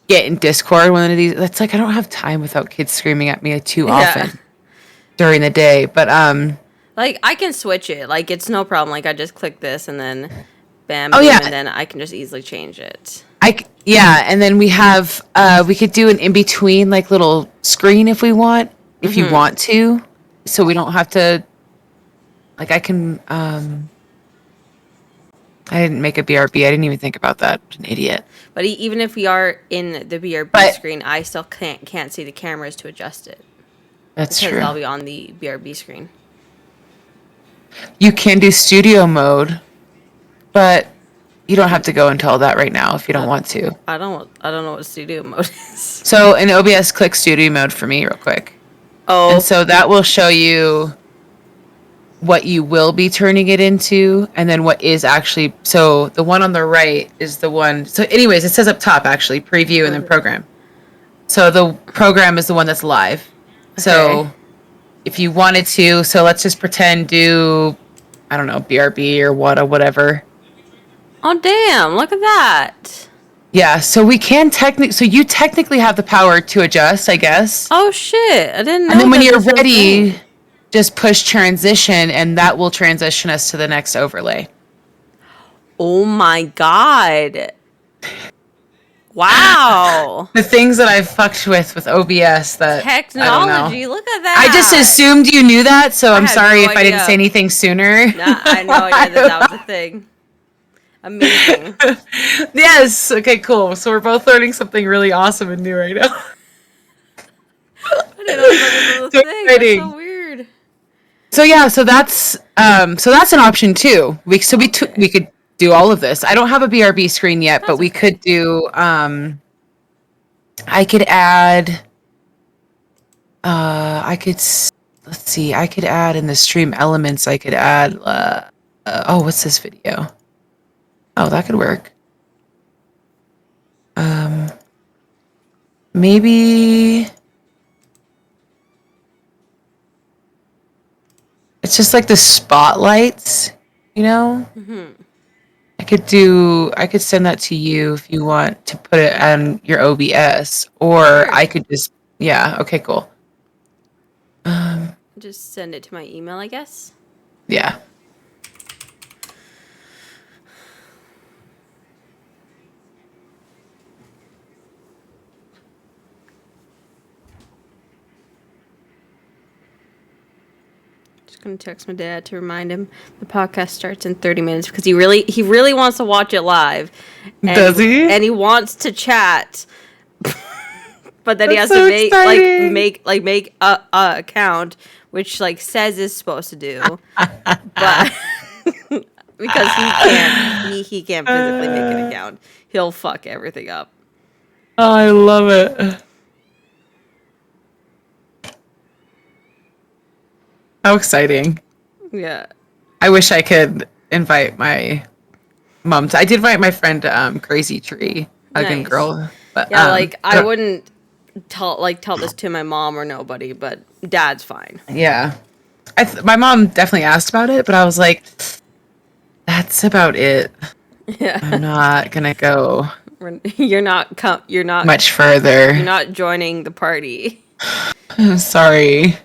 get in Discord one of these. That's like I don't have time without kids screaming at me too Yeah. often during the day. But Like, I can switch it. Like, it's no problem. Like, I just click this and then bam, oh boom, yeah, and then I can just easily change it. yeah, and then we have we could do an in between like little screen if we want, if you want to, so we don't have to. Like I can. I didn't make a BRB. I didn't even think about that. I'm an idiot. But even if we are in the BRB But screen, I still can't see the cameras to adjust it that's because true. I'll be on the BRB screen. You can do studio mode, but you don't have to go into all that right now if you don't want to. I don't know what studio mode is. So in OBS, click studio mode for me real quick. And Oh, so that will show you what you will be turning it into and then what is actually. So the one on the right is the one. So anyways, it says up top actually preview and then program. So the program is the one that's live. So okay. if you wanted to, so let's just pretend do, I don't know, BRB or WAWTA, whatever. Oh, damn! Look at that. Yeah, so we can so you technically have the power to adjust, I guess. Oh shit! I didn't know. And then when that you're this was a ready, thing. just push transition and that will transition us to the next overlay. Oh my god! Wow! The things that I've fucked with OBS that I don't know. Technology. Look at that. I just assumed you knew that, so I'm had sorry no if I didn't say idea. anything sooner. Nah, I had no idea that was a thing. Amazing. Yes. Okay, cool. So we're both learning something really awesome and new right now. I didn't know that was a So thing. That's exciting. so weird. So yeah, so that's an option too. We could do all of this. I don't have a BRB screen yet, but That's we okay. could do I could add let's see, I could add in the stream elements, I could add oh, what's this video? Oh, that could work. Maybe it's just like the spotlights, you know? I could send that to you if you want to put it on your OBS, or Sure. I could just, yeah, okay, cool. Just send it to my email, I guess. Yeah. Just gonna text my dad to remind him the podcast starts in 30 minutes because he really wants to watch it live. And, Does he? And he wants to chat. But then he has That's so to exciting. make a account, which like says is supposed to do, but because he can't physically make an account, he'll fuck everything up. Oh, I love it. How exciting. Yeah, I wish I could invite my mom. I did invite my friend, Crazy Tree, Hugging nice. Girl. But, Yeah, like I wouldn't tell this to my mom or nobody, but dad's fine. yeah. My mom definitely asked about it, but I was like, that's about it. Yeah, I'm not going to go you're not much further. You're not joining the party. I'm sorry.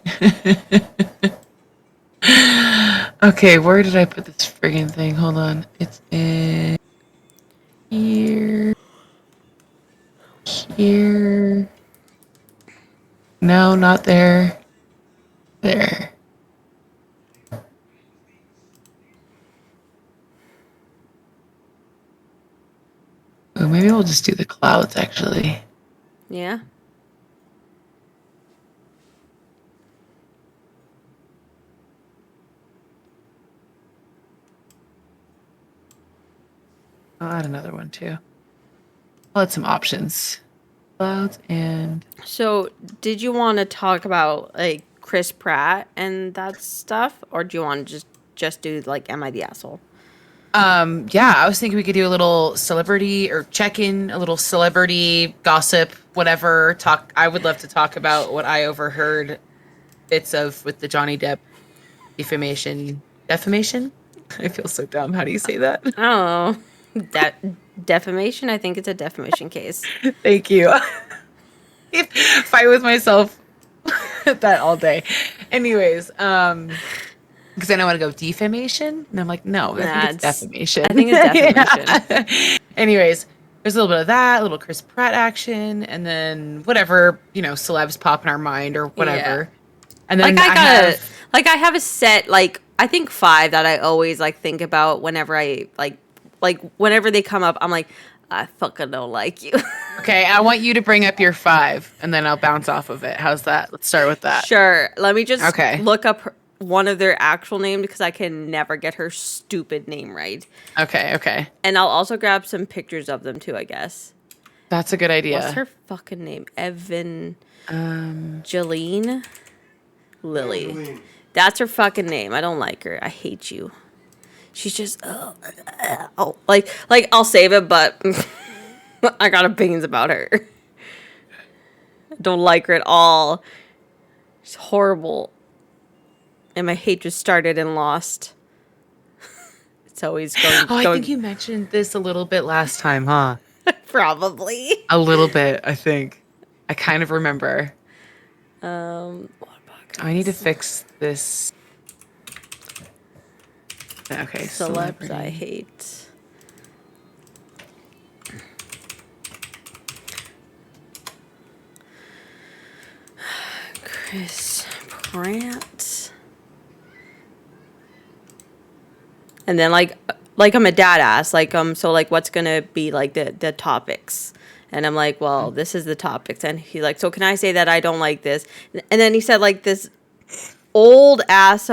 Okay, where did I put this friggin' thing? Hold on. It's in here. Here. No, not there. There. Oh, maybe we'll just do the clouds, actually. Yeah. I'll add another one, too. I'll add some options. Clouds and... So, did you want to talk about like Chris Pratt and that stuff, or do you want to just do like Am I the Asshole? Yeah, I was thinking we could do a little celebrity or check-in, a little celebrity gossip, whatever. I would love to talk about what I overheard bits of with the Johnny Depp defamation. I feel so dumb. How do you say that? I don't know. That defamation. I think it's a defamation case. Thank you. Fight with myself that all day. Anyways, because then I want to go defamation, and I'm like, no, I think it's defamation. I think it's defamation. Yeah. Anyways, there's a little bit of that, a little Chris Pratt action, and then whatever, celebs pop in our mind or whatever. Yeah. And then I have a set, like, I think 5 that I always like think about whenever I like whenever they come up. I'm like, I fucking don't like you. Okay, I want you to bring up your 5, and then I'll bounce off of it. How's that? Let's start with that. Sure. Let me just look up one of their actual names because I can never get her stupid name right. Okay. And I'll also grab some pictures of them too, I guess. That's a good idea. What's her fucking name? Jeline? Lily. That's her fucking name. I don't like her. I hate you. She's just like I'll save it, but I got opinions about her. Don't like her at all. She's horrible. And my hate just started in Lost. It's always going. I think you mentioned this a little bit last time, huh? Probably. A little bit, I think. I kind of remember. I need to fix this. Okay, celebs I hate. Chris Pratt. And then like I'm a dad ass, so like what's gonna be like the topics? And I'm like, well, this is the topics. And he's like, so can I say that I don't like this? And then he said like this old ass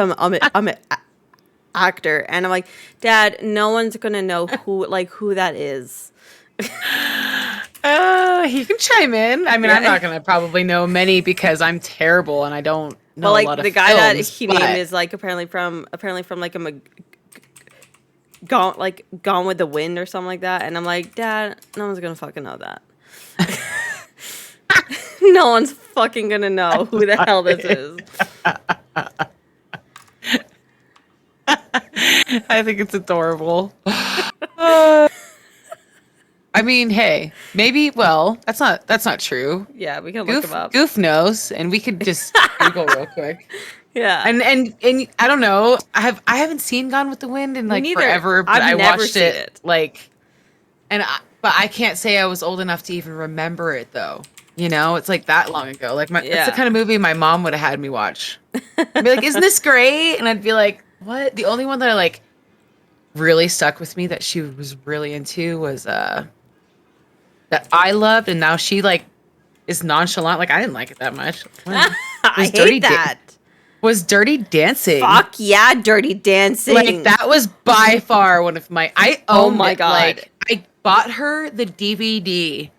actor, and I'm like, Dad, no one's gonna know who that is. He can chime in. I mean, I'm not gonna probably know many because I'm terrible and I don't know a lot of the guy films, that he named is like apparently from like Gone with the Wind or something like that. And I'm like, Dad, no one's gonna fucking know that. No one's fucking gonna know who the hell this is. I think it's adorable. I mean, hey, maybe. Well, that's not true. Yeah, we can look him up. Goof knows, and we could just Google real quick. Yeah, and I don't know. I haven't seen Gone with the Wind in like forever, but I watched it like, but I can't say I was old enough to even remember it though. It's like that long ago. Like it's the kind of movie my mom would have had me watch. I'd be like, "Isn't this great?" And I'd be like, "What?" The only one that I like really stuck with me that she was really into was that I loved, and now she like is nonchalant. Like I didn't like it that much. I hate that. Was Dirty Dancing? Fuck yeah, Dirty Dancing. Like that was by far one of my. I owned oh my it. God. Like I bought her the DVD.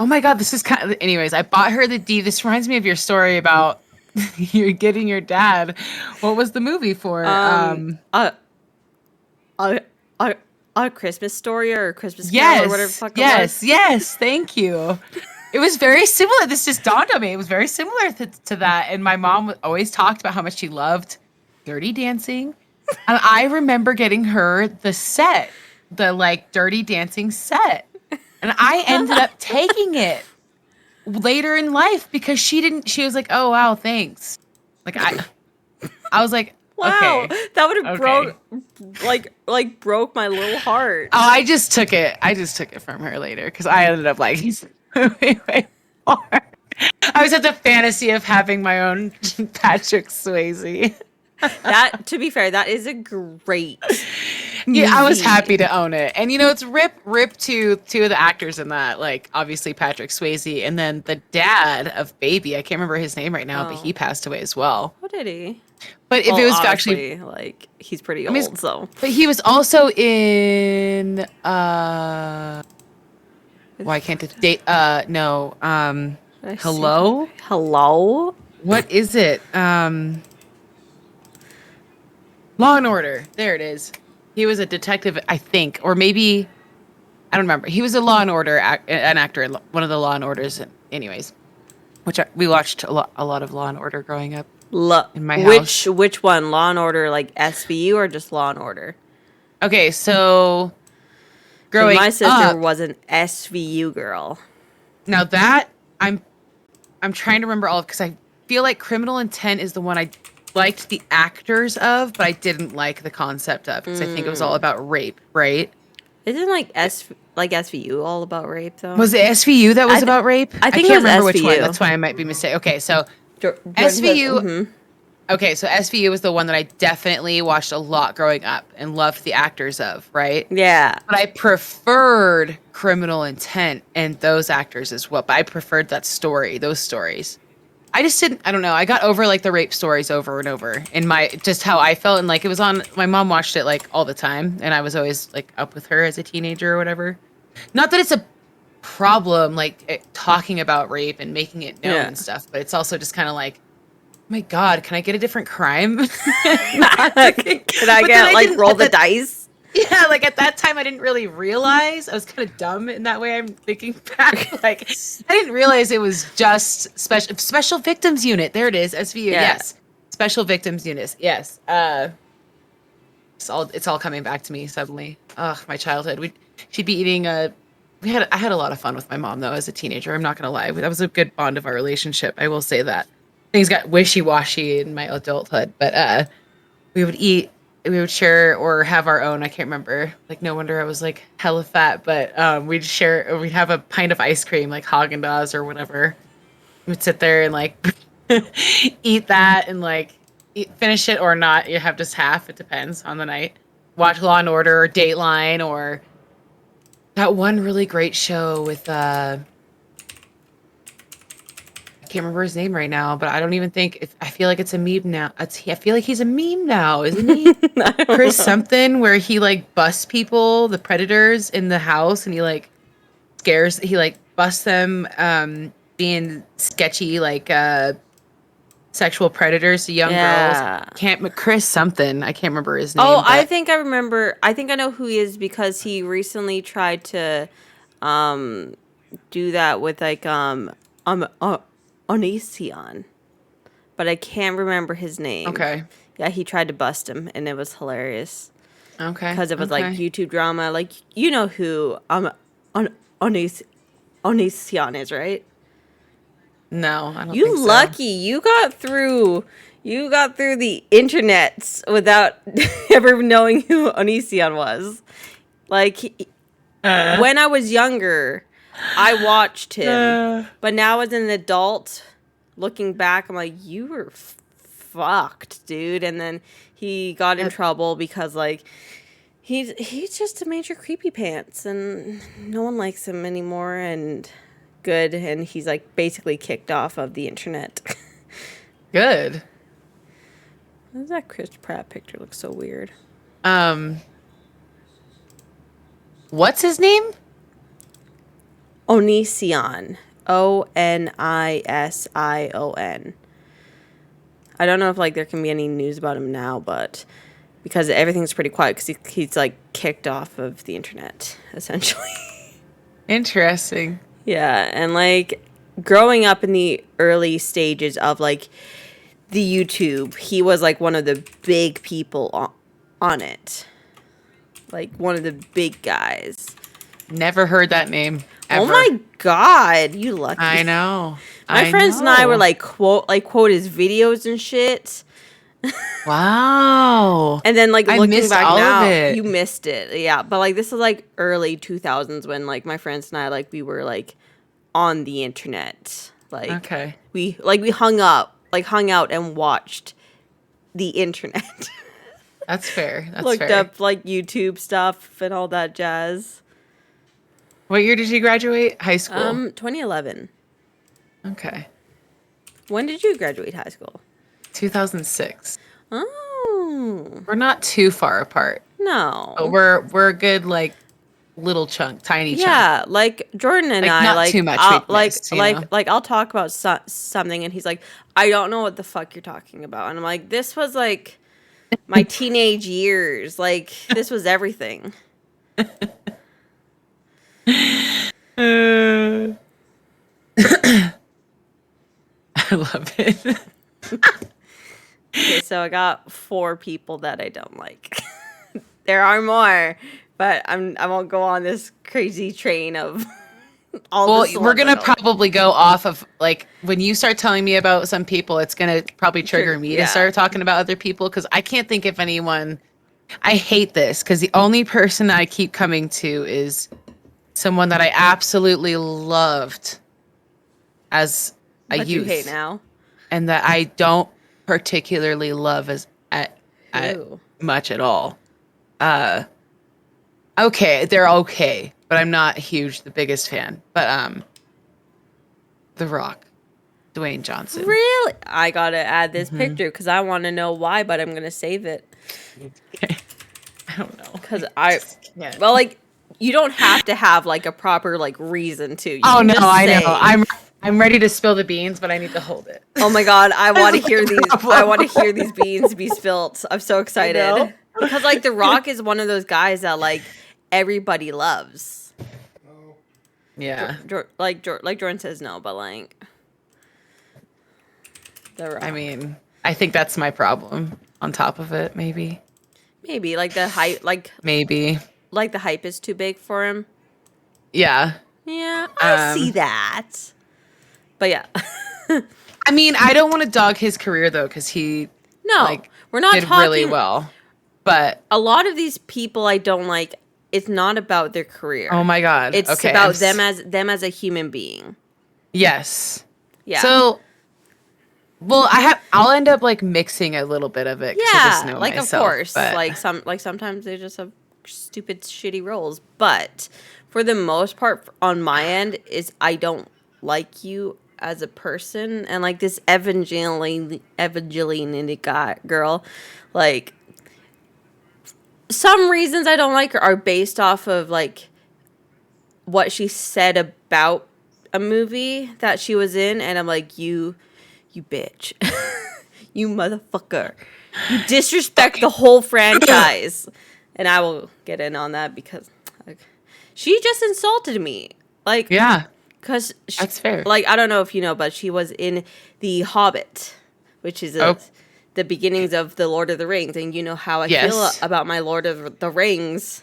Oh my God, this is kind of. Anyways, I bought her the DVD. This reminds me of your story about you getting your dad. What was the movie for? A Christmas Story or a Christmas Carol or whatever the fuck it was. Yes, thank you. It was very similar. This just dawned on me. It was very similar to that. And my mom always talked about how much she loved Dirty Dancing. And I remember getting her the set, the like Dirty Dancing set. And I ended up taking it later in life because she was like, "Oh wow, thanks." Like I was like, wow, okay, that would have broke my little heart. Oh, I just took it from her later because I ended up like way more. I always had the fantasy of having my own Patrick Swayze. That, to be fair, that is a great movie. Yeah, I was happy to own it. And it's rip to two of the actors in that, like obviously Patrick Swayze and then the dad of Baby. I can't remember his name right now, but he passed away as well. What did he? But if it was actually like he's pretty old, so. But he was also in why can't it date no Hello? What is it? Law and Order. There it is. He was a detective, I think, or maybe I don't remember. He was a Law and Order an actor in one of the Law and Orders. Anyways, we watched a lot of Law and Order growing up in my house. Which one? Law and Order, like SVU or just Law and Order? Okay, so Growing My sister up, was an SVU girl. now that I'm trying to remember all of, because I feel like Criminal Intent is the one I liked the actors of, but I didn't like the concept of, because I think it was all about rape, right? Isn't like SVU all about rape though? Was it SVU that was about rape? I think it can't was remember which one. SVU. That's why I might be mistaken. Okay, so Jordan SVU. says, Okay, so SVU was the one that I definitely watched a lot growing up and loved the actors of, right? yeah. But I preferred Criminal Intent and those actors as well. But I preferred that story, those stories. I just didn't, I don't know. I got over like the rape stories over and over in my, just how I felt. And like it was on, my mom watched it like all the time. And I was always like up with her as a teenager or whatever. Not that it's a problem, like talking about rape and making it known and stuff, but it's also just kind of like, oh my God, can I get a different crime? Can I get like roll the dice? Yeah, like at that time, I didn't really realize. I was kind of dumb in that way. I'm thinking back. Like, I didn't realize it was just special victims unit. There it is, SVU. Yeah. Yes, special victims unit. Yes. It's all coming back to me suddenly. Ugh, my childhood. She'd be eating I had a lot of fun with my mom though as a teenager. I'm not gonna lie. That was a good bond of our relationship. I will say that. Things got wishy-washy in my adulthood, but we would eat. We would share or have our own. I can't remember. Like, no wonder I was like hella fat. But we'd share. We'd have a pint of ice cream, like Haagen-Dazs or whatever. We'd sit there and like eat that and like finish it or not. You have just half. It depends on the night. Watch Law and Order or Dateline or that one really great show with I can't remember his name right now, but I don't even think I feel like it's a meme now. I feel like he's a meme now, isn't he? Chris something where he like busts people, the predators in the house, and he like busts them being sketchy like sexual predators to young girls. Chris something. I can't remember his name. Oh, I think I remember. I think I know who he is because he recently tried to do that with like Onision, but I can't remember his name. Okay. Yeah, he tried to bust him, and it was hilarious. Okay. Because it was like YouTube drama. Like, you know who Onision is, right? No, I don't You think so. lucky. You got through the internet without ever knowing who Onision was. Like, when I was younger, I watched him, but now as an adult, looking back, I'm like, you were fucked, dude. And then he got in trouble because like he's just a major creepy pants, and no one likes him anymore. And he's like basically kicked off of the internet. Good. Why does that Chris Pratt picture look so weird? What's his name? Onision. Onision. I don't know if like there can be any news about him now, but because everything's pretty quiet because he's like kicked off of the internet essentially. Interesting. Yeah, and like growing up in the early stages of like the YouTube, he was like one of the big people on it, like one of the big guys. Never heard that name. Ever. Oh my God, you lucky. I know. My friends and I were like quote his videos and shit. Wow. And then like looking back now, of it. you missed it. Yeah, but like this is like early 2000s when like my friends and I like we were like on the internet. Like okay. We hung out and watched the internet. That's fair. That's Looked fair. up like YouTube stuff and all that jazz. What year did you graduate? High school. 2011. Okay. When did you graduate high school? 2006. Oh. We're not too far apart. No. But we're a good like little chunk, tiny chunk. Yeah, like Jordan and I not like too much. Like I'll talk about something and he's like, I don't know what the fuck you're talking about, and I'm like, this was like my teenage years. Like this was everything. I love it. Okay, so I got 4 people that I don't like. There are more, But I won't go on this crazy train of all Well, the we're gonna celebs. probably go off of like when you start telling me about some people, it's gonna probably trigger me to start talking about other people because I can't think of anyone. I hate this because the only person I keep coming to is someone that I absolutely loved as a But youth, you hate now. and that I don't particularly love at Ooh. much at all. Okay, they're okay, but I'm not the biggest fan. But The Rock, Dwayne Johnson. Really? I gotta add this Mm-hmm. picture because I want to know why, but I'm gonna save it. Okay. I don't know. Because Yeah. well, like, you don't have to have like a proper like reason to. You Oh can no, just I know. say, I'm ready to spill the beans, but I need to hold it. oh my god, I want to hear these. problem. I want to hear these beans be spilt. I'm so excited know. because like The Rock is one of those guys that like everybody loves. Yeah. Like Jordan says no, but like The Rock. I mean, I think that's my problem. On top of it, maybe. Maybe like the hype, Maybe. like the hype is too big for him. Yeah. Yeah, I see that. But yeah. I mean, I don't want to dog his career though, because he No, we're not did talking really well. But a lot of these people I don't like. It's not about their career. oh my god, It's okay, about them as a human being. yes. Yeah. So, well, I'll end up like mixing a little bit of it. 'Cause I just Yeah, know like myself, of course, but like sometimes they just have stupid, shitty roles. But for the most part, on my end, is I don't like you as a person, and like this Evangeline girl, like some reasons I don't like her are based off of like what she said about a movie that she was in, and I'm like, you bitch. You motherfucker. You disrespect the whole franchise. And I will get in on that because like, she just insulted me. Like, yeah, because that's fair. Like, I don't know if you know, but she was in The Hobbit, which is the beginnings of The Lord of the Rings. And you know how I feel about my Lord of the Rings.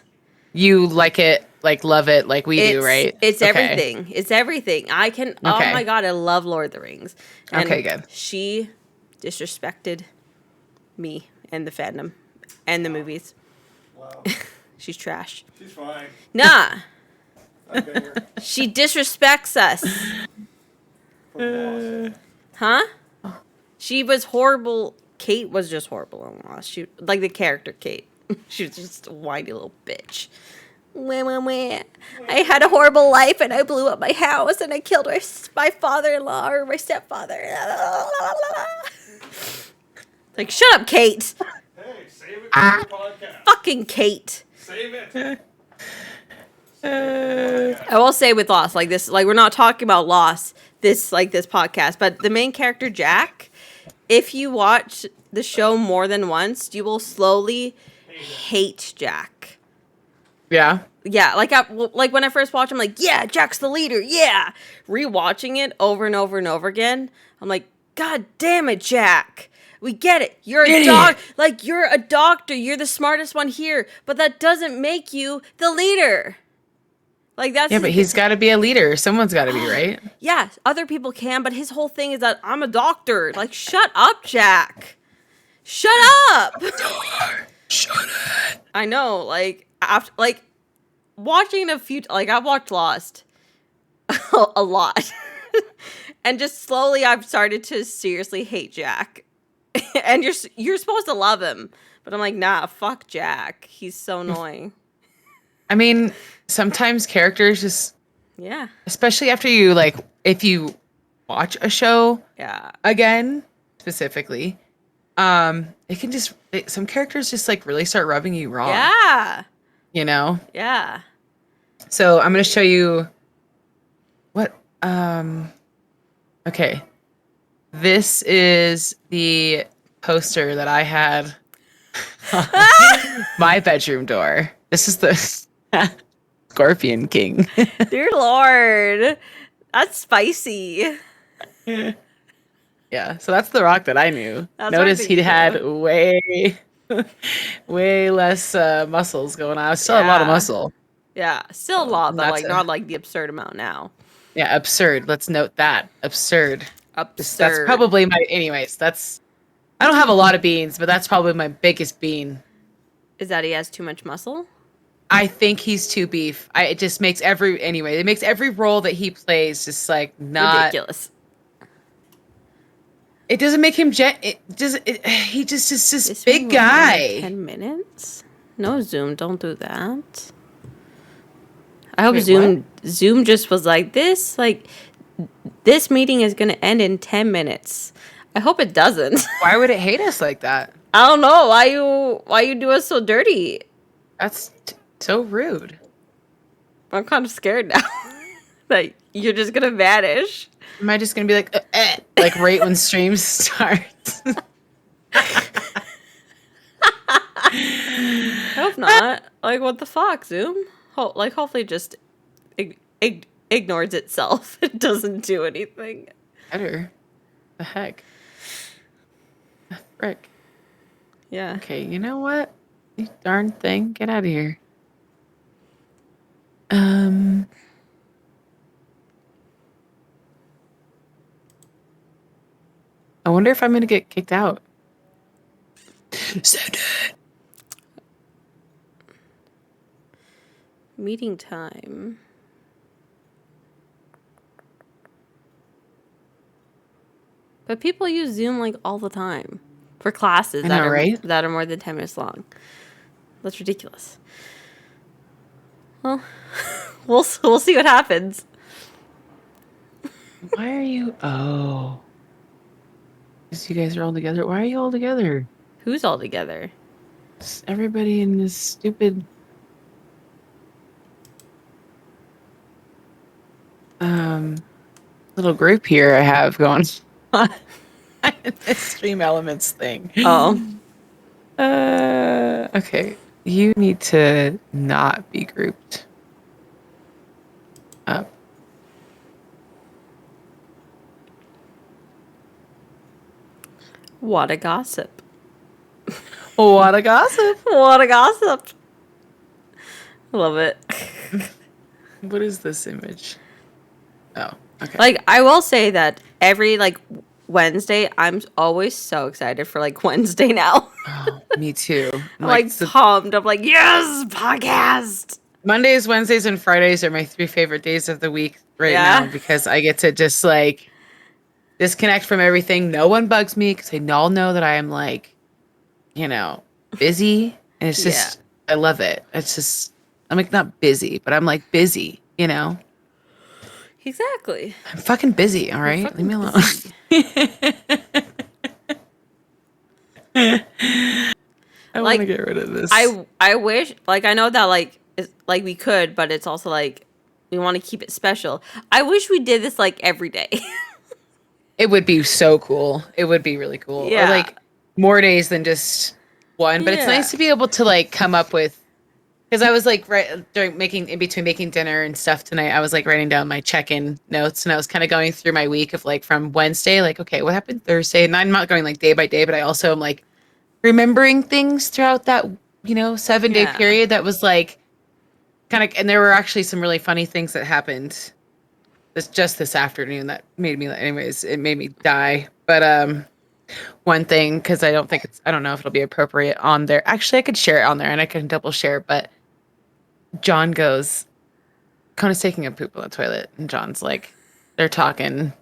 You like it, like love it, like we do, right? It's Okay. everything. It's everything. I can. Okay. Oh my god, I love Lord of the Rings. And Okay, good. She disrespected me and the fandom and the movies. Wow. She's trash. She's fine. Nah, I bet her. she disrespects us. For Huh? She was horrible. Kate was just horrible in Lost. She like the character Kate. She was just a whiny little bitch. Wah, wah, wah. I had a horrible life and I blew up my house and I killed my father-in-law or my stepfather. Like, shut up, Kate. Hey, save it for your podcast. Fucking Kate. Save it. I will say with Lost, like this, like we're not talking about Lost, this podcast, but the main character Jack, if you watch the show more than once, you will slowly hate Jack. Yeah. Yeah, like when I first watched, I'm like, yeah, Jack's the leader, yeah. Rewatching it over and over and over again, I'm like, God damn it, Jack. We get it. You're a doc. Like you're a doctor. You're the smartest one here, but that doesn't make you the leader. Like that's Yeah, but he's got to be a leader. Someone's got to be, right? Yeah, other people can, but his whole thing is that I'm a doctor. Like, shut up, Jack. Shut up. Shut up. I know, like after watching a few, like I've watched Lost a lot, and just slowly I've started to seriously hate Jack. And you're supposed to love him, but I'm like, nah, fuck Jack. He's so annoying. I mean, sometimes characters just, Yeah. especially after you like, if you watch a show Yeah. again specifically, it can just some characters just like really start rubbing you wrong. Yeah. You know. Yeah. So I'm gonna show you what. Okay. This is the poster that I had on my bedroom door. This is the Scorpion King. Dear Lord. That's spicy. Yeah, so that's the Rock that I knew. That's Notice what I he think had too. way Way less muscles going on. Still a lot of Yeah. muscle. Yeah, still a lot, but Not like to- not like the absurd amount now. Yeah, absurd. Let's note that. Absurd. That's Absurd. probably my anyways, I don't have a lot of beans, but that's probably my biggest bean. Is that he has too much muscle? I think he's too beef. It just makes it makes every role that he plays just like not Ridiculous. it doesn't make him he just is this This big one went on guy. 10 minutes? No, Zoom, don't do that. I hope Wait, Zoom just was like this meeting is going to end in 10 minutes. I hope it doesn't. Why would it hate us like that? I don't know why you do us so dirty. That's so rude. I'm kind of scared now. Like you're just going to vanish. Am I just gonna be like right when stream starts? I hope not. Like what the fuck, Zoom? Hopefully just ignores itself. It doesn't do anything. Better. The heck. The frick. Yeah. Okay, you know what? You darn thing. Get out of here. I wonder if I'm gonna get kicked out. Send it. Meeting time. But people use Zoom like all the time for classes I know, right? that are more than 10 minutes long. That's ridiculous. Well, we'll see what happens. Why are you? Oh, because you guys are all together. Why are you all together? Who's all together? It's everybody in this stupid. Little group here I have going on. This stream elements thing. Oh. Okay. You need to not be grouped up. What a gossip. What a gossip. What a gossip. I love it. What is this image? Oh, okay. Like, I will say that every, like, Wednesday, I'm always so excited for, like, Wednesday now. Oh, me too. I'm, like, pumped. I'm like, yes, podcast. Mondays, Wednesdays, and Fridays are my 3 favorite days of the week now because I get to just, like, disconnect from everything. No one bugs me because they all know that I am, like, busy. And it's just, I love it. It's just, I'm, like, not busy, but I'm, like, busy, Exactly. I'm fucking busy, all right? Leave me alone. I want to get rid of this. I wish, like, I know that, like, we could, but it's also, like, we want to keep it special. I wish we did this, like, every day. It would be so cool. It would be really cool. Yeah. Or, like, more days than just one. But it's nice to be able to, like, come up with... Because I was, like, in between making dinner and stuff tonight, I was, like, writing down my check-in notes. And I was kind of going through my week of, like, from Wednesday, like, okay, what happened Thursday? And I'm not going, like, day by day, but I also am, like, remembering things throughout that, 7-day period that was, like, kind of... And there were actually some really funny things that happened this afternoon that made me... Anyways, it made me die. But, one thing, because I don't know if it'll be appropriate on there. Actually, I could share it on there and I can double share, but John goes, Kona's taking a poop on the toilet, and John's like, they're talking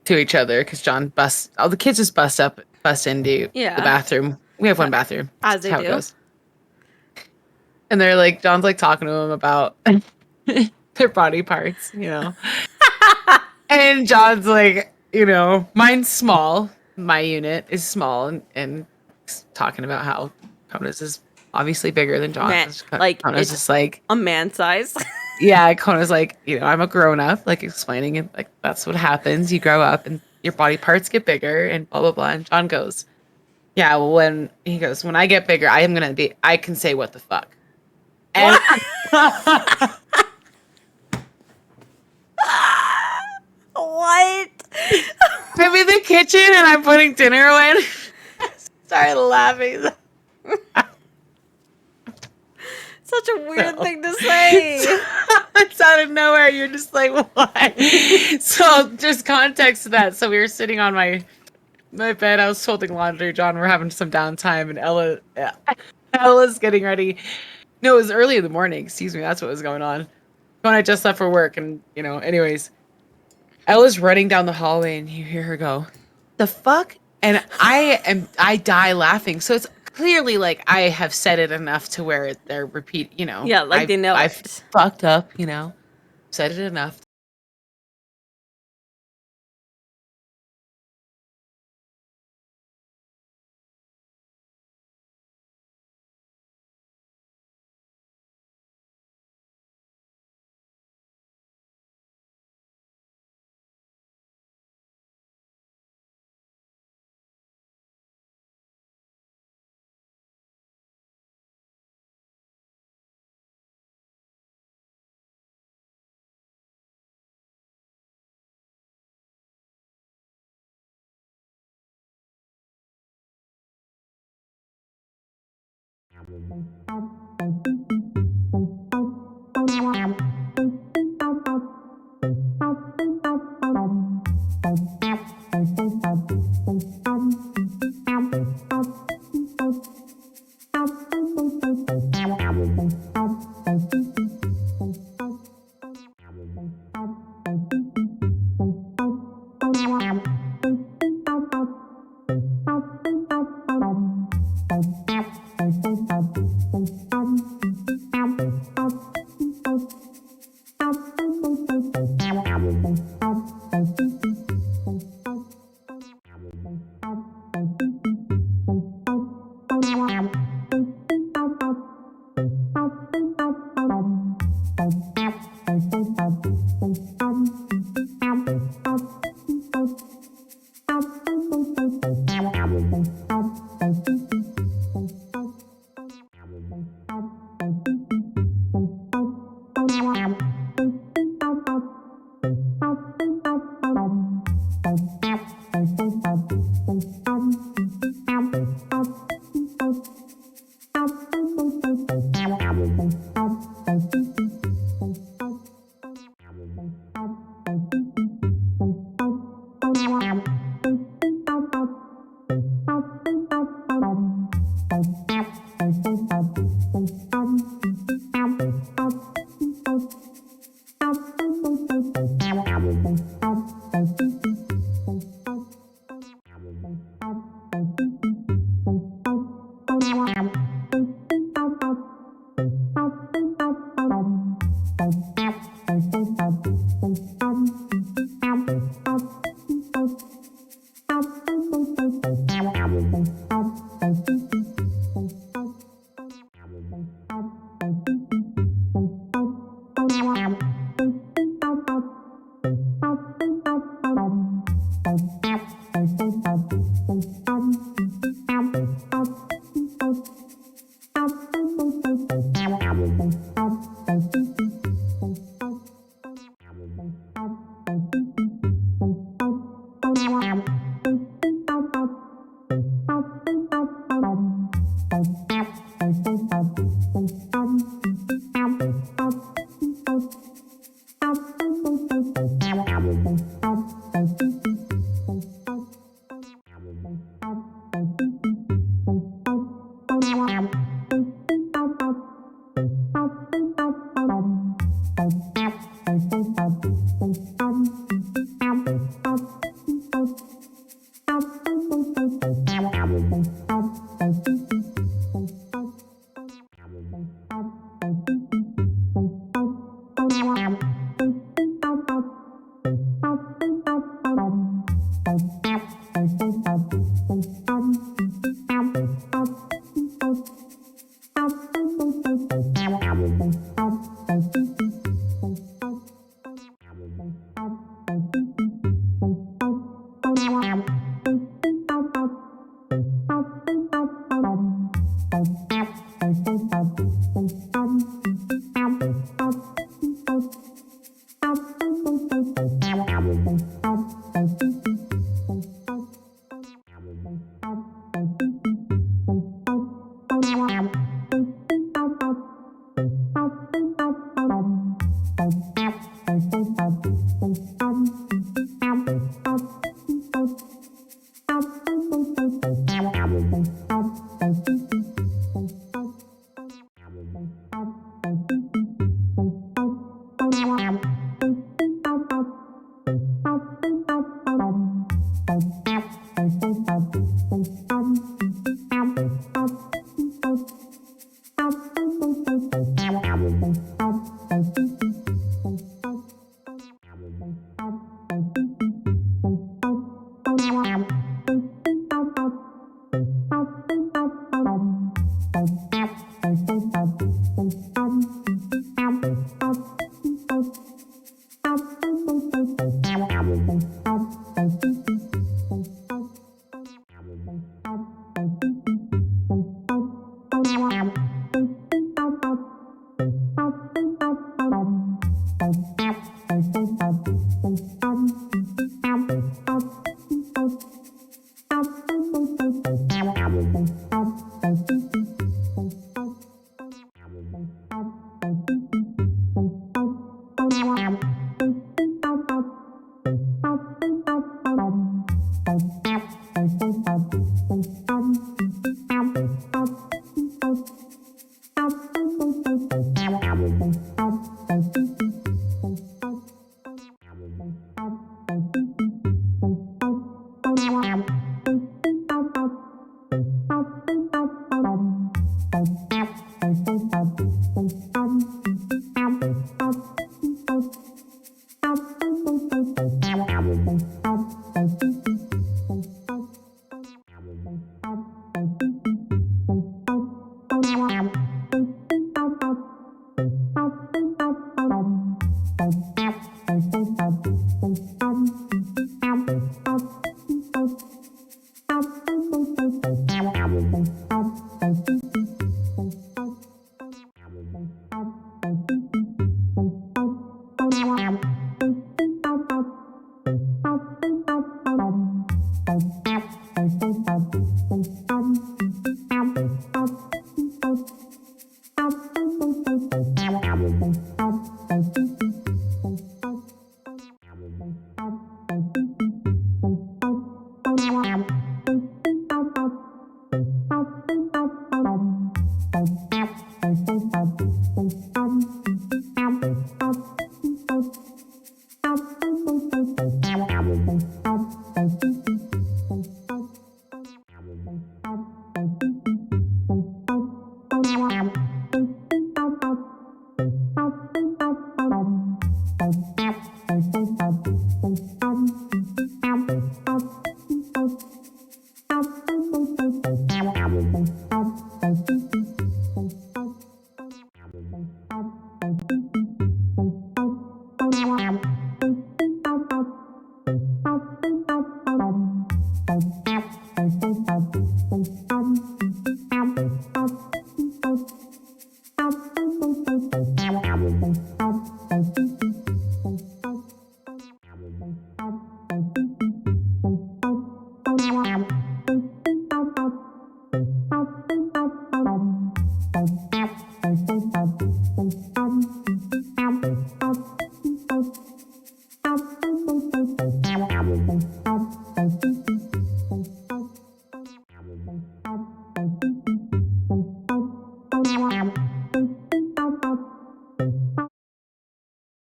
to each other because John all the kids just bust into the bathroom. We have one bathroom. As they how do. It goes. And they're like, John's like talking to him about their body parts, and John's like, mine's small. My unit is small, and talking about how Kona's is obviously bigger than John's. Kona's just like a man size. Yeah, Kona's like, I'm a grown up, like explaining it, like that's what happens. You grow up and your body parts get bigger and blah blah blah. And John goes, yeah, well, when I get bigger, I can say what the fuck. And What? I'm in the kitchen and I'm putting dinner away. I started laughing. Such a weird thing to say. It's out of nowhere. You're just like, what? So just context to that. So we were sitting on my bed. I was folding laundry. John, we're having some downtime, and Ella's getting ready. No, it was early in the morning. Excuse me. That's what was going on. When I just left for work, and anyways, Ella's running down the hallway, and you hear her go, "The fuck!" And I die laughing. So it's clearly like I have said it enough to where they're repeat. Yeah, like they know I've it. fucked up. Said it enough.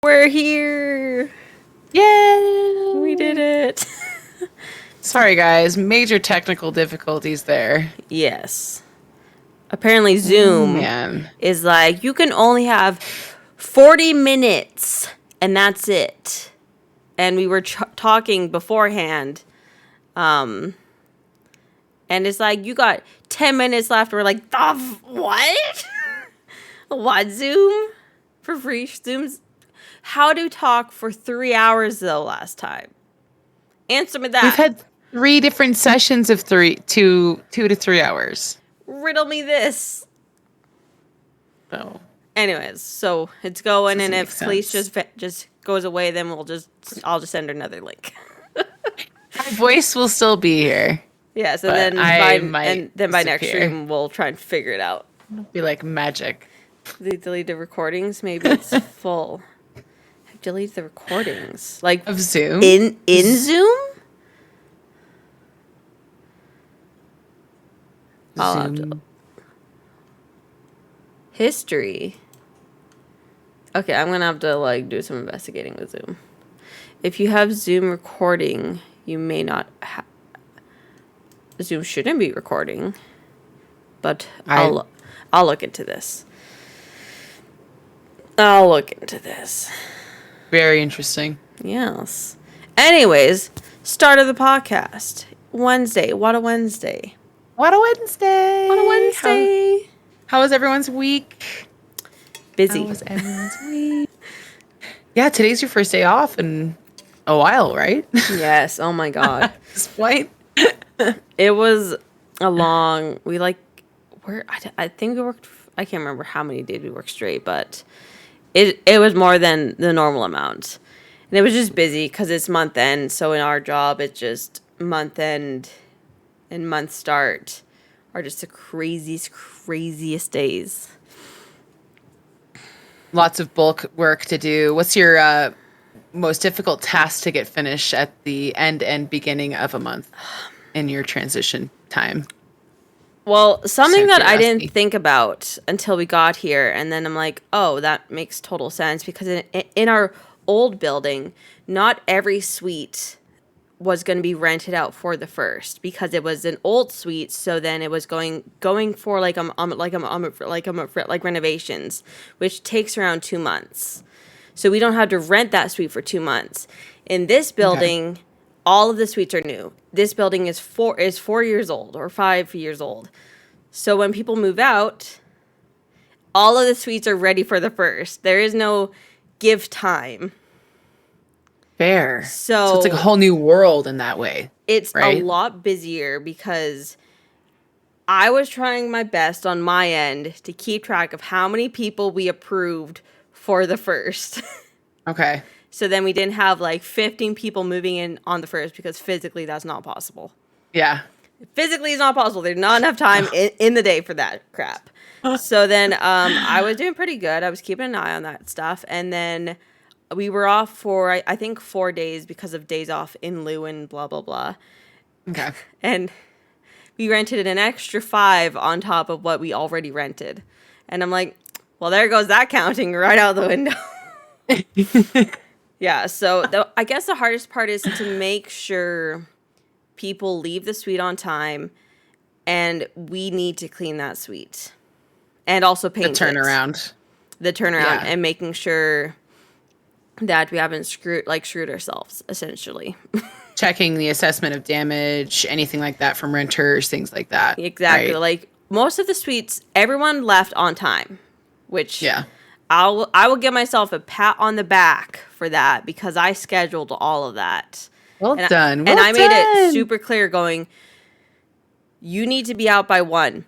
We're here. Yay! We did it. Sorry, guys. Major technical difficulties there. Yes. Apparently Zoom Man. is like, you can only have 40 minutes and that's it. And we were talking beforehand. And it's like, you got 10 minutes left. We're like, what? What, Zoom? For free? Zoom's... How to talk for 3 hours, though, last time? Answer me that. We've had 3 different sessions of 2 to 3 hours. Riddle me this. Oh. Anyways, so it's going, and Doesn't if make Caleese just goes away, then I'll just send her another link. My voice will still be here. Yes, But and I then might by next disappear. stream we'll try and figure it out. It'll be like magic. They delete the recordings. Maybe it's full. Delete the recordings, like Of Zoom? in Zoom. I'll have to- Zoom. History. Okay, I'm gonna have to do some investigating with Zoom. If you have Zoom recording, you may not have. Zoom shouldn't be recording, but I'll look into this. I'll look into this. Very interesting. Yes. Anyways, start of the podcast. Wednesday. What a Wednesday. What a Wednesday. What a Wednesday. How was everyone's week? Busy. How was everyone's week? Yeah, today's your first day off, and a while, right? Yes. Oh my God. At this point. It was a long, I think we worked, I can't remember how many days we worked straight, but it was more than the normal amount. And it was just busy because it's month end. So in our job, it's just month end and month start are just the craziest days. Lots of bulk work to do. What's your most difficult task to get finished at the end and beginning of a month in your transition time? Well, something Just out that of I curiosity. didn't think about until we got here, and then I'm like, oh, that makes total sense, because in our old building, not every suite was going to be rented out for the first, because it was an old suite. So then it was going for like renovations, which takes around 2 months. So we don't have to rent that suite for 2 months. In this building, all of the suites are new. This building is 4 years old or 5 years old. So when people move out, all of the suites are ready for the first. There is no give time. Fair. So it's like a whole new world in that way. It's right? a lot busier because I was trying my best on my end to keep track of how many people we approved for the first. Okay. So then we didn't have like 15 people moving in on the first, because physically that's not possible. Yeah. Physically it's not possible. There's not enough time in the day for that crap. So then I was doing pretty good. I was keeping an eye on that stuff. And then we were off for, I think, 4 days because of days off in lieu and blah, blah, blah. Okay. And we rented an extra 5 on top of what we already rented. And I'm like, well, there goes that counting right out the window. Yeah, so I guess the hardest part is to make sure people leave the suite on time, and we need to clean that suite. And also paint The turnaround. The turnaround, Yeah. and making sure that we haven't screwed ourselves, essentially. Checking the assessment of damage, anything like that from renters, things like that. Exactly. Right? Like, most of the suites, everyone left on time, which Yeah. I will give myself a pat on the back for that, because I scheduled all of that. Well And done. and I made it done. super clear going, you need to be out by 1.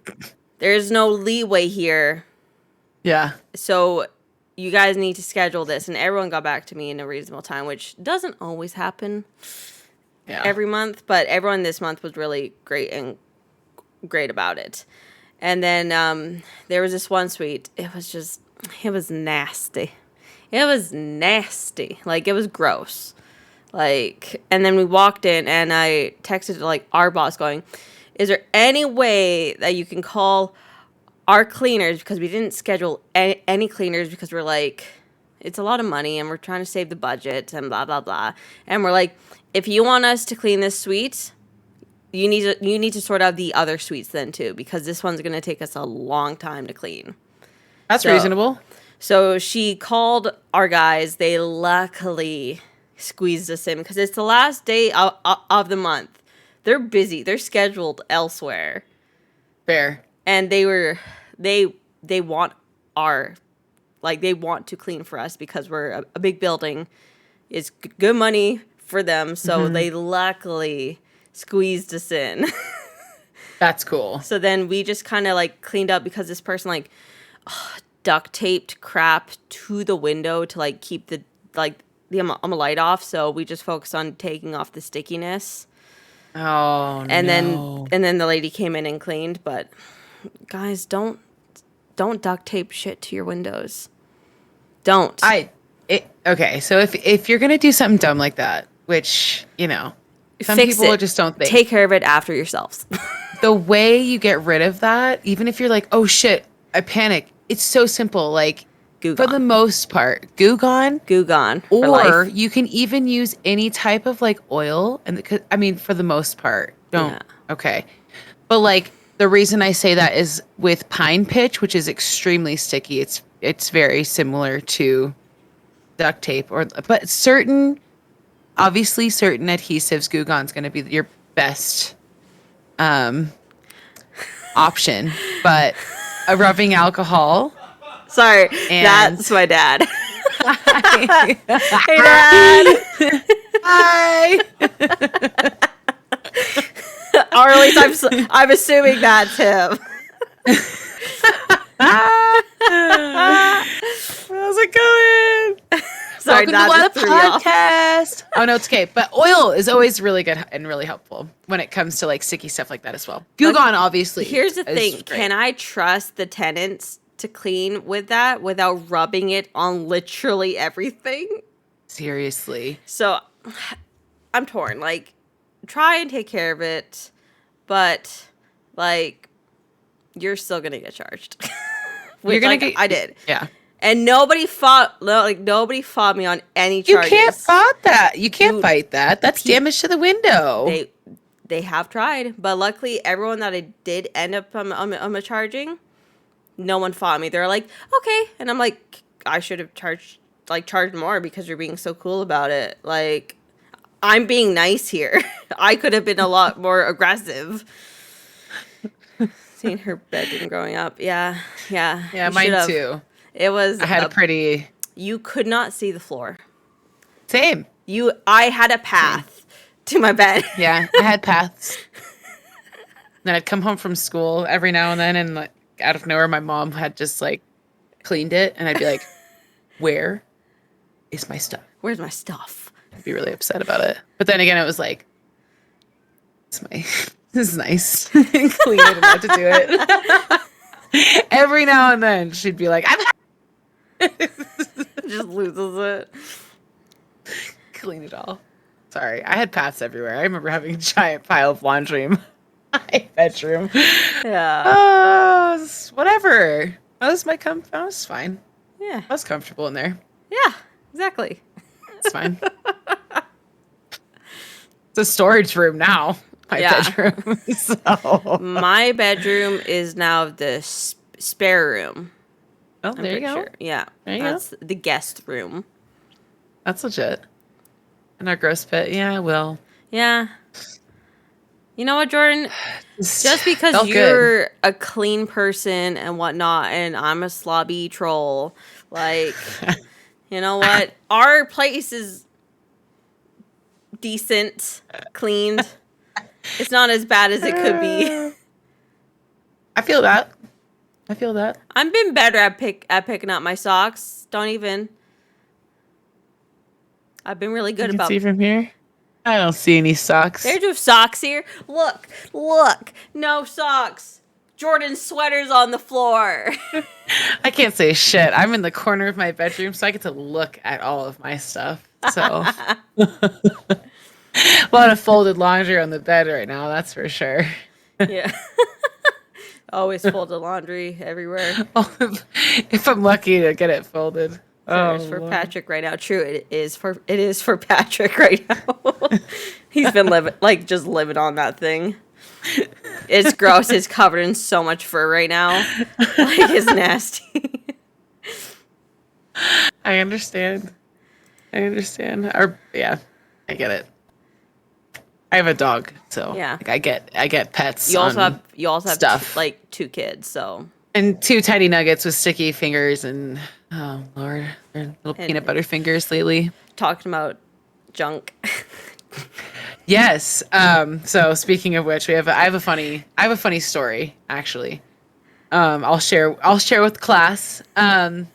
There's no leeway here. Yeah. So you guys need to schedule this. And everyone got back to me in a reasonable time, which doesn't always happen Yeah. every month. But everyone this month was really great about it. And then there was this one suite. It was nasty. It was nasty. Like, it was gross. Like, and then we walked in, and I texted like our boss going, is there any way that you can call our cleaners, because we didn't schedule any cleaners, because we're like, it's a lot of money and we're trying to save the budget and blah, blah, blah. And we're like, if you want us to clean this suite, you need to sort out the other suites then too, because this one's going to take us a long time to clean. That's So- reasonable. So she called our guys. They luckily squeezed us in, because it's the last day of the month. They're busy. They're scheduled elsewhere. Fair. And they want they want to clean for us, because we're a big building. It's good money for them. So they luckily squeezed us in. That's cool. So then we just kind of like cleaned up, because this person duct taped crap to the window to like keep the light off. So we just focused on taking off the stickiness. Oh, And no. then the lady came in and cleaned. But guys, don't duct tape shit to your windows. Don't. Okay, so if you're gonna do something dumb like that, which, some Fix people it. just don't think. Take care of it after yourselves. The way you get rid of that, even if you're like, oh shit, I panic, it's so simple. Like, Goo for gone. the most part, goo gone. Goo gone. For Or life. you can even use any type of like oil. And for the most part, don't. Yeah. Okay. But like, the reason I say that is with pine pitch, which is extremely sticky. It's very similar to duct tape, but certain adhesives, Goo Gone's going to be your best option. But a rubbing alcohol. Sorry, And- that's my dad. Hey, Dad. Bye. Or at least I'm assuming that's him. How's it going? Sorry, Welcome that to just threw me off. podcast. Oh no, it's okay. But oil is always really good and really helpful when it comes to like sticky stuff like that as well. Goo Gone, obviously. Here's the is thing: great. can I trust the tenants to clean with that without rubbing it on literally everything? Seriously? So, I'm torn. Like, try and take care of it, but like, you're still gonna get charged. Which, You're gonna like, get. I did. Yeah. And nobody fought me on any You charges. can't fight that. You can't fight that. That's damage to the window. They have tried, but luckily everyone that I did end up charging, no one fought me. They're like, okay, and I'm like, I should have charged more because you're being so cool about it. Like, I'm being nice here. I could have been a lot more aggressive. Seeing her bedroom growing up, yeah. Yeah, mine should've. too. It was. I had a pretty. You could not see the floor. Same. I had a path to my bed. Yeah, I had paths. Then I'd come home from school every now and then, and like out of nowhere, my mom had just like cleaned it, and I'd be like, "Where is my stuff?" Where's my stuff? I'd be really upset about it. But then again, it was like, "It's my this is nice." Clean it and not to do it. Every now and then, she'd be like, "I'm Just loses it. clean it all." Sorry, I had paths everywhere. I remember having a giant pile of laundry in my bedroom. Yeah. Whatever. I was fine. Yeah. I was comfortable in there. Yeah. Exactly. It's fine. It's a storage room now. My bedroom. So. My bedroom is now the spare room. Oh, I'm there you pretty go. sure. Yeah. There you That's the guest room. That's legit. And our gross pit. Yeah, well. Yeah. You know what, Jordan? Just because Felt you're a clean person and whatnot, and I'm a slobby troll, like, you know what? Our place is decent, cleaned. It's not as bad as it could be. I feel that. I've been better at picking up my socks. Don't even. I've been really good You can about. see from here. I don't see any socks. There's no socks here. Look, no socks. Jordan's sweater's on the floor. I can't say shit. I'm in the corner of my bedroom, so I get to look at all of my stuff. So, a lot of folded laundry on the bed right now. That's for sure. Yeah. Always folded laundry everywhere. If I'm lucky to get it folded. It's for Patrick right now. True, it is for Patrick right now. He's been living on that thing. It's gross. It's covered in so much fur right now. Like, it's nasty. I understand. Yeah, I get it. I have a dog, so Yeah. like, I get pets. You also have stuff. two kids, so. And 2 tiny nuggets with sticky fingers, and oh Lord, they're little peanut butter fingers lately. Talking about junk. Yes. So speaking of which, I have a funny story actually. I'll share with class. I'm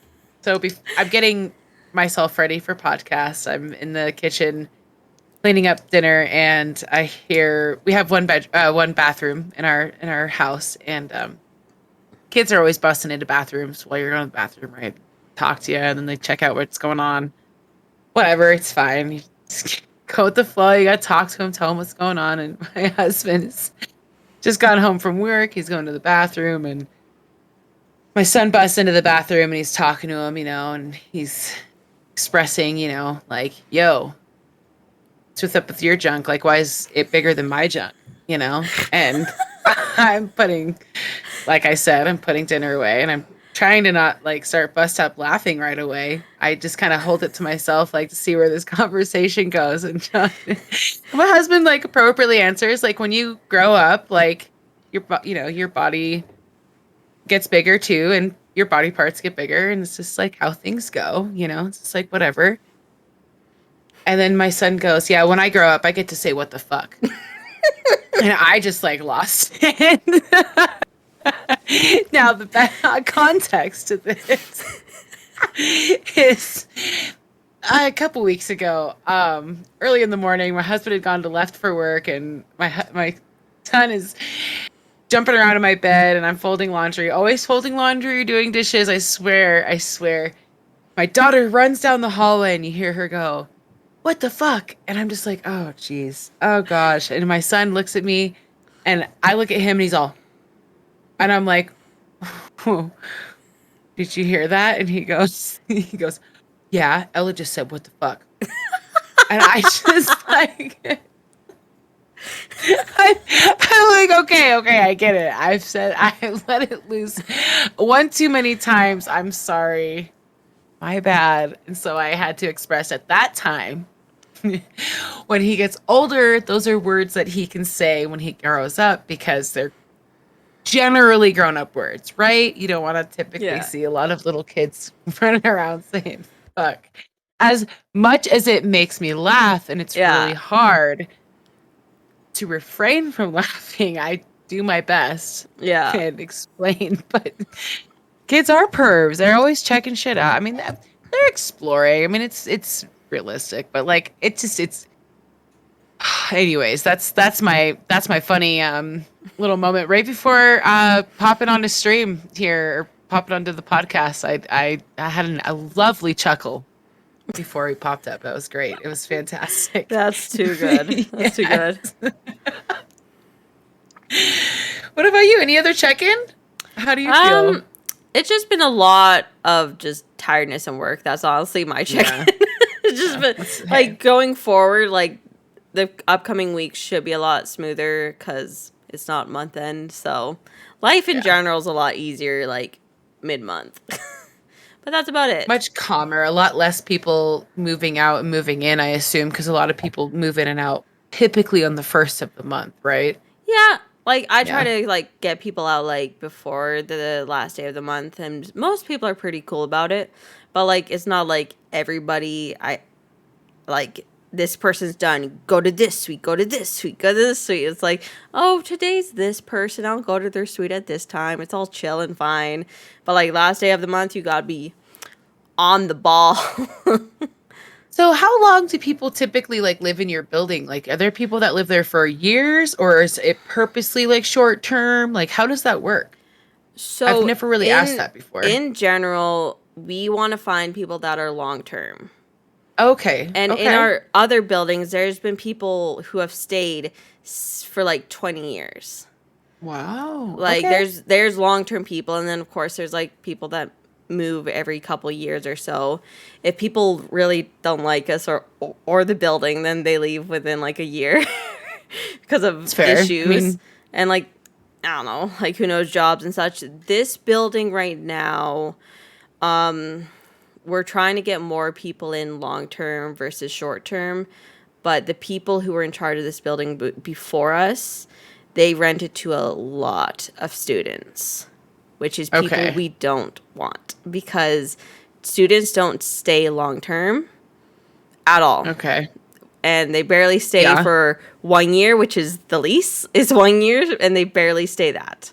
getting myself ready for podcast. I'm in the kitchen cleaning up dinner, and I hear we have one bathroom in our house, and kids are always busting into bathrooms while you're going to the bathroom, right? Talk to you, and then they check out what's going on. Whatever, it's fine. You just go with the flow. You got to talk to him, tell him what's going on. And my husband's just got home from work. He's going to the bathroom, and my son busts into the bathroom, and he's talking to him, and he's expressing, like, yo, what's up with your junk? Like, why is it bigger than my junk? And I'm putting dinner away, and I'm trying to not like start bust up laughing right away. I just kind of hold it to myself, like, to see where this conversation goes. And my husband like appropriately answers, like, when you grow up, like your body gets bigger too, and your body parts get bigger, and it's just like how things go. It's just like whatever. And then my son goes, yeah, when I grow up, I get to say what the fuck. And I just like lost it. Now, the context to this is a couple weeks ago, early in the morning, my husband had gone to left for work, and my son is jumping around in my bed, and I'm folding laundry, always folding laundry, doing dishes. I swear. My daughter runs down the hallway, and you hear her go, "What the fuck?" And I'm just like, oh, geez. Oh, gosh. And my son looks at me, and I look at him, and he's all, and I'm like, oh, did you hear that? And he goes, yeah, Ella just said, what the fuck? And I just like, I'm like, okay, I get it. I let it loose one too many times. I'm sorry. My bad. And so I had to express at that time, when he gets older, those are words that he can say when he grows up because they're generally grown up words, right? You don't want to typically see a lot of little kids running around saying fuck. As much as it makes me laugh and it's really hard to refrain from laughing, I do my best and explain, but kids are pervs. They're always checking shit out. I mean, they're exploring. I mean, it's realistic, but like it's anyways, that's my funny little moment right before popping on the stream here, or popping onto the podcast. I had a lovely chuckle before he popped up. That was great. It was fantastic. That's too good. That's too good. What about you? Any other check-in? How do you feel? It's just been a lot of just tiredness and work. That's honestly my check-in. It's just been like going forward, like the upcoming weeks should be a lot smoother because it's not month end. So life in general is a lot easier, like mid-month. But that's about it. Much calmer. A lot less people moving out and moving in, I assume, because a lot of people move in and out typically on the first of the month, right? Yeah. Like, I try to, like, get people out, like, before the last day of the month, and most people are pretty cool about it, but, like, it's not like everybody, like, this person's done, go to this suite, go to this suite, go to this suite. It's like, oh, today's this person, I'll go to their suite at this time. It's all chill and fine. But, like, last day of the month, you gotta be on the ball. So how long do people typically like live in your building? Like, are there people that live there for years, or is it purposely like short term? Like, how does that work? So I've never really asked that before. In general, we want to find people that are long term. Okay. And in our other buildings, there's been people who have stayed for like 20 years. Wow. Like there's long term people, and then of course there's like people that move every couple years or so. If people really don't like us or the building, then they leave within like a year because of issues. I mean, and like, I don't know, like who knows, jobs and such. This building right now, we're trying to get more people in long term versus short term, but the people who were in charge of this building before us, they rented to a lot of students, which is people we don't want, because students don't stay long term at all. Okay. And they barely stay for 1 year, which is the lease is 1 year, and they barely stay that.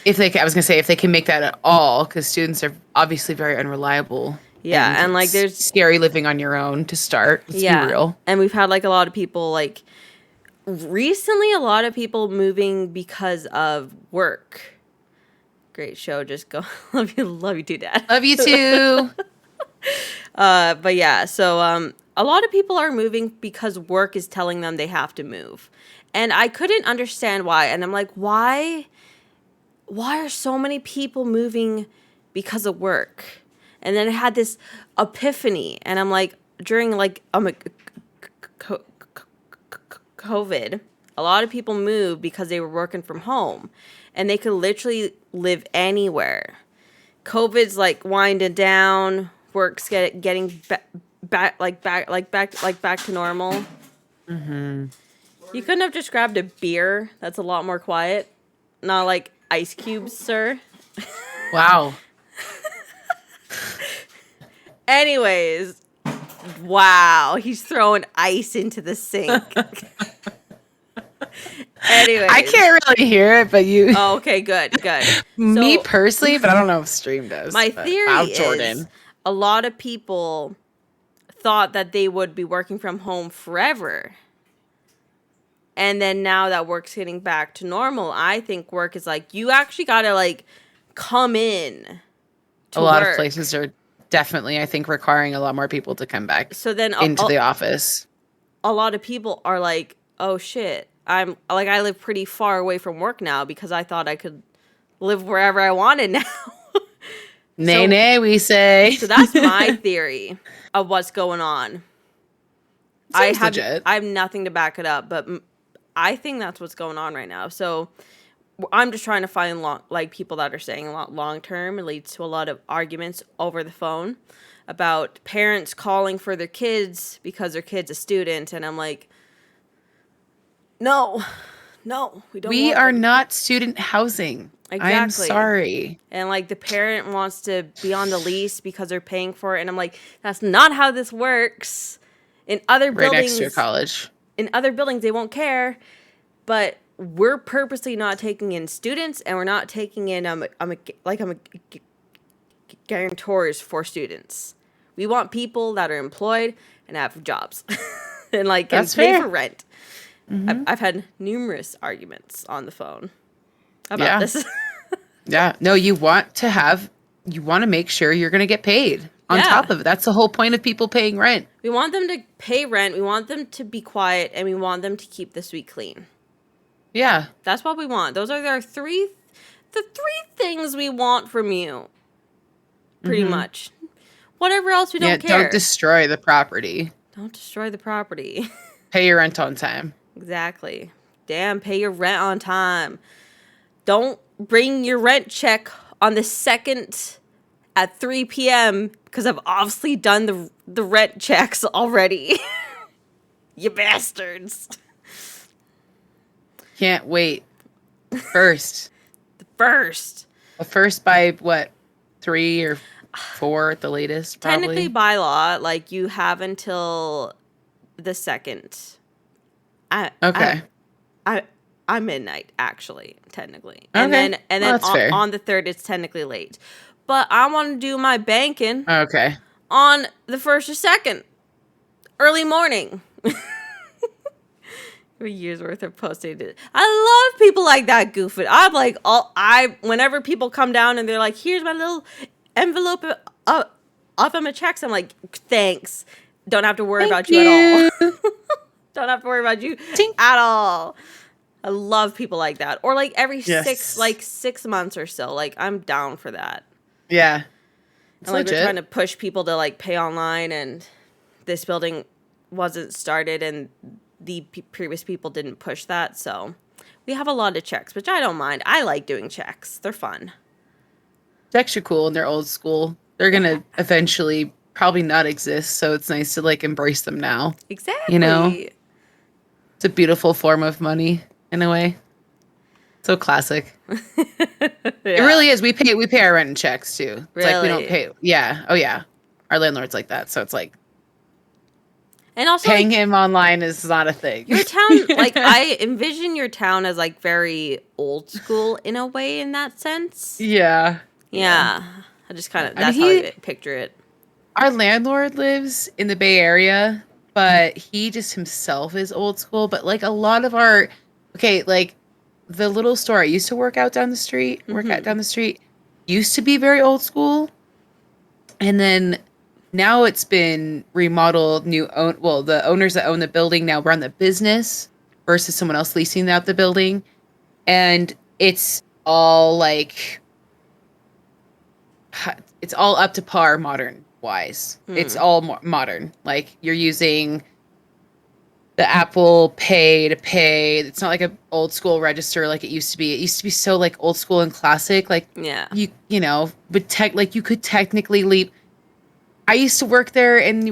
I was gonna say if they can make that at all, because students are obviously very unreliable. Yeah, and like there's scary living on your own to start. Let's be real. And we've had like a lot of people like recently, a lot of people moving because of work. Great show. Just go. love you too, Dad. Love you too. But yeah, so a lot of people are moving because work is telling them they have to move, and I couldn't understand why. And I'm like, why are so many people moving because of work? And then I had this epiphany, and I'm like, during like COVID, a lot of people moved because they were working from home, and they could literally live anywhere. COVID's like winding down, work's getting back to normal. Mm-hmm. You couldn't have just grabbed a beer that's a lot more quiet, not like ice cubes, sir. Wow. Anyways, Wow, he's throwing ice into the sink. Anyway, I can't really hear it, but you. Oh, okay, good. Me So personally, but I don't know if stream does. my but- theory Wow, is Jordan. a lot of people thought that they would be working from home forever. And then now that work's getting back to normal, I think work is like, you actually got to like come in to A lot work. of places are definitely, I think, requiring a lot more people to come back So then into the office. a lot of people are like, oh shit, I live pretty far away from work now because I thought I could live wherever I wanted now. Nay, we say. So that's my theory of what's going on. I have nothing to back it up, but I think that's what's going on right now. So I'm just trying to find people that are saying a lot long term. It leads to a lot of arguments over the phone about parents calling for their kids because their kid's a student, and I'm like, no, we don't. We are not student housing. Exactly. I'm sorry. And like the parent wants to be on the lease because they're paying for it, and I'm like, that's not how this works. In other Right buildings, next to your college. In other buildings, they won't care, but we're purposely not taking in students, and we're not taking in guarantors for students. We want people that are employed and have jobs, and like can pay for rent. Mm-hmm. I've had numerous arguments on the phone about this. Yeah. No, you want to make sure you're going to get paid on top of it. That's the whole point of people paying rent. We want them to pay rent. We want them to be quiet, and we want them to keep the suite clean. Yeah. That's what we want. Those are the three things we want from you. Pretty much. Whatever else we don't care. Don't destroy the property. Don't destroy the property. Pay your rent on time. Exactly. Damn, pay your rent on time. Don't bring your rent check on the 2nd at 3 p.m. because I've obviously done the rent checks already. You bastards. Can't wait. First. The first by what? 3 or 4 at the latest, probably? Technically by law, like you have until the 2nd. I'm midnight, actually, technically. And then on the 3rd, it's technically late. But I want to do my banking on the 1st or 2nd. Early morning. A year's worth of postage. I love people like that goofing. I'm like, whenever people come down and they're like, here's my little envelope of my checks, I'm like, thanks. Don't have to worry about you at all. Don't have to worry about you at all. I love people like that. Or like every 6 months or so. Like I'm down for that. Yeah. And like we're trying to push people to like pay online, and this building wasn't started and the previous people didn't push that. So we have a lot of checks, which I don't mind. I like doing checks. They're fun. Checks are cool and they're old school. They're going to eventually probably not exist. So it's nice to like embrace them now. Exactly. You know? It's a beautiful form of money in a way. So classic. It really is. We pay our rent in checks too. It's like we don't pay. Yeah. Oh yeah. Our landlord's like that. So it's like, and also paying him online is not a thing. Your town, like I envision your town as like very old school in a way, in that sense. Yeah. I just kind of how I picture it. Our landlord lives in the Bay Area, but he just himself is old school. But like a lot of like the little store I used to work out down the street, used to be very old school, and then now it's been remodeled. The owners that own the building now run the business versus someone else leasing out the building, and it's all like it's all up to par modern wise. It's all modern. Like you're using the Apple Pay to pay. It's not like an old school register like it used to be. It used to be so like old school and classic. Like you know, but you could technically leave. I used to work there, and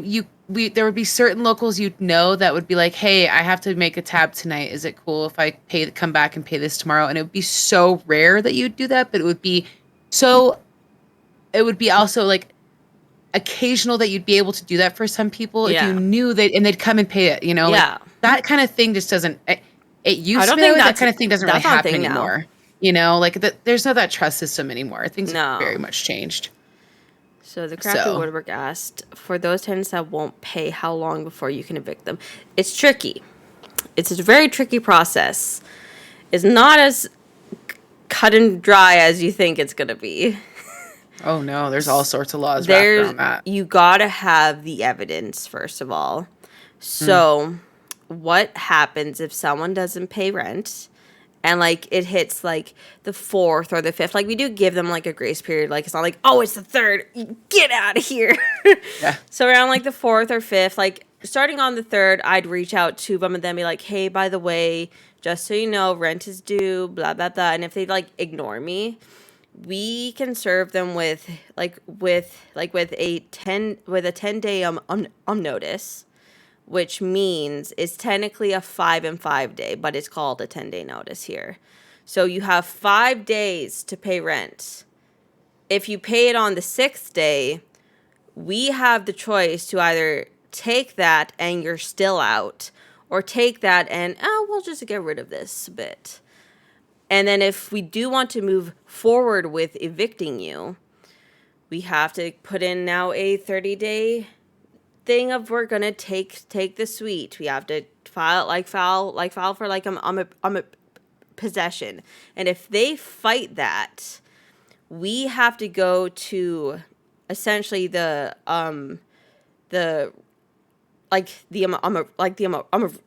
there would be certain locals you'd know that would be like, "Hey, I have to make a tab tonight. Is it cool if I come back and pay this tomorrow?" And it would be so rare that you'd do that, but it would be also like occasional that you'd be able to do that for some people if Yeah. you knew that, and they'd come and pay it, Yeah. like that kind of thing just doesn't, it used don't to be think that way, that that's- kind of thing doesn't really that's not a happen thing now. anymore. Like there's not that trust system anymore. Things No. have very much changed. So the Crafty So. Woodwork asked, for those tenants that won't pay, how long before you can evict them? It's tricky. It's a very tricky process. It's not as cut and dry as you think it's going to be. Oh no, there's all sorts of laws wrapped around that. You gotta have the evidence, first of all. So what happens if someone doesn't pay rent and like it hits like the 4th or the 5th? Like we do give them like a grace period. Like it's not like, oh, it's the 3rd, get out of here. Yeah. So around like the 4th or 5th, like starting on the 3rd, I'd reach out to them and then be like, hey, by the way, just so you know, rent is due, blah blah blah. And if they like ignore me, we can serve them with a 10-day notice, which means it's technically a 5 and 5 day, but it's called a 10-day notice here. So you have 5 days to pay rent. If you pay it on the 6th day, we have the choice to either take that and you're still out, or take that and we'll just get rid of this bit. And then if we do want to move forward with evicting you, we have to put in now a 30-day thing of we're gonna take the suite. We have to file for like a possession. And if they fight that, we have to go to essentially the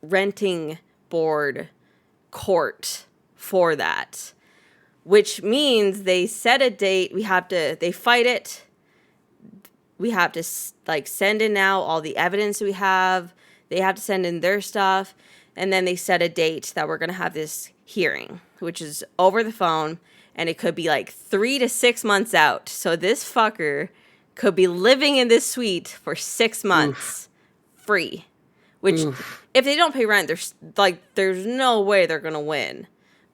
renting board court for that, which means they set a date. They fight it. We have to like send in now all the evidence we have. They have to send in their stuff. And then they set a date that we're going to have this hearing, which is over the phone. And it could be like 3 to 6 months out. So this fucker could be living in this suite for 6 months free, which if they don't pay rent, there's no way they're going to win.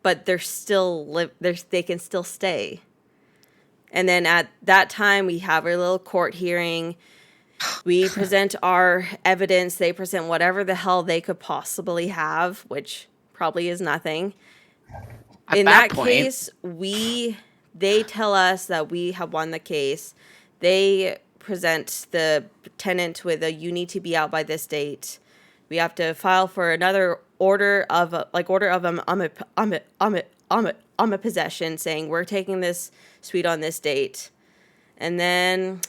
But they're still they can still stay. And then at that time, we have our little court hearing. We present our evidence. They present whatever the hell they could possibly have, which probably is nothing. In that case, they tell us that we have won the case. They present the tenant with you need to be out by this date. We have to file for another order of a possession saying we're taking this suite on this date. And then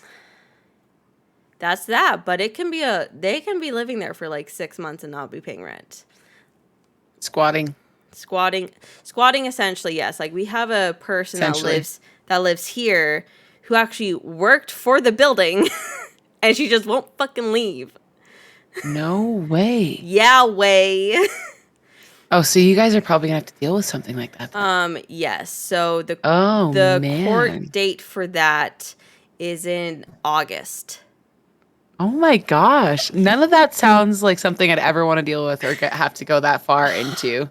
that's that. But they can be living there for like 6 months and not be paying rent. Squatting Essentially, yes. Like we have a person that lives here who actually worked for the building and she just won't fucking leave. No way. Yeah, way. Oh, so you guys are probably gonna have to deal with something like that then. Yes. So the man. court date for that is in August. Oh my gosh. None of that sounds like something I'd ever want to deal with or have to go that far into.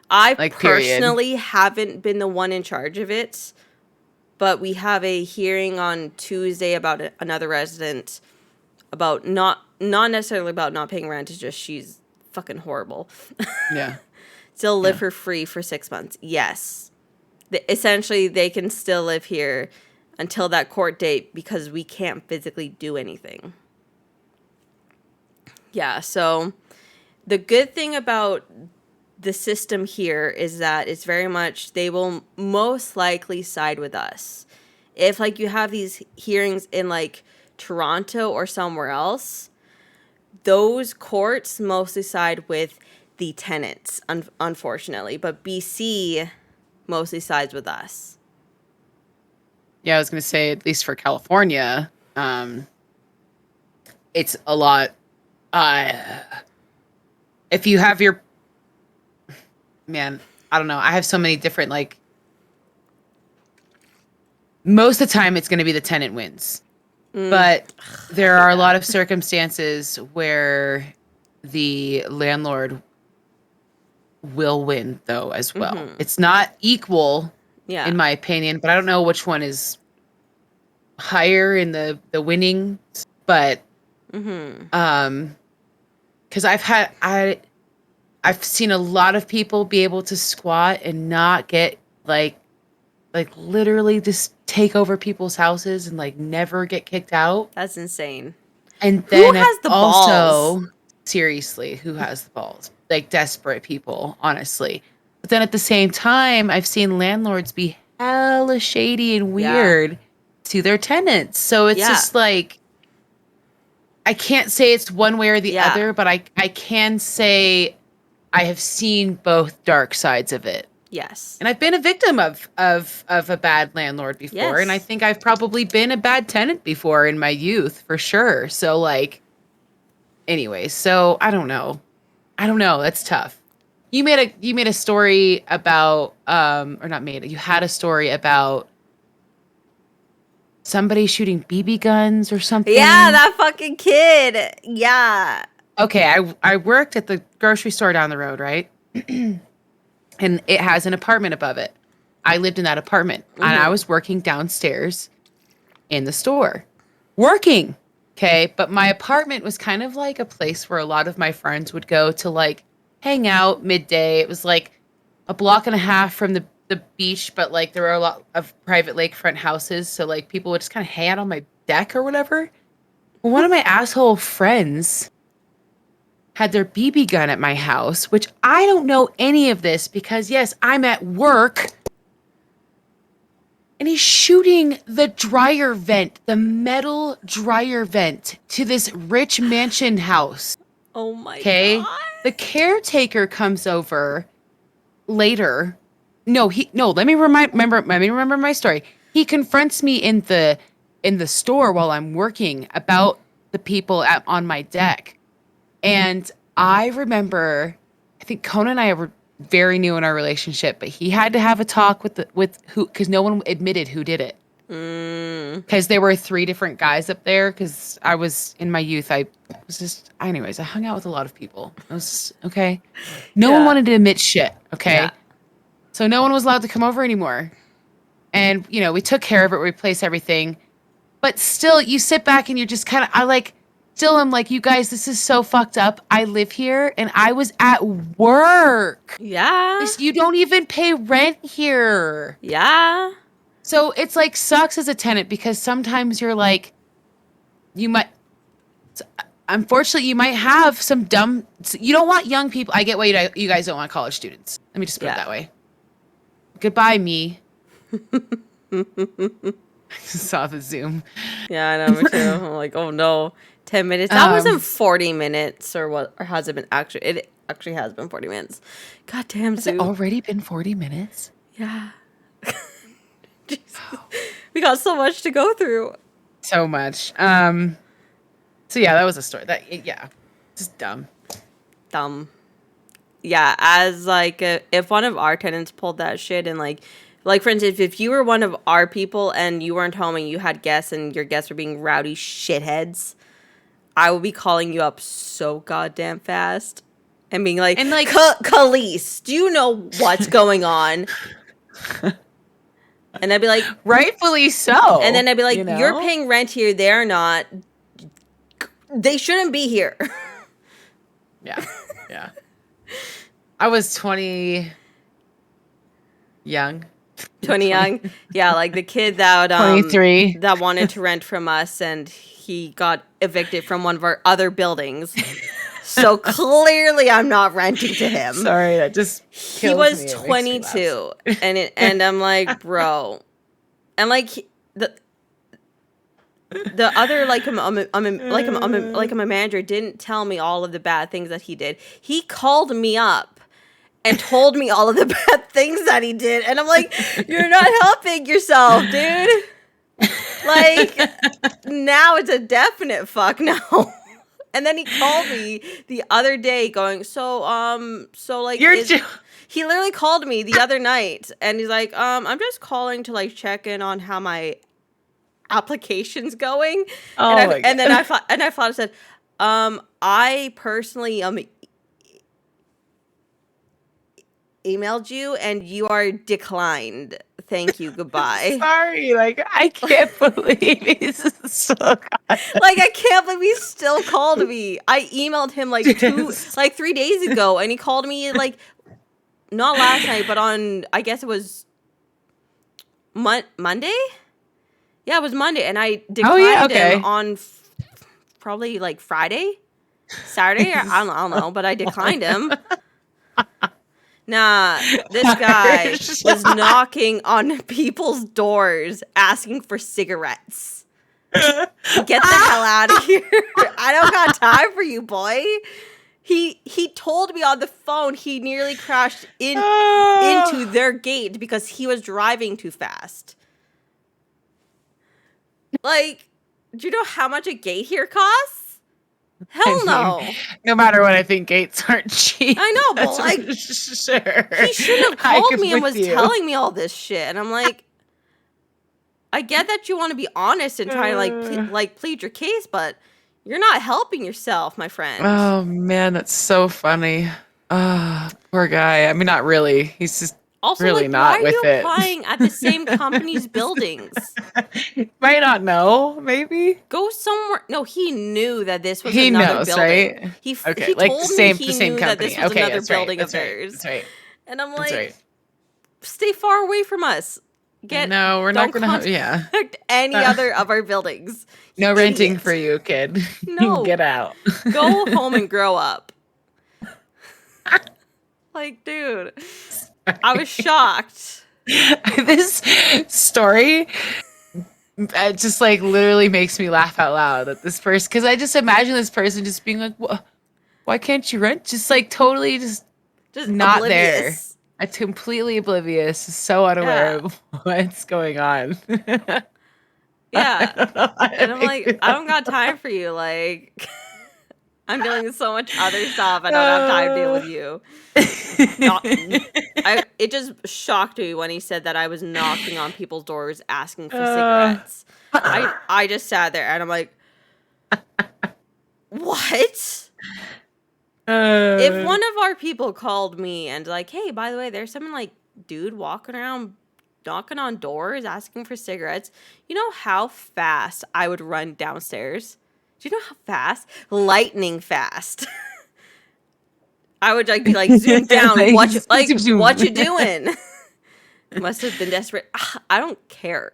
I Like, personally haven't been the one in charge of it, but we have a hearing on Tuesday about another resident about not necessarily about not paying rent. It's just she's fucking horrible. Yeah. Still live for free for 6 months. Yes. Essentially, they can still live here until that court date because we can't physically do anything. Yeah, so the good thing about the system here is that it's very much, they will most likely side with us. If like you have these hearings in like Toronto or somewhere else, those courts mostly side with the tenants, unfortunately. But BC mostly sides with us. Yeah, I was going to say, at least for California, it's a lot. If you have your, man, I don't know. I have so many different, like, most of the time it's going to be the tenant wins. But there are a lot of circumstances where the landlord will win, though, as well. Mm-hmm. It's not equal, in my opinion, but I don't know which one is higher in the winnings, but because I've seen a lot of people be able to squat and not get like literally just take over people's houses and like never get kicked out. That's insane. And Who then has the also, balls? seriously, who has the balls? Like desperate people, honestly. But then at the same time, I've seen landlords be hella shady and Yeah. weird to their tenants. So it's Yeah. just like I can't say it's one way or the Yeah. other, but I can say I have seen both dark sides of it. Yes. And I've been a victim of a bad landlord before, and I Yes. think I've probably been a bad tenant before in my youth, for sure. So like anyway, so I don't know. That's tough. You made a story about or not made it. You had a story about somebody shooting BB guns or something. Yeah, that fucking kid. Yeah. Okay, I worked at the grocery store down the road, right? And it has an apartment above it. I lived in that apartment, and I was working downstairs in the store. Working. Okay, but my apartment was kind of like a place where a lot of my friends would go to like hang out midday. It was like a block and a half from the beach, but like there were a lot of private lakefront houses, so like people would just kind of hang out on my deck or whatever. Well, one of my asshole friends had their BB gun at my house, which I don't know any of this because yes, I'm at work. And he's shooting the dryer vent, the metal dryer vent to this rich mansion house. Oh my Okay. god. The caretaker comes over later. No, let me remember my story. He confronts me in the store while I'm working about the people on my deck. And I remember, I think Conan and I were very new in our relationship, but he had to have a talk with who, because no one admitted who did it. Because there were 3 different guys up there. Because I was in my youth, I was just, anyways, I hung out with a lot of people. I was just, okay. No one wanted to admit shit. Okay. Yeah. So no one was allowed to come over anymore. And, you know, we took care of it, replaced everything. But still, you sit back and you're just kind of, I'm like, you guys, this is so fucked up. I live here and I was at work. Yeah. You don't even pay rent here. Yeah. So it's like sucks as a tenant because sometimes you're like, unfortunately, you might have some dumb, you don't want young people. I get why you guys don't want college students. Let me just put it that way. Goodbye, me. Saw the Zoom. Yeah, I know, me too. I'm like, oh no. 10 minutes. That wasn't 40 minutes or what, or has it been actually? It actually has been 40 minutes. God damn, Has it already been 40 minutes? Yeah. Jesus. We got so much to go through. So much. So yeah, that was a story. Just dumb. Dumb. Yeah, as like if one of our tenants pulled that shit and like for instance, if you were one of our people and you weren't home and you had guests and your guests were being rowdy shitheads, I would be calling you up so goddamn fast and being like, Caleese, do you know what's going on? And I'd be like, rightfully so. And then I'd be like, you're paying rent here, they're not. They shouldn't be here. Yeah. Yeah. I was 20 young. 20 young. Yeah, like the kid that 23 that wanted to rent from us and he got evicted from one of our other buildings. So clearly I'm not renting to him. Sorry, that just he was 22 and I'm like, bro. And like the other I'm a manager didn't tell me all of the bad things that he did. He called me up and told me all of the bad things that he did. And I'm like, you're not helping yourself, dude. Like, now it's a definite fuck no. And then he called me the other day going, he literally called me the other night and he's like, I'm just calling to like check in on how my application's going. And then I said, I personally emailed you and you are declined. thank you, goodbye. Sorry, like I can't believe he's so Like, I can't believe he still called me. I emailed him like Yes. 3 days ago, and he called me like not last night, but on, I guess it was Monday. Yeah, it was Monday, and I declined him on probably like Friday, Saturday. Or, I don't know, but I declined him. Nah, this guy was knocking on people's doors asking for cigarettes. Get the hell out of here. I don't got time for you, boy. He told me on the phone he nearly crashed into their gate because he was driving too fast. Like, do you know how much a gate here costs? Hell no. No matter what, I think gates aren't cheap. I know, but like, sure. he shouldn't have called me and was telling me all this shit. And I'm like, I get that you want to be honest and try to plead your case, but you're not helping yourself, my friend. Oh man, that's so funny. Poor guy. I mean, not really. He's just Also, really like, not why with are you it. applying at the same company's buildings? Might not know. Maybe Go somewhere. No, he knew that this was he another knows, building. right? He Okay, told like me the same knew company. that this was Okay, another that's right, building that's of right, theirs. That's right. And I'm That's like, right. stay far away from us. No, we're not gonna. Yeah. Contact any other of our buildings. No You renting idiot. for you, kid. No. Get out. Go home and grow up. Like, dude, I was shocked. This story just like literally makes me laugh out loud at this person, because I just imagine this person just being like, why can't you rent? Just like totally just not oblivious. there. It's completely oblivious, so unaware of what's going on. Yeah. And I'm like, I don't got time for you. Like, I'm dealing with so much other stuff. I don't have time to deal with you. It just shocked me when he said that I was knocking on people's doors asking for cigarettes. I just sat there and I'm like, what? If one of our people called me and like, hey, by the way, there's some like dude walking around knocking on doors asking for cigarettes, you know how fast I would run downstairs? Do you know how fast? Lightning fast. I would like be like, zoom down. What you doing? Must have been desperate. I don't care.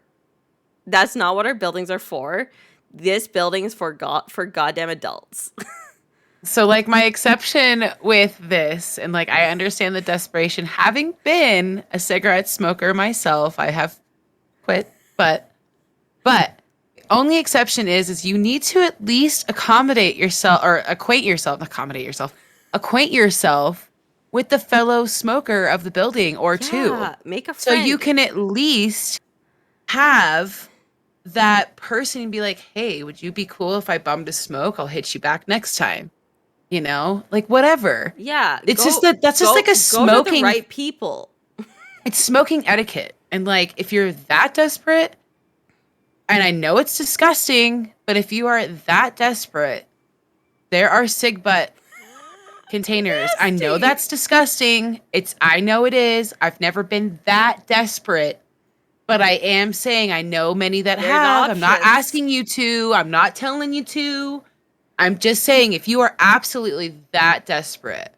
That's not what our buildings are for. This building is for goddamn adults. So like my exception with this, and like I understand the desperation, having been a cigarette smoker myself, I have quit, but only exception is you need to at least accommodate yourself or acquaint yourself with the fellow smoker of the building or two. Make a friend. So you can at least have that person be like, hey, would you be cool if I bummed a smoke? I'll hit you back next time. You know, like whatever. Yeah. It's just that's just like a smoking. Go to the right people. It's smoking etiquette. And like, if you're that desperate, and I know it's disgusting, but if you are that desperate, there are cig butt containers. I know that's disgusting. I know it is. I've never been that desperate, but I am saying I know many that have. I'm not asking you to. I'm not telling you to. I'm just saying, if you are absolutely that desperate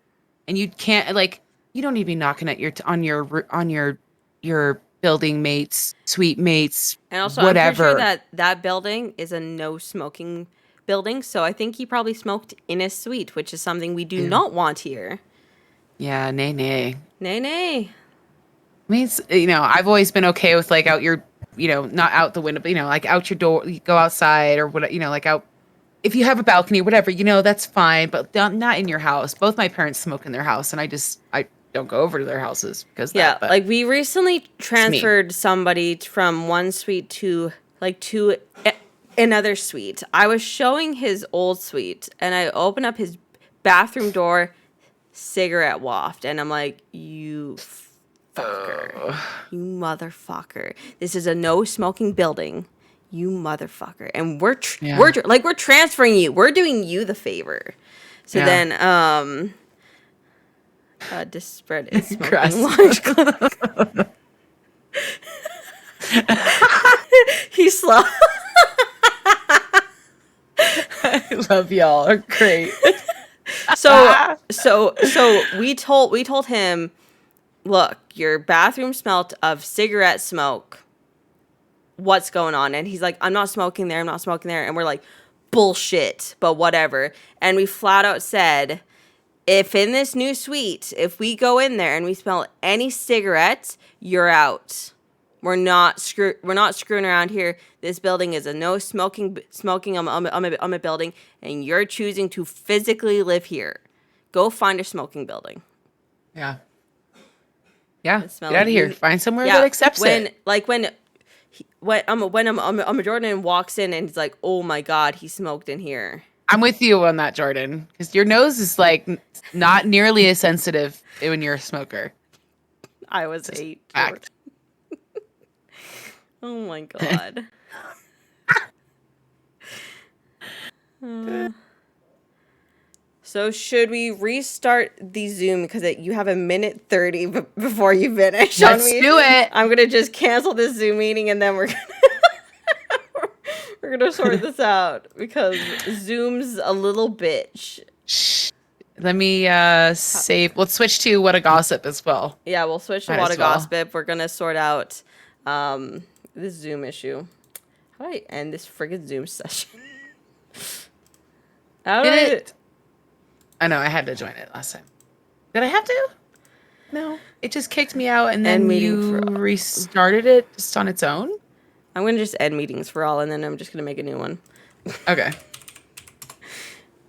and you can't, like, you don't need to be knocking at on your building mates, suite mates, and also whatever. I'm pretty sure that building is a no smoking building, so I think he probably smoked in his suite, which is something we do not want here. Yeah, nay. I mean, it's, I've always been okay with like out your, not out the window, but like out your door, you go outside or what, like out. If you have a balcony, whatever, that's fine, but not in your house. Both my parents smoke in their house, and I don't go over to their houses because like we recently transferred somebody from one suite to another suite. I was showing his old suite, and I opened up his bathroom door, cigarette waft, and I'm like, you fucker, you motherfucker. This is a no smoking building. You motherfucker. And we're transferring you. We're doing you the favor. So then this spread is smoking large. slow. I love y'all. Are great. So we told him, look, your bathroom smelt of cigarette smoke. What's going on? And he's like, I'm not smoking there. And we're like, bullshit, but whatever. And we flat out said, if in this new suite, if we go in there and we smell any cigarettes, you're out. We're not screwing around here. This building is a no smoking on a building, and you're choosing to physically live here. Go find a smoking building. Yeah. Yeah. Get smell out of here. you- Find somewhere that accepts it. When Jordan walks in and he's like, oh my God, he smoked in here. I'm with you on that, Jordan, because your nose is like not nearly as sensitive when you're a smoker. I was 8. Fact. Oh my God. So should we restart the Zoom because you have a minute 30 before you finish? Let's do it. I'm gonna just cancel this Zoom meeting and then we're gonna sort this out because Zoom's a little bitch. Shh. Let me save. Let's switch to What a Gossip as well. Yeah, we'll switch to Might WAWTA as well. Gossip. We're gonna sort out this Zoom issue. How do I end this friggin' Zoom session? How do I know I had to join it last time. Did I have to? No. It just kicked me out and End then meeting you for all. restarted it just on its own? I'm gonna just end meetings for all and then I'm just gonna make a new one. Okay.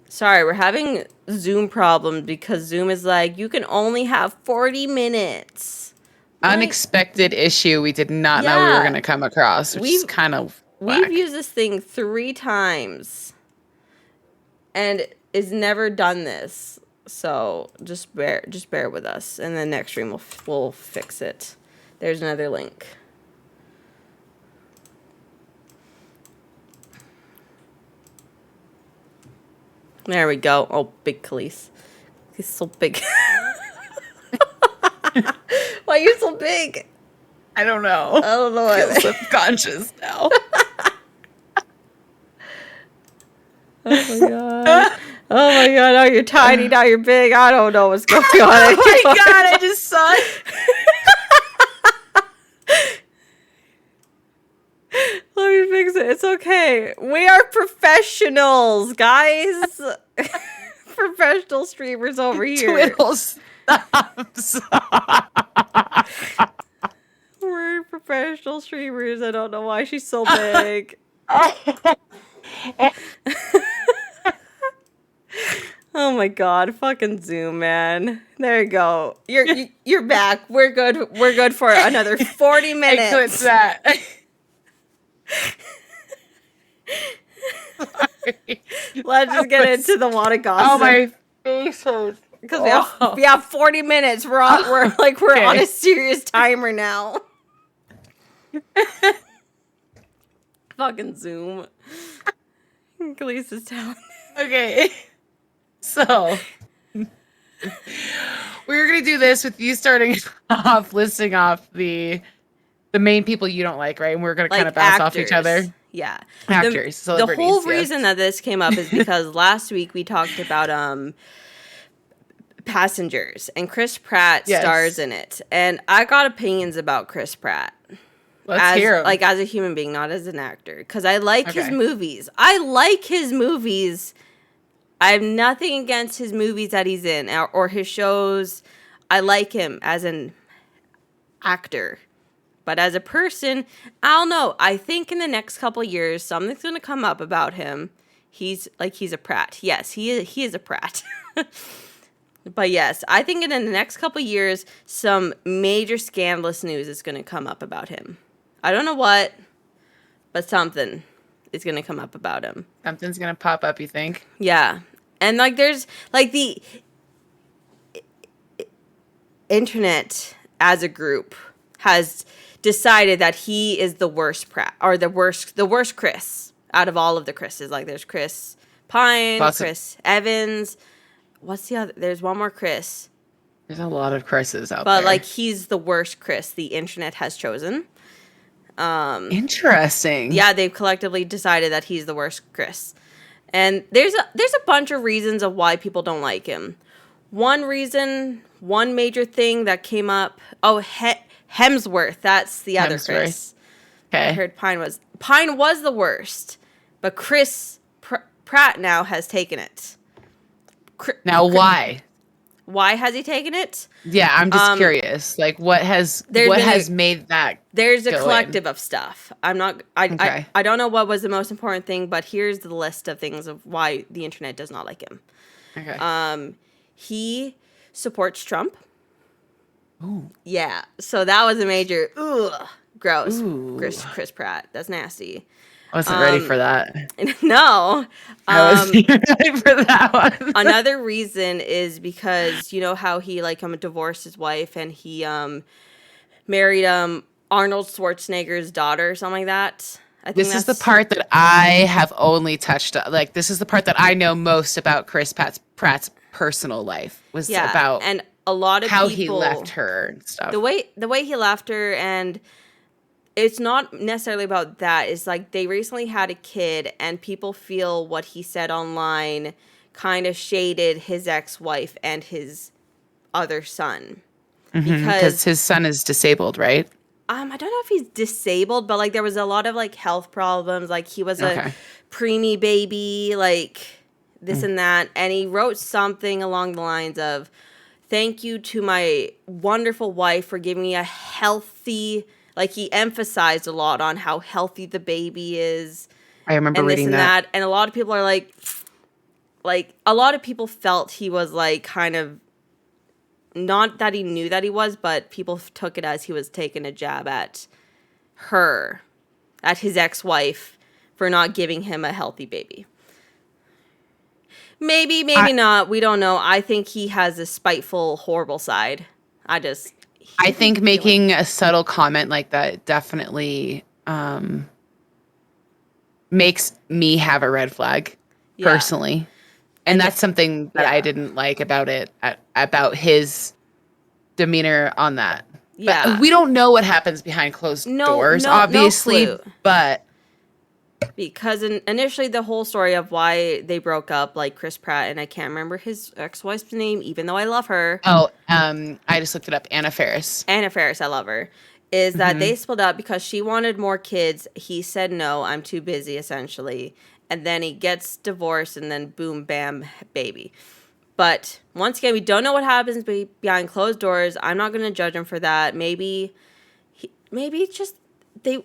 Sorry, we're having Zoom problems because Zoom is like, you can only have 40 minutes. Unexpected issue we did not know we were Yeah. going to come across, which is We've- kind of We've whack. used this thing 3 times and it's never done this. So just bear with us. And then next stream we'll fix it. There's another link. There we go. Oh, big Caleese. He's so big. Why are you so big? I don't know. I don't know. I feel subconscious now. Oh my god. Oh my god. Now you're tiny. Now you're big. I don't know what's going on. Oh my god, I just saw it. Let me fix it. It's okay. We are professionals, guys. Professional streamers over here. Twiddles. We're professional streamers. I don't know why she's so big. Oh my god, fucking Zoom, man. There you go. You're back. We're good. We're good for another 40 minutes. I quit that. Sorry. Let's just get into the WAWTA gossip. Oh, my face hurts. Because we have 40 minutes. We're on Okay. a serious timer now. Fucking Zoom. Caleese is telling. Okay. So we were gonna do this with you starting off listing off the main people you don't like, right? And we're gonna kind of bounce off each other. Yeah. Actors, The celebrities, whole yes. reason that this came up is because last week we talked about Passengers and Chris Pratt Yes. stars in it. And I got opinions about Chris Pratt. Let's hear 'em. Like as a human being, not as an actor. Because I like his Okay. movies. I like his movies. I have nothing against his movies that he's in or his shows. I like him as an actor. But as a person, I don't know. I think in the next couple of years, something's going to come up about him. He's a Pratt. Yes, he is a Pratt. But yes, I think in the next couple of years, some major scandalous news is going to come up about him. I don't know what, but something is going to come up about him. Something's gonna pop up, you think? Yeah. And like there's like the internet as a group has decided that he is the worst Pratt or the worst Chris out of all of the Chris's. Like there's Chris Pine, Chris Evans. What's the other? There's one more Chris. There's a lot of Chris's out But there. like he's the worst Chris the internet has chosen. Interesting. Yeah, they've collectively decided that he's the worst Chris. And there's a bunch of reasons of why people don't like him. One major thing that came up. Oh, Hemsworth. That's the other Chris. Okay. I heard Pine was the worst, but Chris Pratt now has taken it. Now, why? Why has he taken it? Yeah, I'm just curious. Like, what has made that? There's a go collective in? of stuff. I don't know what was the most important thing, but here's the list of things of why the internet does not like him. Okay. He supports Trump. Ooh. Yeah, so that was a major gross. Ooh. Chris Pratt. That's nasty. I wasn't ready for that. No. I wasn't ready for that one. Another reason is because you know how he divorced his wife and he married Arnold Schwarzenegger's daughter or something like that. I think This is the part that I have only touched on. Like, this is the part that I know most about Chris Pratt's personal life was about and a lot of how people, he left her and stuff. The way he left her, and it's not necessarily about that. It's like they recently had a kid and people feel what he said online kind of shaded his ex-wife and his other son. Because his son is disabled, right? I don't know if he's disabled, but there was a lot of health problems. He was a preemie baby, this and that. And he wrote something along the lines of, "Thank you to my wonderful wife for giving me a healthy," he emphasized a lot on how healthy the baby is. I remember and reading this and that. And a lot of people are a lot of people felt he was kind of, not that he knew that he was, but people took it as he was taking a jab at her, at his ex-wife, for not giving him a healthy baby. Maybe not. We don't know. I think he has a spiteful, horrible side. I think making a subtle comment like that definitely makes me have a red flag personally. And that's something that I didn't like about it, about his demeanor on that. Yeah. But we don't know what happens behind closed doors, obviously. No clue. But because initially the whole story of why they broke up, Chris Pratt, and I can't remember his ex-wife's name, even though I love her. Oh, I just looked it up. Anna Faris. Anna Faris, I love her. Is that they split up because she wanted more kids. He said, no, I'm too busy, essentially. And then he gets divorced, and then boom, bam, baby. But once again, we don't know what happens behind closed doors. I'm not going to judge him for that. Maybe the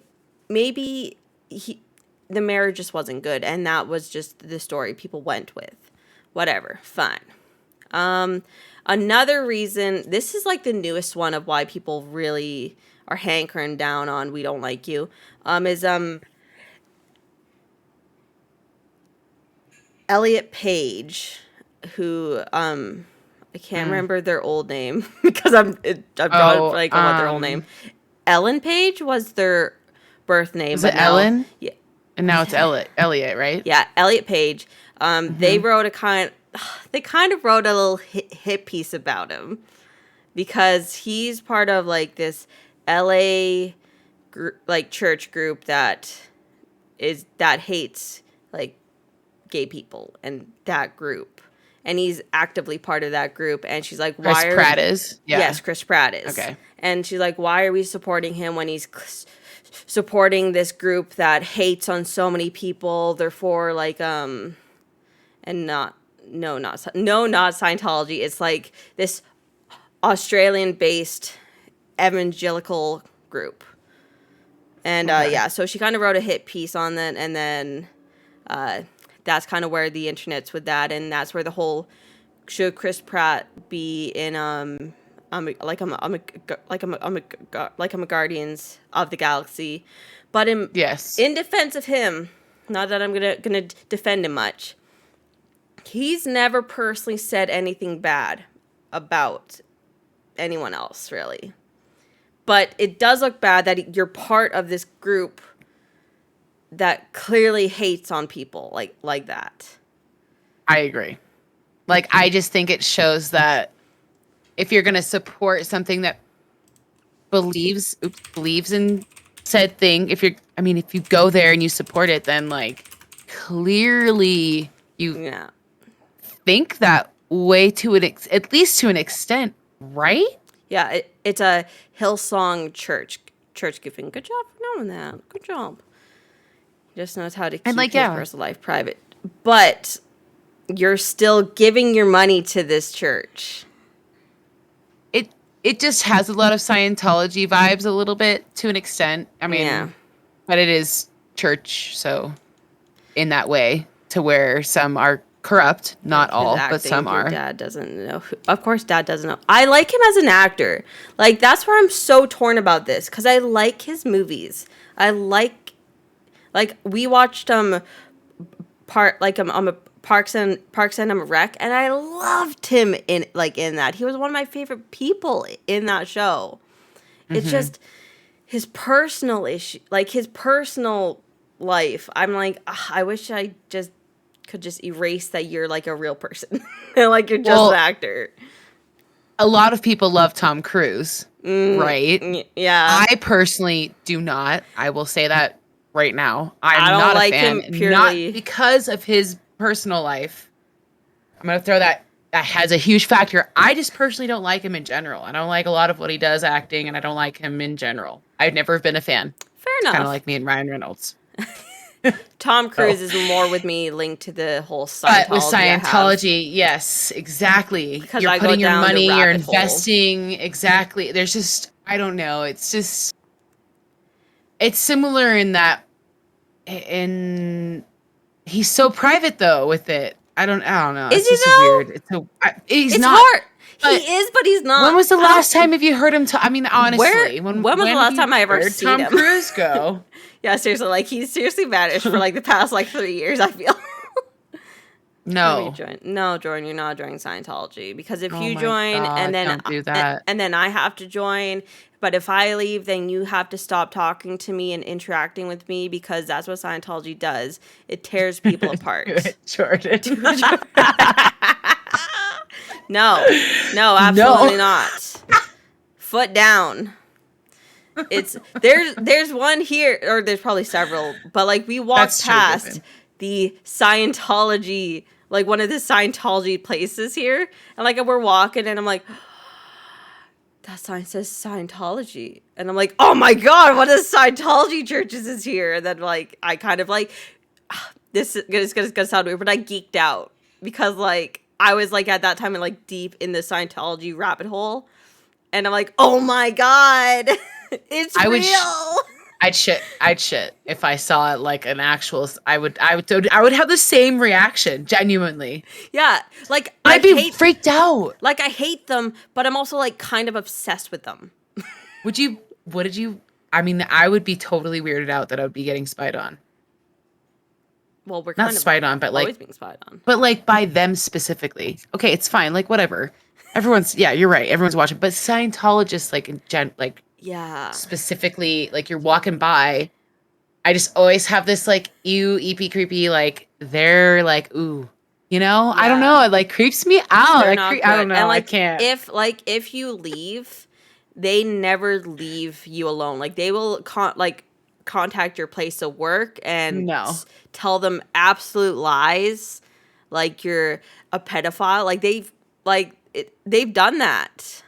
marriage just wasn't good, and that was just the story people went with. Whatever, fine. Another reason, this is the newest one of why people really are hankering down on "we don't like you," is Elliot Page, who I can't remember their old name because I'm drawing what their old name. Ellen Page was their birth name. Was it Ellen? Yeah. And now it's Elliot, right? Yeah, Elliot Page. They wrote they kind of wrote a little hit piece about him because he's part of this LA church group that hates gay people and that group, and he's actively part of that group. And she's like, "Why?" Chris Pratt is. Yeah. Yes, Chris Pratt is. Okay. And she's like, "Why are we supporting him when he's supporting this group that hates on so many people? They're for and not Scientology. It's this Australian-based evangelical group." And so she kind of wrote a hit piece on that, and then that's kind of where the internet's with that, and that's where the whole should Chris Pratt be in I'm a Guardians of the Galaxy, but in defense of him, not that I'm gonna defend him much, he's never personally said anything bad about anyone else, really. But it does look bad that you're part of this group that clearly hates on people like that. I agree. I just think it shows that if you're going to support something that believes in said thing, if you go there and you support it, then like clearly you Yeah. think that way to at least to an extent, right? Yeah, it's a Hillsong church giving. Good job for knowing that. Good job. He just knows how to And keep like, his yeah. personal life private. But you're still giving your money to this church. It just has a lot of Scientology vibes a little bit to an extent. I mean, Yeah. but it is church, so in that way, to where some are corrupt, not His all, but acting, some your are. dad doesn't know. Of course, dad doesn't know. I like him as an actor. Like, that's where I'm so torn about this. Because I like his movies. I like, we watched, a Parks and Rec, and I loved him in that. He was one of my favorite people in that show. It's just his personal issue, like his personal life. I'm like, I wish I just could just erase that you're like a real person, like you're just an actor. A lot of people love Tom Cruise, right? Yeah, I personally do not. I will say that right now. I I'm don't not like a fan, him purely not because of his personal life. I'm gonna throw that has a huge factor. I just personally don't like him in general. I don't like a lot of what he does acting, and I don't like him in general. I've never been a fan. Fair enough. Kind of like me and Ryan Reynolds. Tom Cruise is more with me linked to the whole Scientology. But with Scientology, yes, exactly. Because you're I go putting your down the money, you're rabbit hole. investing. Exactly. There's just, I don't know. It's just, it's similar in that, he's so private though with it. I don't know. Is It's he just though? weird. He's It's not. hard. but He is, but he's not. When was the last time have you heard him talk? I mean, honestly, when was the have last you time I ever heard seen Tom him? Cruise go? Yeah, seriously, like he's seriously vanished for like the past like 3 years, I feel. No. No, Jordan, you're not joining Scientology because if Oh you my join God, and then don't do that. and then I have to join, but if I leave, then you have to stop talking to me and interacting with me because that's what Scientology does. It tears people apart. Do it, Jordan. No, absolutely not. Foot down. It's there's one here, or there's probably several, but like we walked That's true, past Griffin. the Scientology, like one of the Scientology places here, and like we're walking, and I'm like, that sign says Scientology, and I'm like, oh my God, what is Scientology churches is here? And then like I kind of like, this is gonna sound weird, but I geeked out because like I was like at that time and like deep in the Scientology rabbit hole, and I'm like, oh my God. It's real. I'd shit if I saw it like an actual. I would have the same reaction. Genuinely, Yeah, like I'd be freaked out. Like I hate them, but I'm also like kind of obsessed with them. What did you? I mean, I would be totally weirded out that I would be getting spied on. Well, we're Not kind of spied on, but always like being spied on. But like by them specifically. Okay, it's fine. Like whatever. You're right. Everyone's watching, but Scientologists Yeah. specifically, like you're walking by, I just always have this like ew, eepy, creepy, like they're like, ooh, Yeah. I don't know. It like creeps me out. They're Like, not I don't good. know. And like I can't. if you leave, they never leave you alone. Like they will contact your place of work and No. tell them absolute lies, like you're a pedophile. Like they've done that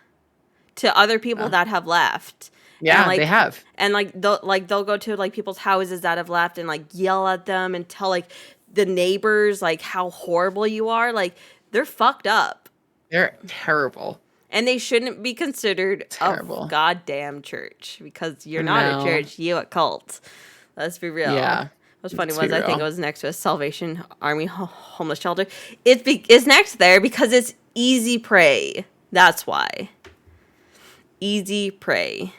to other people that have left. Yeah, And, like, they have. And they'll go to like people's houses that have left and like yell at them and tell like the neighbors like how horrible you are. Like they're fucked up. They're terrible. And they shouldn't be considered Terrible. a goddamn church because you're not No. a church, you a cult. Let's be real. Yeah. What's funny Let's be was I think real. it was next to a Salvation Army homeless shelter. It's next there because it's easy prey. That's why. Easy prey.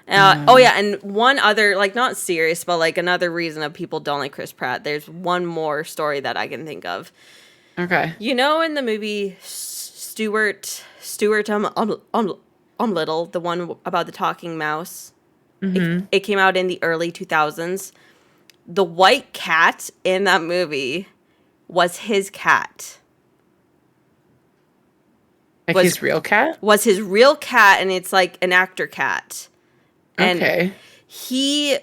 Oh yeah, and one other, like not serious, but like another reason that people don't like Chris Pratt. There's one more story that I can think of. Okay. You know, in the movie Stuart Little, the one about the talking mouse. Mm-hmm. It came out in the early 2000s. The white cat in that movie was his cat. Like his real cat? Was his real cat, and it's like an actor cat. And Okay. he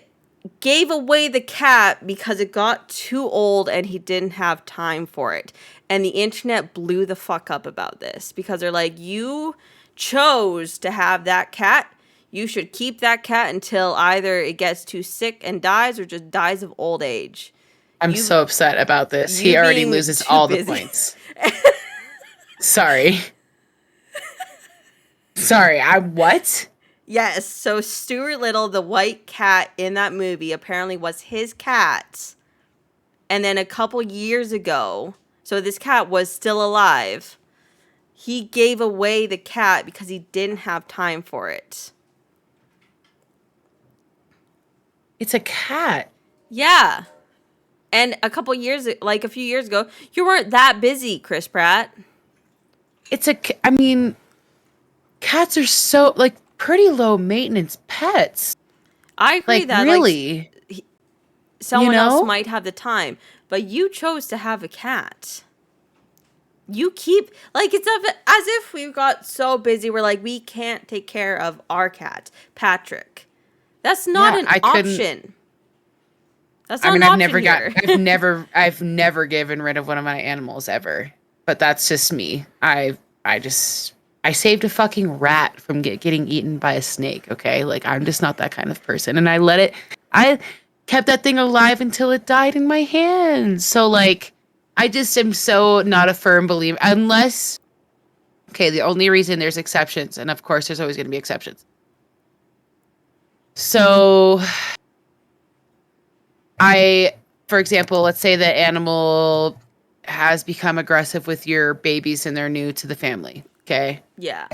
gave away the cat because it got too old and he didn't have time for it. And the internet blew the fuck up about this because they're like, you chose to have that cat. You should keep that cat until either it gets too sick and dies or just dies of old age. I'm so upset about this. you He already being loses too all the busy. points. Sorry. Sorry, what? Yes, so Stuart Little, the white cat in that movie, apparently was his cat. And then a couple years ago, so this cat was still alive, he gave away the cat because he didn't have time for it. It's a cat. Yeah. And a few years ago, you weren't that busy, Chris Pratt. I mean, cats are so, like, pretty low maintenance pets. I agree Like, that really? someone you know? else might have the time, but you chose to have a cat. You keep, it's as if we got so busy, we're like, we can't take care of our cat, Patrick. That's not an option. That's not an option here. I've never given rid of one of my animals ever. But that's just me. I saved a fucking rat from getting eaten by a snake, okay? Like, I'm just not that kind of person. And I kept that thing alive until it died in my hands. So, like, I just am so not a firm believer. Unless, okay, the only reason there's exceptions, and of course there's always going to be exceptions. So, for example, let's say the animal has become aggressive with your babies and they're new to the family, okay? Yeah.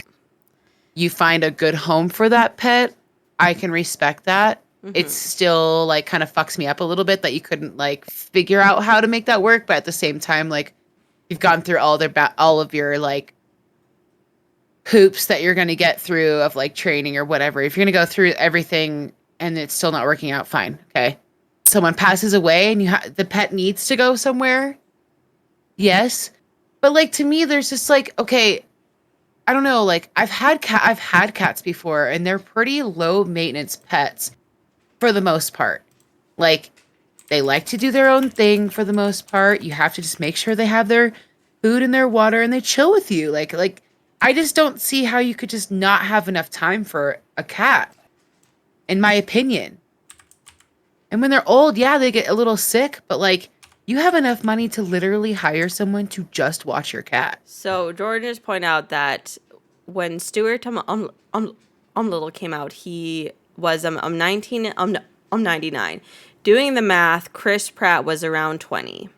You find a good home for that pet, I can respect that. Mm-hmm. It's still, like, kind of fucks me up a little bit that you couldn't, like, figure out how to make that work, but at the same time, like, you've gone through all of your, like, hoops that you're going to get through of, like, training or whatever. If you're going to go through everything and it's still not working out, fine, okay? Someone passes away and the pet needs to go somewhere. Yes. But, like, to me, there's just, like, okay, I don't know, like, I've had cats before and they're pretty low maintenance pets for the most part. Like, they like to do their own thing for the most part. You have to just make sure they have their food and their water and they chill with you. Like I just don't see how you could just not have enough time for a cat, in my opinion. And when they're old, yeah, they get a little sick, but, like, you have enough money to literally hire someone to just watch your cat. So Jordan just point out that when Stuart Little came out, he was 19. I'm 99. Doing the math, Chris Pratt was around 20.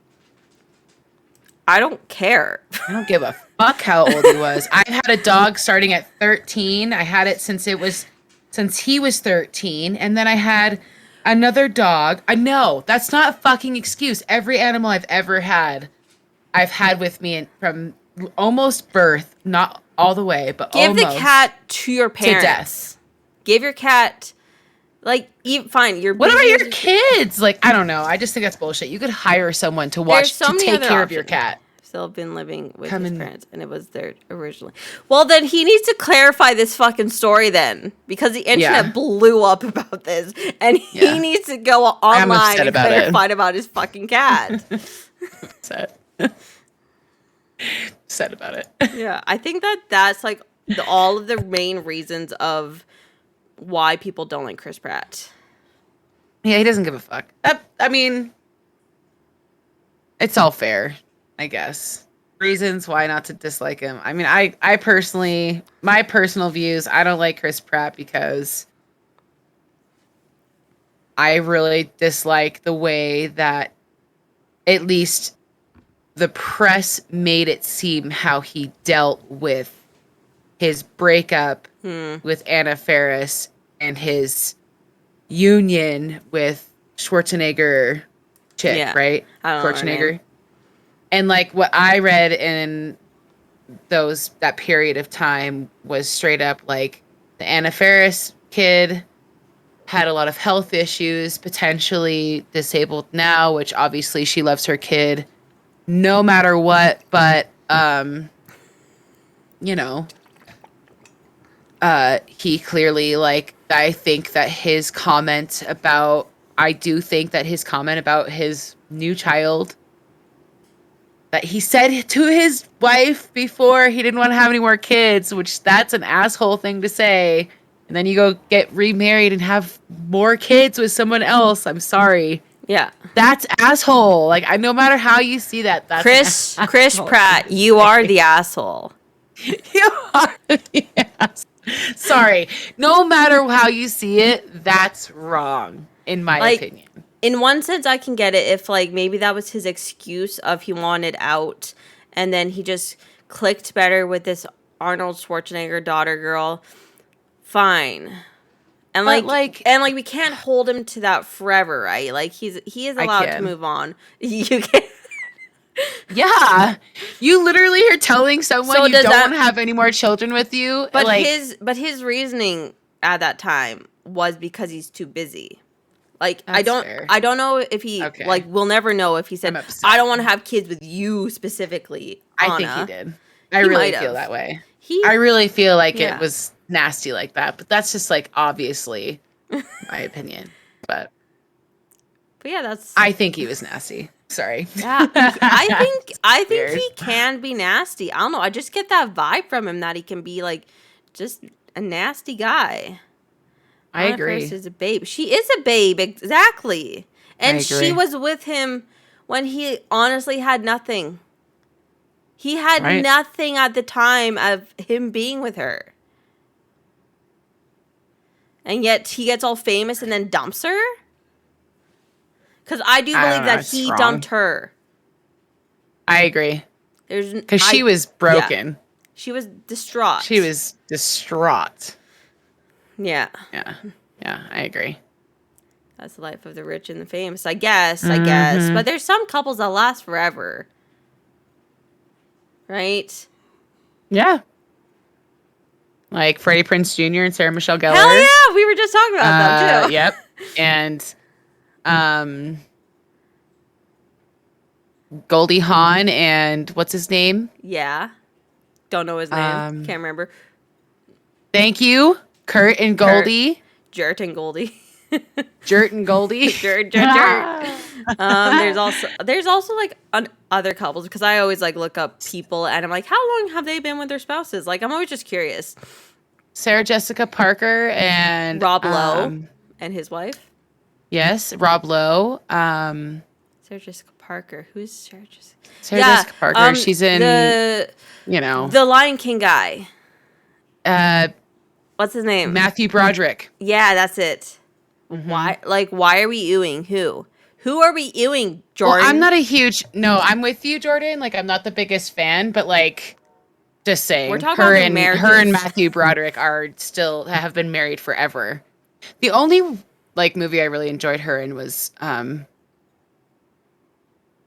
I don't care. I don't give a fuck how old he was. I've had a dog starting at 13. I had it since he was 13, and then I had another dog. I know that's not a fucking excuse. Every animal I've ever had, I've had with me from almost birth, not all the way, but give almost the cat to your parents. To death. Give your cat, fine. What about your kids? Like, I don't know. I just think that's bullshit. You could hire someone to take care of your cat. Still been living with his parents, and it was there originally. Well, then he needs to clarify this fucking story then, because the internet blew up about this, and he needs to go online and clarify about his fucking cat. Upset about it. Yeah, I think that's like all of the main reasons of why people don't like Chris Pratt. Yeah, he doesn't give a fuck. I mean, it's all fair, I guess. Reasons why not to dislike him. I mean, I personally, my personal views, I don't like Chris Pratt because I really dislike the way that at least the press made it seem how he dealt with his breakup with Anna Faris and his union with Schwarzenegger chick, right? I don't know her Schwarzenegger. name. And, like, what I read in that period of time was straight up, like, the Anna Faris kid had a lot of health issues, potentially disabled now, which obviously she loves her kid no matter what, but, you know, he clearly, like, I think that his comment about, I do think that his comment about his new child that he said to his wife before he didn't want to have any more kids, which that's an asshole thing to say. And then you go get remarried and have more kids with someone else. I'm sorry. Yeah. That's asshole. Like, no matter how you see that, that's Chris Pratt, you are the asshole. You are the asshole. Sorry. No matter how you see it, that's wrong, in my opinion. In one sense, I can get it if, like, maybe that was his excuse of he wanted out, and then he just clicked better with this Arnold Schwarzenegger daughter girl. Fine. And we can't hold him to that forever, right? Like, he is allowed to move on. You can. Yeah, you literally are telling someone you don't want to have any more children with you. But his reasoning at that time was because he's too busy. Like, I don't know if he like, we'll never know if he said, I don't want to have kids with you specifically, Anna. I think he did. I really feel that way. I really feel like it was nasty like that, but that's just, like, obviously my opinion. But yeah, I think he was nasty. Sorry. Yeah, I think he can be nasty. I don't know. I just get that vibe from him that he can be, like, just a nasty guy. I agree. Is a babe. She is a babe, exactly. And she was with him when he honestly had nothing. He had nothing at the time of him being with her. And yet he gets all famous and then dumps her? Because I do believe that he dumped her. I agree. Because she was broken. Yeah. She was distraught. She was distraught. Yeah. Yeah. Yeah, I agree. That's the life of the rich and the famous, I guess. But there's some couples that last forever. Right? Yeah. Like Freddie Prinze Jr. and Sarah Michelle Gellar. Hell yeah! We were just talking about that, too. Yep. And Goldie Hawn and what's his name? Yeah. Don't know his name. Can't remember. Thank you. Kurt and Goldie. Jert and Goldie. Jert and Goldie. Jert. There's also like other couples, because I always like look up people and I'm like, how long have they been with their spouses? Like, I'm always just curious. Sarah Jessica Parker and Rob Lowe and his wife. Yes, Rob Lowe. Sarah Jessica Parker. Who's Sarah Jessica? Jessica Parker. She's in the Lion King guy. What's his name? Matthew Broderick. Yeah, that's it. Mm-hmm. Why are we ewing who? Who are we ewing, Jordan? Well, I'm not a huge... No, I'm with you, Jordan. Like, I'm not the biggest fan, but, like, just saying. We're talking about marriages. Her and Matthew Broderick have been married forever. The only, like, movie I really enjoyed her in was, oh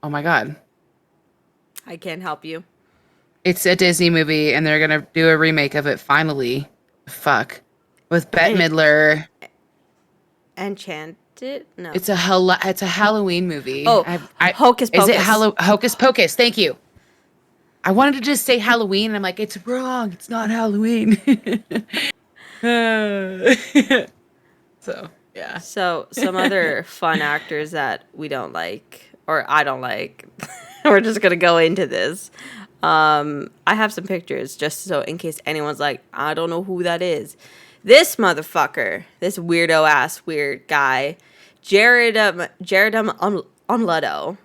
my God. I can't help you. It's a Disney movie, and they're going to do a remake of it, finally. Fuck. With Bette Midler. Enchanted? No. It's a Halloween movie. Oh, Hocus Pocus. Is it Hocus Pocus? Thank you. I wanted to just say Halloween, and I'm like, it's wrong. It's not Halloween. So, yeah. So, some other fun actors that we don't like, or I don't like, we're just going to go into this. I have some pictures, just so in case anyone's like, I don't know who that is. This motherfucker, this weirdo-ass weird guy, Jared Leto.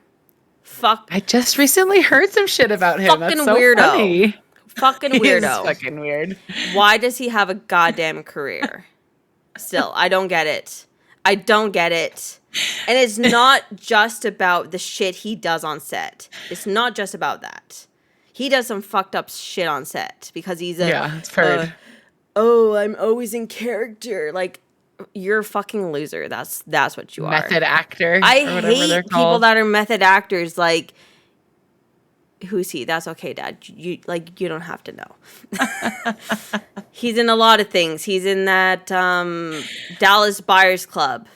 Fuck. I just recently heard some shit about him. Fucking That's so weirdo. Funny. Fucking weirdo. He's fucking weird. Why does he have a goddamn career? Still, I don't get it. And it's not just about the shit he does on set. It's not just about that. He does some fucked up shit on set because he's it's heard. I'm always in character. Like, you're a fucking loser. That's what you are. Method actor. I hate people that are method actors. Like, who's he? That's okay, Dad. You don't have to know. He's in a lot of things. He's in that Dallas Buyers Club.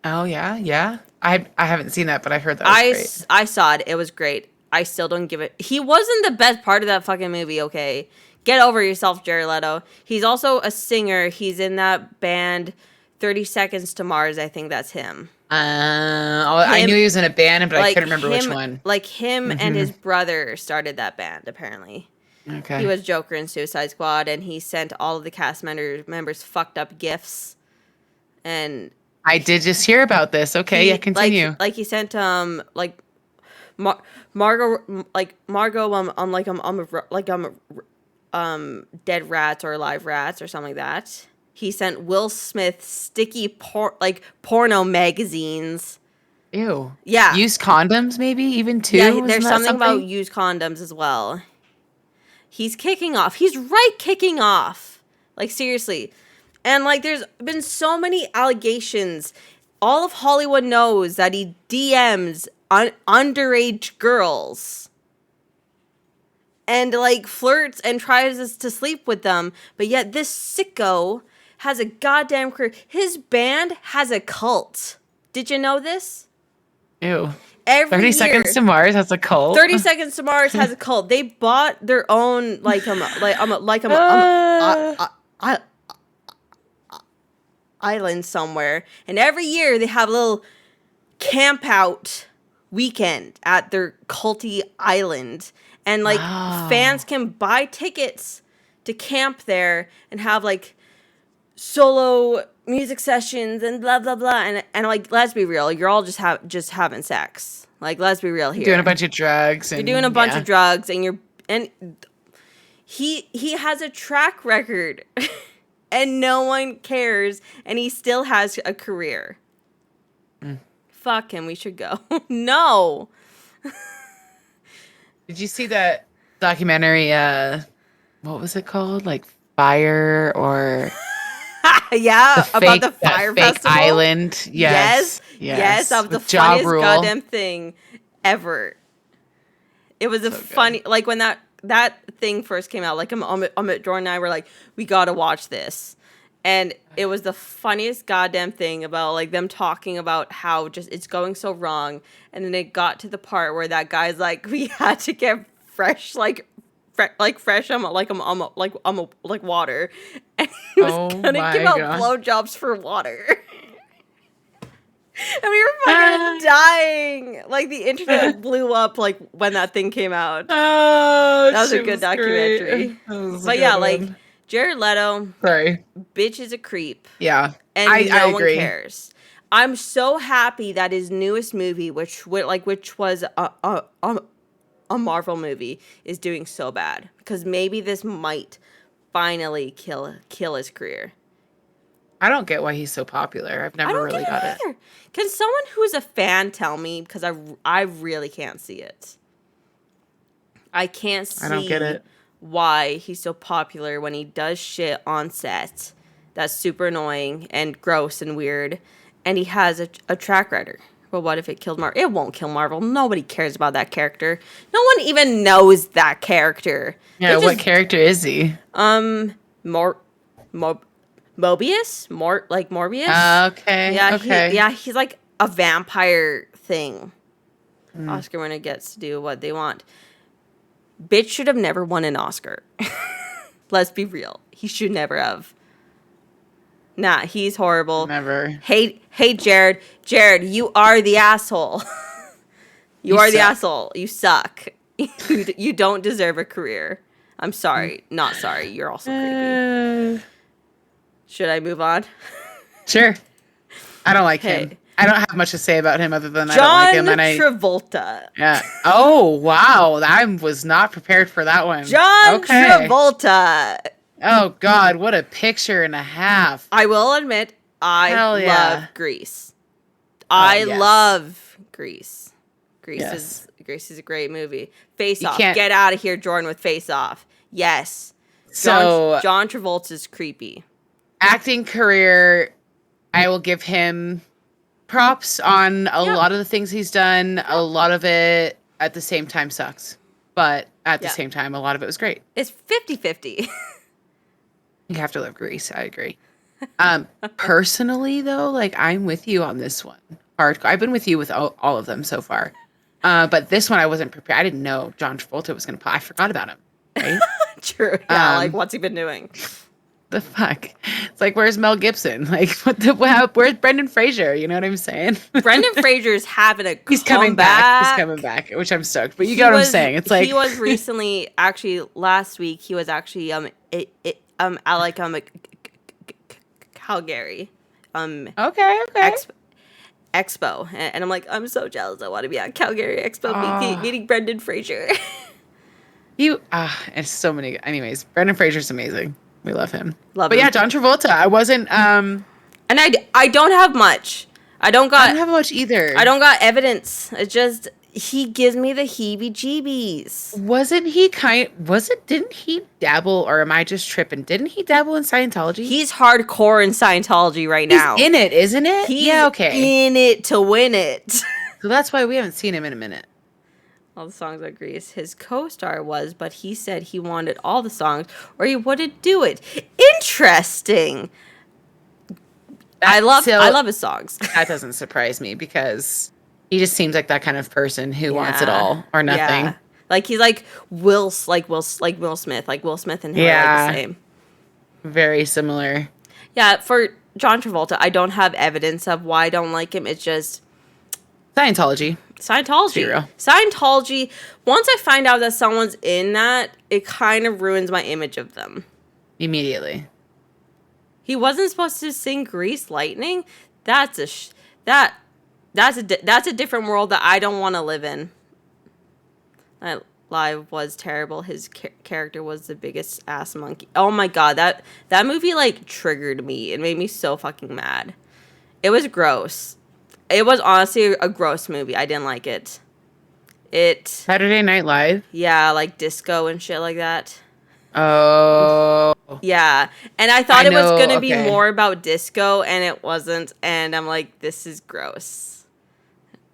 Oh yeah. I haven't seen that, but I heard that was great. I saw it. It was great. I still don't give it. He wasn't the best part of that fucking movie. Okay, Get over yourself, Jared Leto. He's also a singer. He's in that band 30 Seconds to Mars. I think that's him. I knew he was in a band, but I couldn't remember which one. Like him and his brother started that band, apparently. Okay. He was Joker in Suicide Squad, and he sent all of the cast members fucked up gifts. And I did just hear about this. Okay, continue. Like he sent Margot dead rats or live rats or something like that. He sent Will Smith sticky porno magazines. Ew. Yeah. Used condoms, maybe even too. Yeah, there's something about used condoms as well. He's kicking off. He's kicking off. Like, seriously. And, like, there's been so many allegations. All of Hollywood knows that he DMs underage girls. And, like, flirts and tries to sleep with them. But yet this sicko has a goddamn career. His band has a cult. Did you know this? Ew. 30 Seconds to Mars has a cult. 30 Seconds to Mars has a cult. They bought their own island somewhere, and every year they have a little camp out weekend at their culty island, and fans can buy tickets to camp there and have like solo music sessions and blah blah blah, and like, let's be real, you're all just having sex. Like, let's be real here. Doing a bunch of drugs. You're doing a bunch of drugs, and he has a track record, and no one cares, and he still has a career. Fuck him. We should go. No. Did you see that documentary? What was it called? Like Fire or? Yeah, about the fire fake festival. Yes. That was the funniest goddamn thing ever. It was funny, like when that thing first came out. Like Jordan and I were like, we gotta watch this, and it was the funniest goddamn thing about like them talking about how just it's going so wrong, and then it got to the part where that guy's like, we had to get fresh like water, and he was gonna give out blowjobs for water. And we were fucking dying. Like, the internet blew up like when that thing came out. Oh, that was a good documentary. But yeah, like Jared Leto, bitch is a creep. Yeah, and no one cares. I'm so happy that his newest movie, which was a Marvel movie, is doing so bad, because maybe this might finally kill his career. I don't get why he's so popular. I've never really got it. Either. Can someone who's a fan tell me? Because I really can't see it. I can't see. I don't get it. Why he's so popular when he does shit on set that's super annoying and gross and weird, and he has a track record. But what if it killed Marvel? It won't kill Marvel. Nobody cares about that character. No one even knows that character. Yeah, what character is he? Mobius? Morbius? Okay. Yeah, okay. He's like a vampire thing. Oscar winner gets to do what they want. Bitch should have never won an Oscar. Let's be real. He should never have. Nah, he's horrible. Never. Hey, Jared. Jared, you are the asshole. you are the asshole. You suck. You don't deserve a career. I'm sorry. Not sorry. You're also creepy. Should I move on? Sure. I don't like him. I don't have much to say about him other than John I don't like him. Travolta. Yeah. Oh, wow. I was not prepared for that one. John Travolta. Oh, God. What a picture and a half. I will admit, I love Grease. I love Grease. Grease is a great movie. Face Off. Get out of here, Jordan, with Face Off. Yes. So John Travolta's creepy. Acting career, I will give him props on a lot of the things he's done. A lot of it at the same time sucks. But at the same time, a lot of it was great. It's 50-50. You have to love Grease. I agree. Personally, though, like, I'm with you on this one. I've been with you with all of them so far. But this one, I wasn't prepared. I didn't know John Travolta was going to I forgot about him. Right? True. Yeah. Like, Um, what's he been doing? The fuck? It's like, where's Mel Gibson? Like, where's Brendan Fraser? You know what I'm saying? Brendan Fraser's having a He's coming back. He's comeback. coming back, which I'm stoked. But you He get what I'm was- saying. It's like he was recently, actually last week. He was actually I like Calgary, okay. Expo, and I'm like, I'm so jealous. I want to be at Calgary Expo Oh. meeting Brendan Fraser. It's so many. Anyways, Brendan Fraser's amazing. We love him. Love but him. yeah, John Travolta. I wasn't. And I don't have much. I don't I don't got have much either. I don't got evidence. It's just he gives me the heebie-jeebies. Didn't he dabble, or am I just tripping? Didn't he dabble in Scientology? He's hardcore in Scientology right He's now. in it, isn't it? He's yeah, okay. in it to win it. So that's why we haven't seen him in a minute. All the songs I agree his co-star was, but he said he wanted all the songs or he wouldn't do it. Interesting. I love his songs. That doesn't surprise me because he just seems like that kind of person who wants it all or nothing. Yeah. Like he's like Will Smith. Like Will Smith and him are like the same. Very similar. Yeah, for John Travolta, I don't have evidence of why I don't like him. It's just Scientology. Scientology. Zero. Scientology, once I find out that someone's in that, it kind of ruins my image of them. Immediately. He wasn't supposed to sing Grease Lightning? That's a different world that I don't want to live in. That live was terrible. His character was the biggest ass monkey. Oh my god, that movie like triggered me. It made me so fucking mad. It was gross. It was honestly a gross movie. I didn't like it. Saturday Night Live. Yeah, like disco and shit like that. Oh. Yeah. And I thought I it was know, going to be okay. more about disco, and it wasn't. And I'm like, this is gross.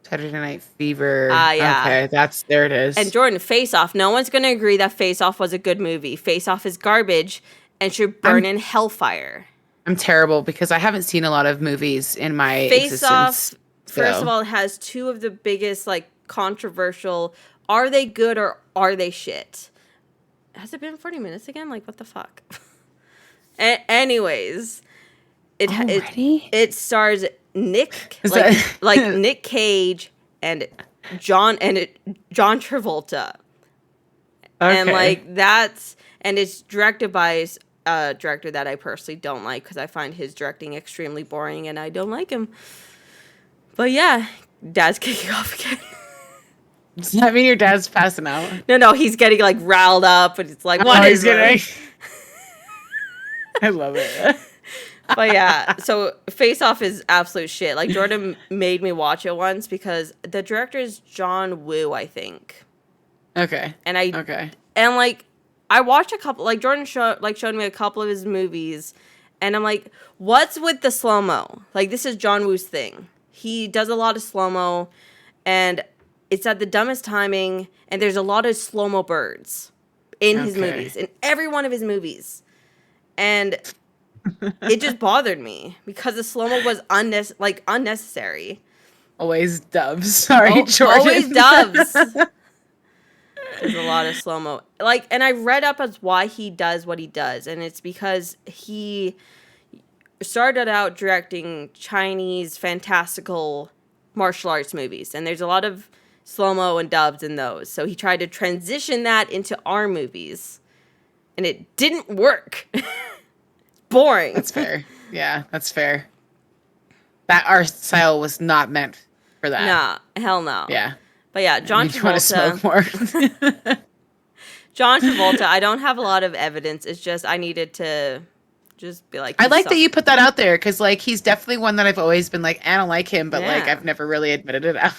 Saturday Night Fever. Yeah. Okay, there it is. And Jordan, Face Off. No one's going to agree that Face Off was a good movie. Face Off is garbage and should burn in hellfire. I'm terrible because I haven't seen a lot of movies in my Face Off, existence. first of all, it has two of the biggest, like, controversial, are they good or are they shit? Has it been 40 minutes again? Like, what the fuck? Anyways, it stars Nick, like Nick Cage and John Travolta. Okay. And and it's directed by a director that I personally don't like because I find his directing extremely boring and I don't like him. But yeah, Dad's kicking off again. Does that mean your dad's passing out? No, he's getting like riled up and it's like, what is it? I love it. But yeah, so Face Off is absolute shit. Like Jordan made me watch it once because the director is John Woo, I think. Okay. And like I watched a couple, like Jordan showed me a couple of his movies and I'm like, what's with the slow-mo? Like this is John Woo's thing. He does a lot of slow-mo and it's at the dumbest timing and there's a lot of slow-mo birds in his movies, in every one of his movies. And it just bothered me because the slow-mo was unnecessary. Always doves. Sorry, Jordan. Always doves. There's a lot of slow-mo. Like, and I read up as why he does what he does, and it's because he started out directing Chinese fantastical martial arts movies, and there's a lot of slow-mo and dubs in those. So he tried to transition that into our movies, and it didn't work. Boring. That's fair. Yeah, that's fair. That art style was not meant for that. Nah, hell no. Yeah. But yeah, John You want to smoke Travolta. more? John Travolta, I don't have a lot of evidence. It's just I needed to just be like. I like that you put that out there because, like, he's definitely one that I've always been like, I don't like him, but like, Yeah. I've never really admitted it out.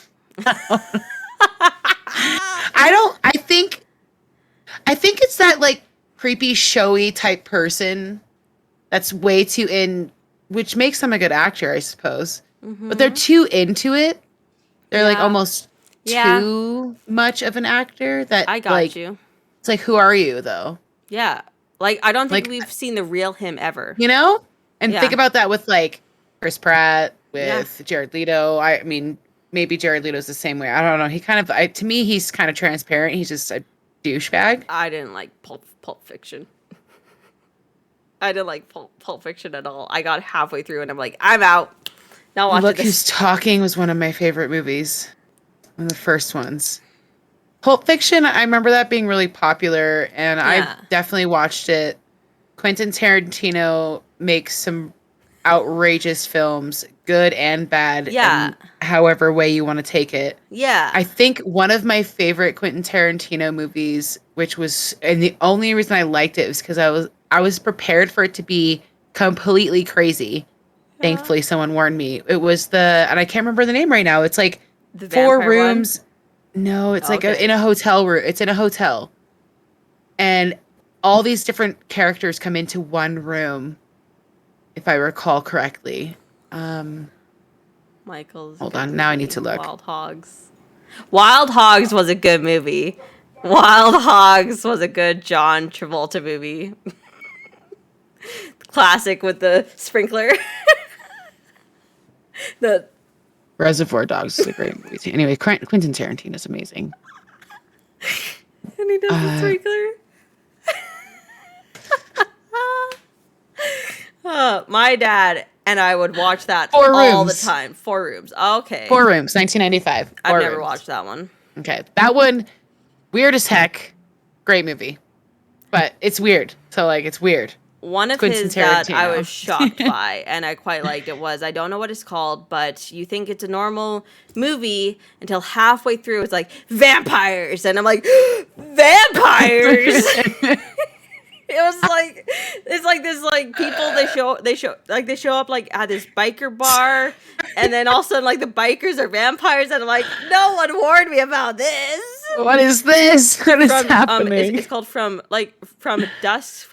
I think it's that like creepy, showy type person that's way too in, which makes them a good actor, I suppose. Mm-hmm. But they're too into it. They're like Yeah. almost Yeah. too much of an actor that I got like, you. It's like, who are you though? Yeah. Like, I don't think Like, we've seen the real him ever. You know? And Yeah. think about that with like Chris Pratt, with Jared Leto. I mean, maybe Jared Leto's the same way. I don't know. He kind of, to me, he's kind of transparent. He's just a douchebag. I didn't like Pulp Fiction. I didn't like Pulp Fiction at all. I got halfway through and I'm like, I'm out. Not watching Look this. Who's Talking was one of my favorite movies. One of the first ones. Pulp Fiction, I remember that being really popular, and Yeah. I definitely watched it. Quentin Tarantino makes some outrageous films, good and bad, Yeah. and however way you want to take it. Yeah. I think one of my favorite Quentin Tarantino movies, and the only reason I liked it was because I was prepared for it to be completely crazy. Thankfully, someone warned me. It was and I can't remember the name right now. It's like The 4 vampire rooms. No, it's like Okay. in a hotel room. It's in a hotel. And all these different characters come into one room, if I recall correctly. Michael's. Hold on, now I need to look. Wild Hogs. Wild Hogs was a good movie. Wild Hogs was a good John Travolta movie. Classic with the sprinkler. the Reservoir Dogs is a great movie too. Anyway, Quentin Tarantino is amazing. And he does the sprinkler. My dad and I would watch that 4 all the Rooms. time. 4 Rooms. Okay. 4 Rooms, 1995. I've 4 never Rooms. watched that one. Okay, that one, weird as heck. Great movie, but it's weird. So like, it's weird. One of Quentin his that I Tarantino. was shocked by, and I quite liked it, was, I don't know what it's called, but you think it's a normal movie until halfway through it's like, vampires! And I'm like, vampires! It was like, it's like this, like, people, they show up like at this biker bar, and then all of a sudden, like, the bikers are vampires, and I'm like, no one warned me about this! What is this? What is happening? It's called from dusk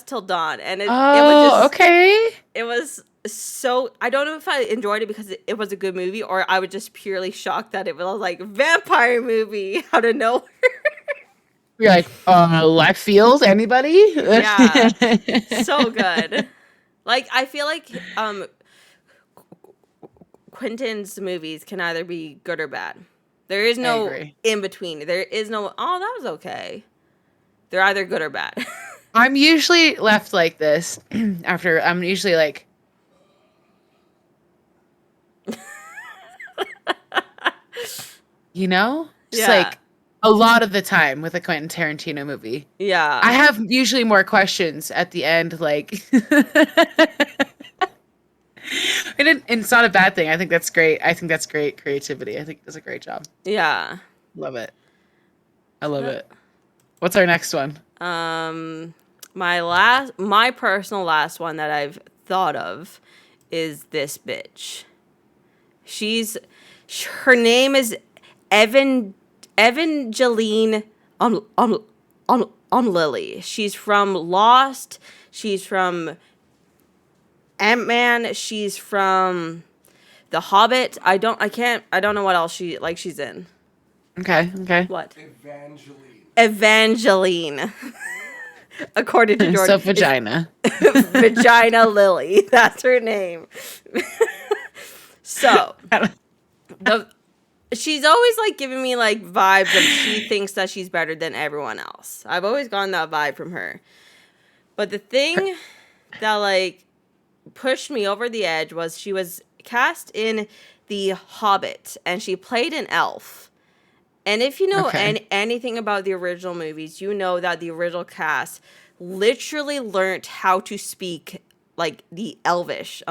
till dawn, and it Oh, was just okay. it was so, I don't know if I enjoyed it because it was a good movie, or I was just purely shocked that it was like vampire movie out of nowhere. You're like, left field? Anybody? Yeah, so good. Like, I feel like Quentin's movies can either be good or bad. There is no agree. in between. There is no, oh, that was okay. They're either good or bad. I'm usually left like this after I'm usually like, just Yeah. like a lot of the time with a Quentin Tarantino movie. Yeah. I have usually more questions at the end, like, and it's not a bad thing. I think that's great. I think that's great creativity. I think it does a great job. Yeah. Love it. I love it. What's our next one? My personal last one that I've thought of is this bitch. Her name is Evangeline Lilly. She's from Lost. She's from Ant-Man. She's from The Hobbit. I don't know what else she's in. Okay. What? Evangeline. Evangeline. According to Jordan. So vagina. Vagina Lily. That's her name. So, she's always like giving me like vibes of she thinks that she's better than everyone else. I've always gotten that vibe from her. But the thing that like pushed me over the edge was she was cast in The Hobbit and she played an elf. And if you know anything about the original movies, you know that the original cast literally learned how to speak like the Elvish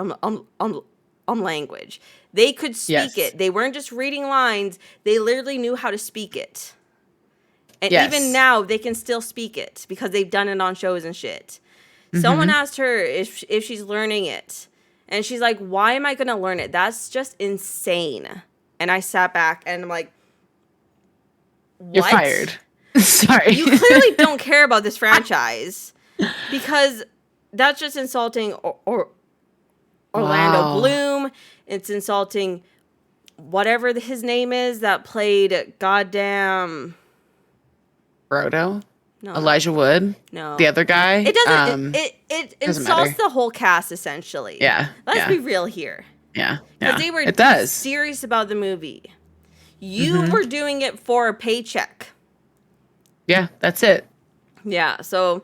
language. They could speak it. They weren't just reading lines. They literally knew how to speak it. And even now, they can still speak it because they've done it on shows and shit. Mm-hmm. Someone asked her if she's learning it. And she's like, why am I going to learn it? That's just insane. And I sat back and I'm like, what? You're fired. Sorry. You clearly don't care about this franchise because that's just insulting Orlando Bloom. It's insulting whatever his name is that played goddamn Frodo? No. Elijah Wood? No. The other guy? It doesn't it doesn't insults matter. the whole cast essentially. Yeah. Let's be real here. Yeah. Because they were it does. serious about the movie. You were doing it for a paycheck. Yeah, that's it. Yeah, so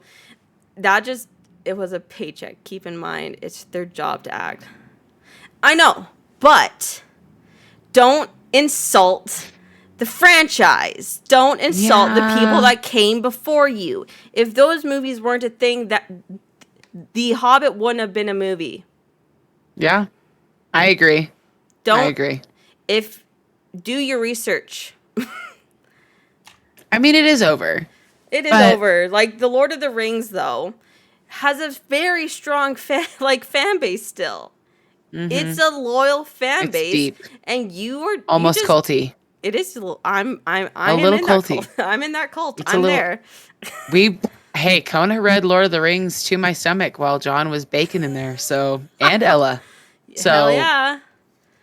that just, it was a paycheck. Keep in mind, it's their job to act. I know, but don't insult the franchise. Don't insult the people Yeah. that came before you. If those movies weren't a thing, that The Hobbit wouldn't have been a movie. Yeah. I agree. Don't I agree. if do your research. I mean, it is over. It is But- over. Like the Lord of the Rings, though, has a very strong fan base still. It's a loyal fan It's base, deep. and you Almost just, culty. It is. I'm A little in culty. That cult. I'm in that cult. It's a I'm little- there. Hey, Kona read Lord of the Rings to my stomach while John was baking in there. So, and Ella. So, Hell yeah.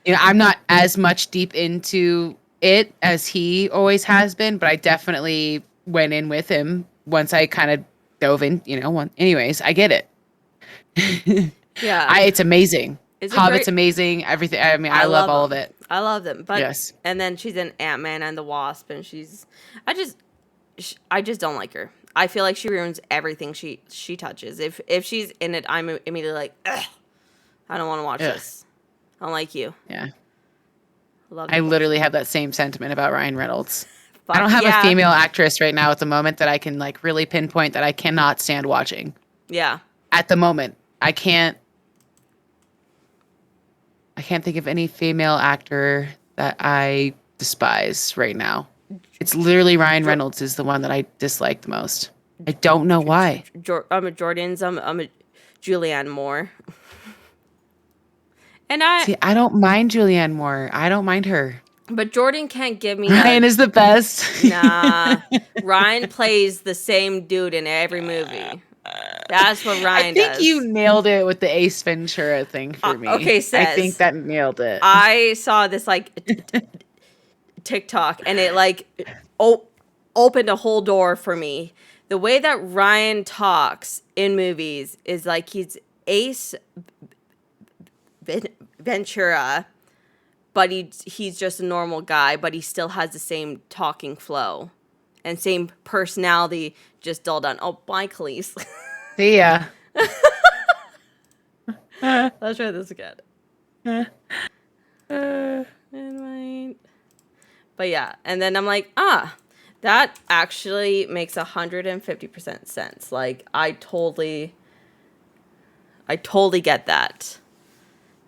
you know, I'm not as much deep into it as he always has been, but I definitely went in with him once I kind of dove in, anyways, I get it. Yeah. It's amazing. Is it Hobbit's great? amazing. Everything. I mean, I love all of them. it. I love them. But Yes. And then she's in Ant-Man and the Wasp, and I just don't like her. I feel like she ruins everything she touches. If she's in it, I'm immediately like, ugh, I don't want to watch Ugh. this. I don't like you. Yeah. Love I you. literally have that same sentiment about Ryan Reynolds. Fuck I don't have yeah. a female actress right now at the moment that I can like really pinpoint that I cannot stand watching. Yeah. At the moment, I can't think of any female actor that I despise right now. It's literally Ryan Reynolds is the one that I dislike the most. I don't know why. I'm a Jordan's. I'm a Julianne Moore. And See, I don't mind Julianne Moore. I don't mind her. but Jordan can't give me Ryan is the best. nah. Ryan plays the same dude in every movie. That's what Ryan I think does. you nailed it with the Ace Ventura thing for me. okay, I says. think that nailed it. I saw this like TikTok, and it like opened a whole door for me. The way that Ryan talks in movies is like he's Ace Ventura, but he's just a normal guy, but he still has the same talking flow and same personality, just dulled down. Oh, bye, Caleese. See ya. Let's try this again. But yeah, and then I'm like, that actually makes 150% sense. Like, I totally get that.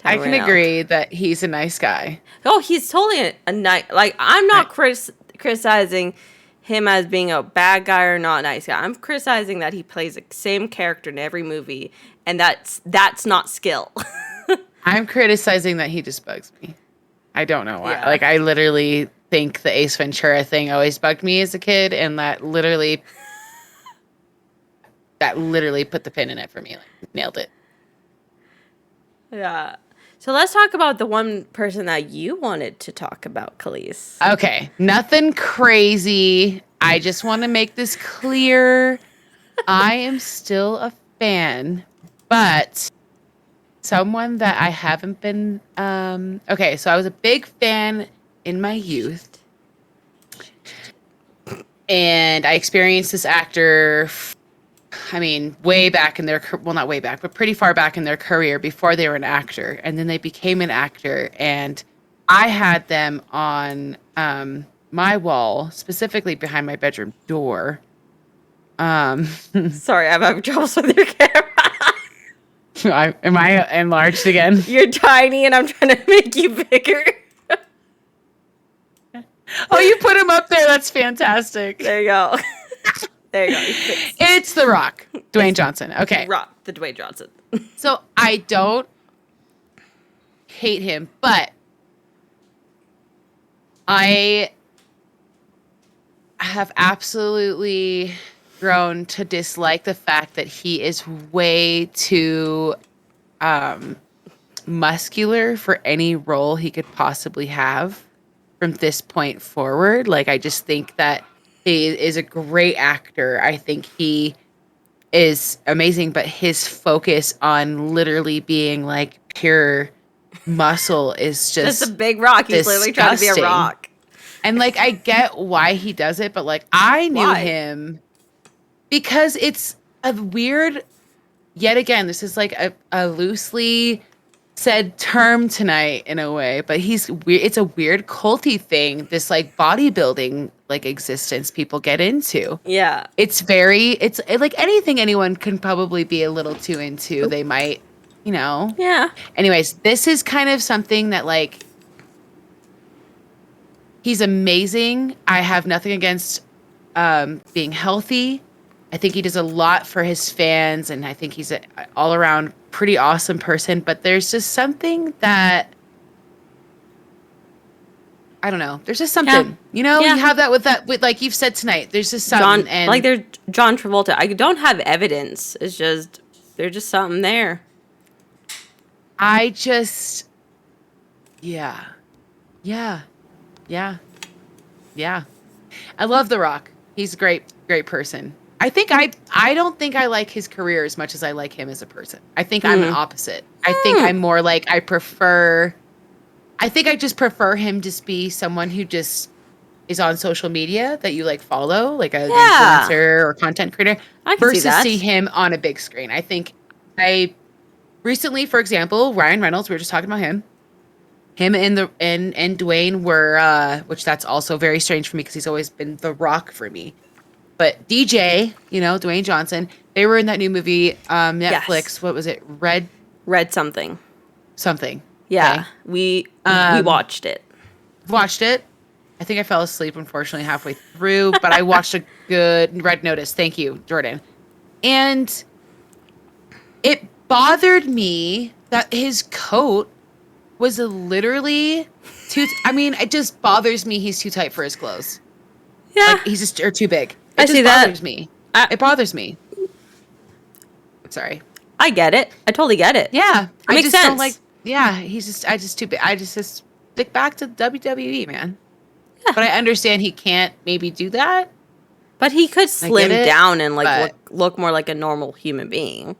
I can agree that he's a nice guy. Oh, he's totally a nice. Like, I'm not criticizing him as being a bad guy or not a nice guy. I'm criticizing that he plays the same character in every movie, and that's not skill. I'm criticizing that he just bugs me. I don't know why. Yeah. Like, I literally think the Ace Ventura thing always bugged me as a kid, and that literally put the pin in it for me. Like, nailed it. Yeah. So let's talk about the one person that you wanted to talk about, Caleese. Okay, nothing crazy. I just want to make this clear. I am still a fan, but someone that I haven't been. Okay, so I was a big fan in my youth, and I experienced this actor. I mean, way back in their, well, not way back, but pretty far back in their career before they were an actor. And then they became an actor. And I had them on my wall, specifically behind my bedroom door. Sorry, I'm having troubles with your camera. Am I enlarged again? You're tiny, and I'm trying to make you bigger. Oh, you put him up there. That's fantastic. There you go. There you go. It's The Rock, Dwayne Johnson. Okay. Rock, the Dwayne Johnson. So I don't hate him, but I have absolutely grown to dislike the fact that he is way too muscular for any role he could possibly have from this point forward. Like, I just think that he is a great actor. I think he is amazing, but his focus on literally being like pure muscle is just That's a big rock. He's literally trying to be a disgusting. rock. And like I get why he does it, but like I knew Why? him because it's a weird, yet again, this is like a loosely said term tonight in a way, but he's weird. It's a weird culty thing, this like bodybuilding like existence people get into. Yeah. It's like anything anyone can probably be a little too into. They might, you know. Yeah. Anyways, this is kind of something that like he's amazing. I have nothing against being healthy. I think he does a lot for his fans, and I think he's an all around pretty awesome person. But there's just something that I don't know. There's just something, you know. Yeah. You have that with like you've said tonight. There's just something, and like there's John Travolta. I don't have evidence. It's just there's just something there. I just, yeah. I love The Rock. He's a great person. I don't think I like his career as much as I like him as a person. I think I'm an opposite. I think I'm more like I just prefer him just be someone who just is on social media that you like follow, like an influencer or content creator, I can versus see that. see him on a big screen. I think I recently, for example, Ryan Reynolds, we were just talking about him. Him and Dwayne were, which that's also very strange for me because he's always been The Rock for me. But DJ, you know, Dwayne Johnson, they were in that new movie, Netflix. Yes. What was it? Red something. something. Yeah. Okay. We watched it. Watched it. I think I fell asleep, unfortunately, halfway through, but I watched a good Red Notice. Thank you, Jordan. And it bothered me that his coat was literally it just bothers me he's too tight for his clothes. Yeah. Like he's just or too big. I see that. Bothers me. It bothers me. Sorry. I get it. I totally get it. Yeah. It makes just sense. don't like I just too big. I just stick back to WWE, man. Yeah. But I understand he can't maybe do that. But he could slim it, down and like but- look more like a normal human being.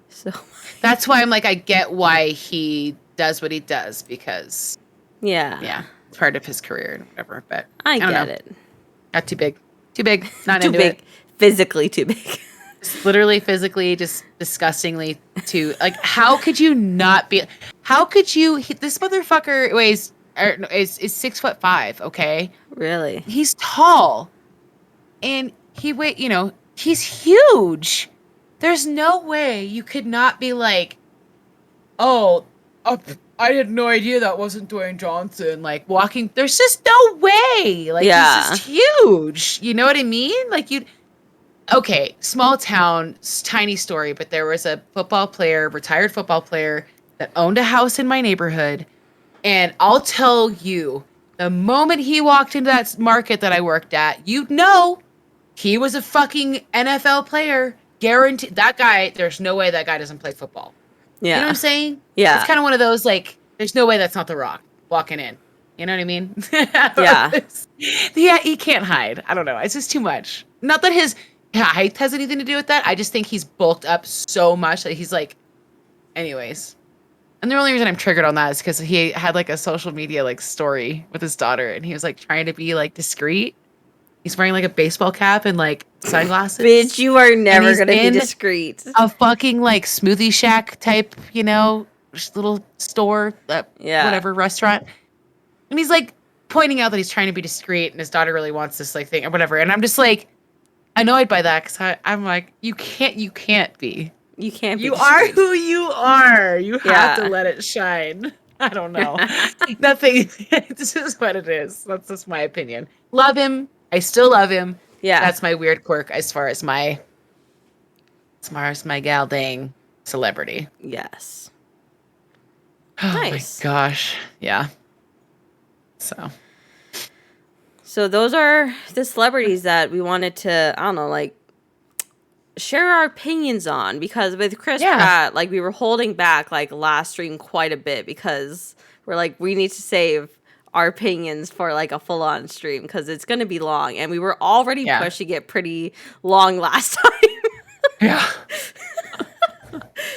So That's why I'm like, I get why he does what he does because, yeah. it's part of his career and whatever. But I don't get know. it. Not too big. Not Too into big. it. Physically too big. It's literally, physically, just disgustingly too. Like, how could you not be? How could you? This motherfucker is 6'5". Okay, Really? he's tall, and he's huge. There's no way you could not be like, oh, I had no idea that wasn't Dwayne Johnson. Like walking, there's just no way. Like he's just huge. You know what I mean? Like okay, small town, tiny story, but there was a retired football player that owned a house in my neighborhood. And I'll tell you, the moment he walked into that market that I worked at, he was a fucking NFL player. Guaranteed. That guy, there's no way that guy doesn't play football. Yeah. You know what I'm saying? Yeah. It's kind of one of those, like, there's no way that's not The Rock walking in. You know what I mean? Yeah. Yeah, he can't hide. I don't know. It's just too much. Not that his height has anything to do with that. I just think he's bulked up so much that he's like, anyways. And the only reason I'm triggered on that is because he had like a social media like story with his daughter and he was like trying to be like discreet. He's wearing like a baseball cap and like sunglasses. Bitch, you are never he's going to be in discreet. A fucking like smoothie shack type, little store, whatever restaurant. And he's like pointing out that he's trying to be discreet and his daughter really wants this like thing or whatever. And I'm just like annoyed by that because I'm like, you can't be. You can't be You discreet. are who you are. You have to let it shine. I don't know. Nothing. This is what it is. That's just my opinion. Love him. I still love him. Yeah. That's my weird quirk as far as my gal dang celebrity. Yes. Oh Nice. my gosh. Yeah. So those are the celebrities that we wanted to, I don't know, like share our opinions on, because with Chris Pratt, like we were holding back like last stream quite a bit because we're like, we need to save our opinions for like a full-on stream because it's going to be long, and we were already pushing it pretty long last time. Yeah.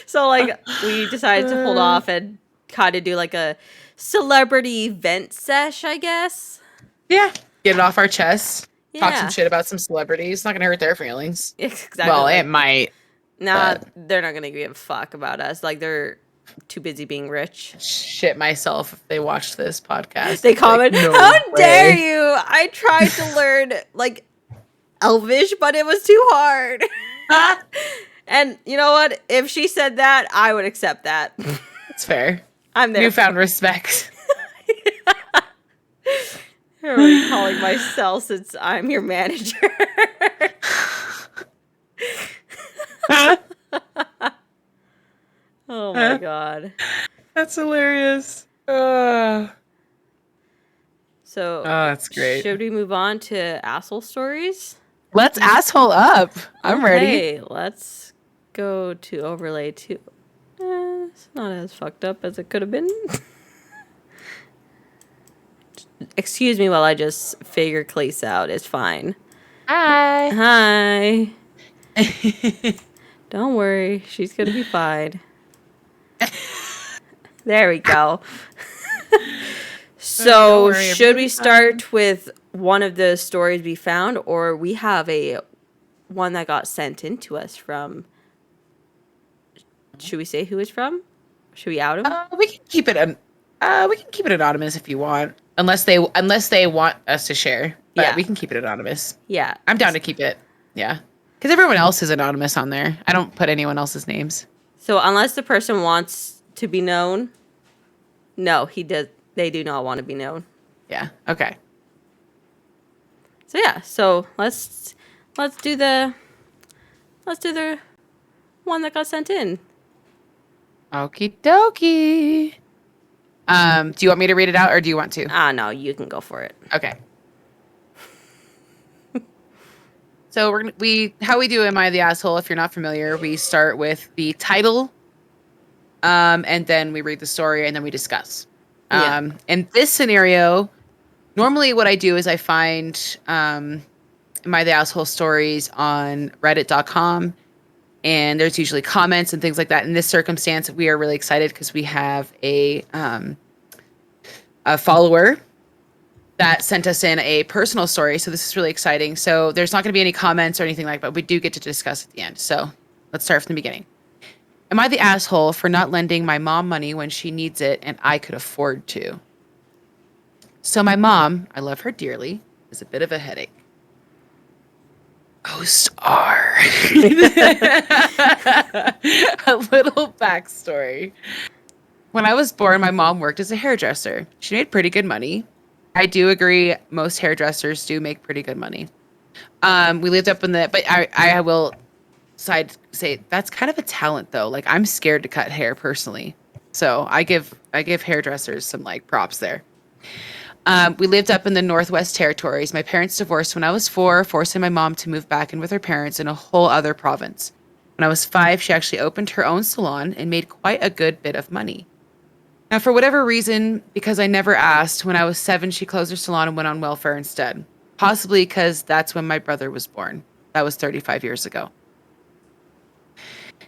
So like we decided to hold off and kind of do like a celebrity vent sesh, I guess. Yeah. Get it off our chest. Talk some Yeah. shit about some celebrities. Not gonna hurt their feelings. Exactly. Well, it Like, might. nah, but- they're not gonna give a fuck about us. Like, they're too busy being rich. Shit myself if they watch this podcast. They It's like, comment, no "How dare way." you? I tried to learn like Elvish, but it was too hard." And you know what? If she said that, I would accept that. It's fair. I'm there. Newfound respect. Who are you calling myself since I'm your manager? Oh my god. That's hilarious. So, Oh, that's great. should we move on to asshole stories? Let's asshole up. I'm ready. Okay, let's go to overlay 2. It's not as fucked up as it could have been. Excuse me while I just figure Caleese out. It's fine. Hi. Hi. Don't worry. She's going to be fine. There we go. So, don't worry, should we everything's start with one of the stories we found, or we have one that got sent in to us from? Should we say who it's from? Should we out him? We can keep it. We can keep it anonymous if you want, unless they want us to share. But Yeah. we can keep it anonymous. Yeah. I'm down to keep it. Yeah, because everyone else is anonymous on there. I don't put anyone else's names. So unless the person wants to be known, no, he does. They do not want to be known. Yeah. Okay. So yeah. So let's do the one that got sent in. Okie dokie. Do you want me to read it out or do you want to? No, you can go for it. Okay. So how we do Am I the Asshole? If you're not familiar, we start with the title, and then we read the story and then we discuss. Yeah. In this scenario, normally what I do is I find Am I the Asshole stories on reddit.com, and there's usually comments and things like that. In this circumstance, we are really excited because we have a follower that sent us in a personal story. So this is really exciting. So there's not going to be any comments or anything like that, but we do get to discuss at the end. So let's start from the beginning. Am I the asshole for not lending my mom money when she needs it and I could afford to? So my mom, I love her dearly, is a bit of a headache. Co-star. A little backstory. When I was born, my mom worked as a hairdresser. She made pretty good money. I do agree. Most hairdressers do make pretty good money. We lived up in but I will say that's kind of a talent though. Like I'm scared to cut hair personally. So I give hairdressers some like props there. We lived up in the Northwest Territories. My parents divorced when I was 4, forcing my mom to move back in with her parents in a whole other province. When I was 5, she actually opened her own salon and made quite a good bit of money. Now, for whatever reason, because I never asked, when I was 7, she closed her salon and went on welfare instead. Possibly because that's when my brother was born. That was 35 years ago.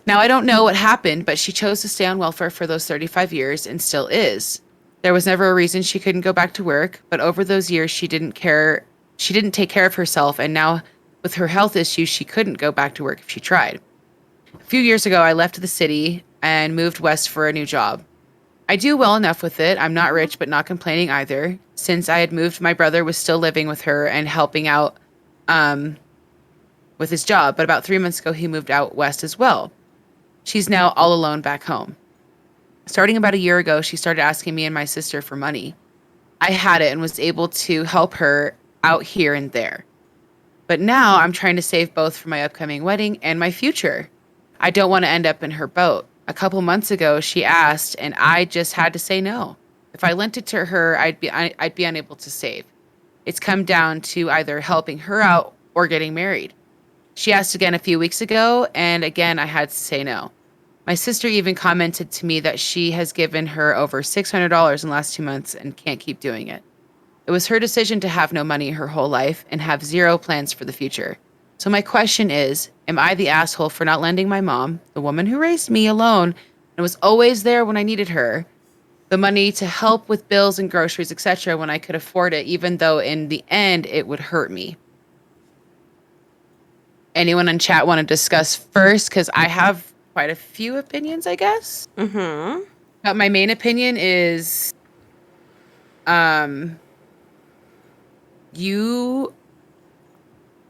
Now, I don't know what happened, but she chose to stay on welfare for those 35 years and still is. There was never a reason she couldn't go back to work, but over those years, she didn't take care of herself, and now with her health issues, she couldn't go back to work if she tried. A few years ago, I left the city and moved west for a new job. I do well enough with it. I'm not rich, but not complaining either. Since I had moved, my brother was still living with her and helping out with his job. But about 3 months ago, he moved out west as well. She's now all alone back home. Starting about a year ago, she started asking me and my sister for money. I had it and was able to help her out here and there. But now I'm trying to save both for my upcoming wedding and my future. I don't want to end up in her boat. A couple months ago, she asked, and I just had to say no. If I lent it to her, I'd be unable to save. It's come down to either helping her out or getting married. She asked again a few weeks ago, and again, I had to say no. My sister even commented to me that she has given her over $600 in the last 2 months and can't keep doing it. It was her decision to have no money her whole life and have zero plans for the future. So my question is, am I the asshole for not lending my mom, the woman who raised me alone and was always there when I needed her, the money to help with bills and groceries, etc., when I could afford it, even though in the end it would hurt me. Anyone in chat want to discuss first? Because I have quite a few opinions, I guess. Mm-hmm. But my main opinion is, you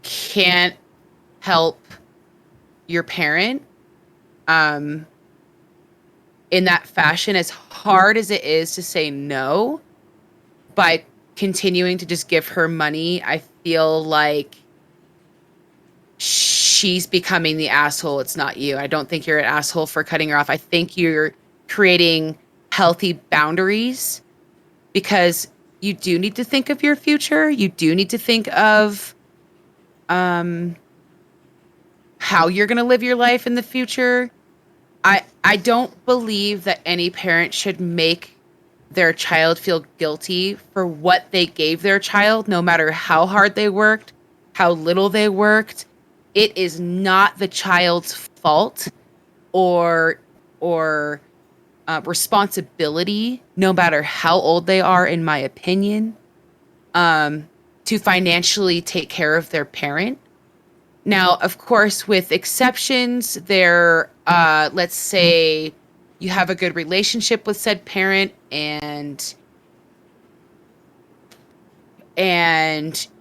can't help your parent, in that fashion, as hard as it is to say no, by continuing to just give her money. I feel like she's becoming the asshole. It's not you. I don't think you're an asshole for cutting her off. I think you're creating healthy boundaries, because you do need to think of your future. You do need to think of how you're going to live your life in the future. I don't believe that any parent should make their child feel guilty for what they gave their child, no matter how hard they worked, how little they worked. It is not the child's fault or responsibility, no matter how old they are, in my opinion, to financially take care of their parent. Now, of course, with exceptions, let's say you have a good relationship with said parent, and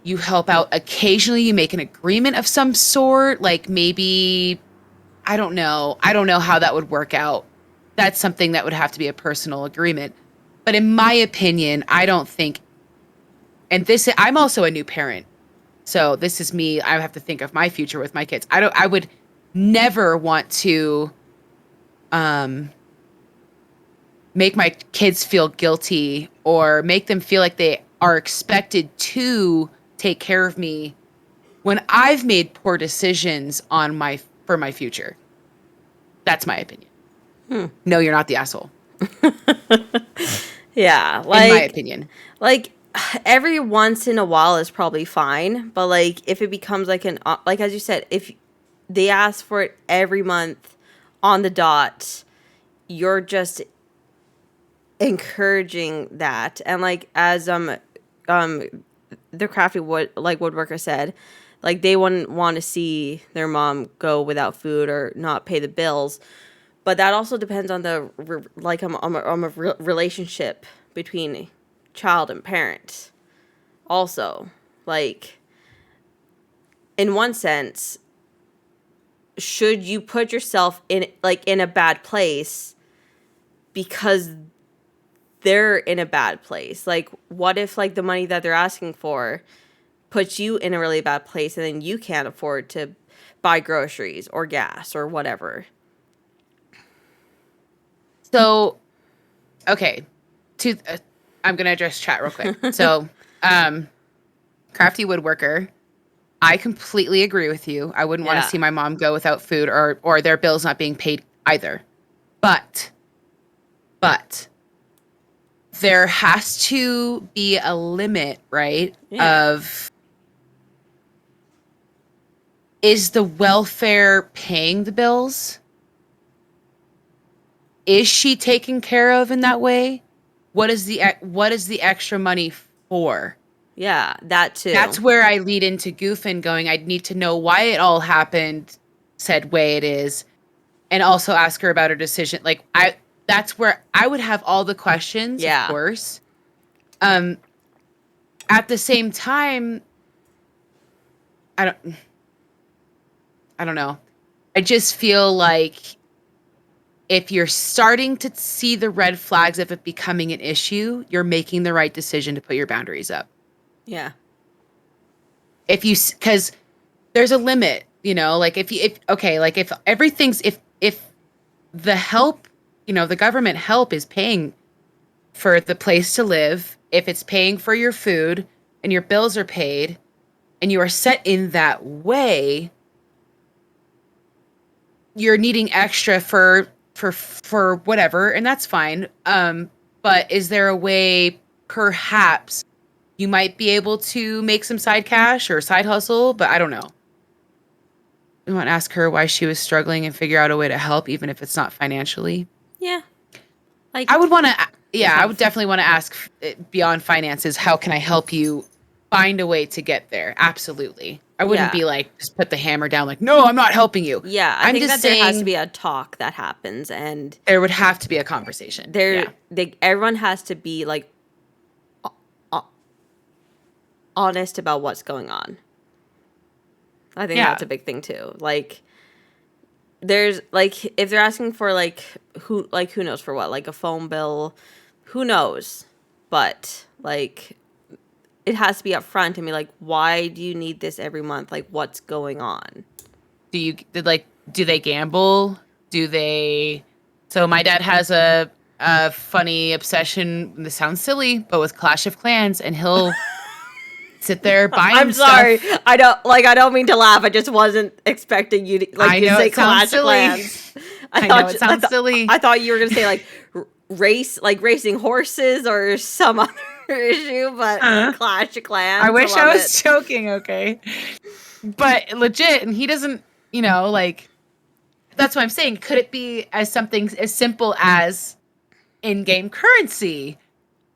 you help out occasionally, you make an agreement of some sort, like maybe, I don't know how that would work out. That's something that would have to be a personal agreement. But in my opinion, I don't think, I'm also a new parent. So this is me. I have to think of my future with my kids. I would never want to make my kids feel guilty or make them feel like they are expected to take care of me when I've made poor decisions for my future. That's my opinion. No, you're not the asshole. Yeah, In my opinion. like every once in a while is probably fine, but like if it becomes like like as you said, if they ask for it every month on the dot, you're just encouraging that. And like as the crafty woodworker said, like they wouldn't want to see their mom go without food or not pay the bills. But that also depends on the relationship between child and parent. Also, like in one sense, should you put yourself in a bad place because they're in a bad place? Like, what if like the money that they're asking for puts you in a really bad place and then you can't afford to buy groceries or gas or whatever? So, okay, I'm gonna address chat real quick. So, crafty woodworker, I completely agree with you. I wouldn't want to see my mom go without food or their bills not being paid either. But there has to be a limit, right? Yeah. Of, is the welfare paying the bills? Is she taken care of in that way? What is the extra money for? Yeah, that too. That's where I lead into goofing, going, I'd need to know why it all happened said way it is, and also ask her about her decision. Like, that's where I would have all the questions, of course. At the same time, I don't know. I just feel like if you're starting to see the red flags of it becoming an issue, you're making the right decision to put your boundaries up. Yeah. Because there's a limit, like if everything's, if the help, the government help is paying for the place to live, if it's paying for your food and your bills are paid and you are set in that way, you're needing extra for whatever, and that's fine. But is there a way, perhaps, you might be able to make some side cash or side hustle? But I don't know. You want to ask her why she was struggling and figure out a way to help, even if it's not financially. Yeah. Like, I would want to, I would definitely want to ask beyond finances, how can I help you find a way to get there? Absolutely. I wouldn't Yeah. be like, just put the hammer down like, no, I'm not helping you. Yeah, I I'm think just that there has to saying be a talk that happens, and there would have to be a conversation. Yeah. everyone has to be like honest about what's going on. I think Yeah. that's a big thing too. Like, there's like, if they're asking for who knows for what, like a phone bill, who knows, but like it has to be upfront and be like, why do you need this every month? Like, what's going on? Do they gamble? So my dad has a funny obsession. This sounds silly, but with Clash of Clans, and he'll sit there buying I'm sorry. stuff. I don't mean to laugh. I just wasn't expecting you to I know say it sounds Clash of silly. Clans. I know it sounds silly. I thought you were gonna say like racing horses or some other issue, but Clash of Clans. I wish I love was it. joking, okay? But legit, and he doesn't, like, that's what I'm saying. Could it be as something as simple as in-game currency,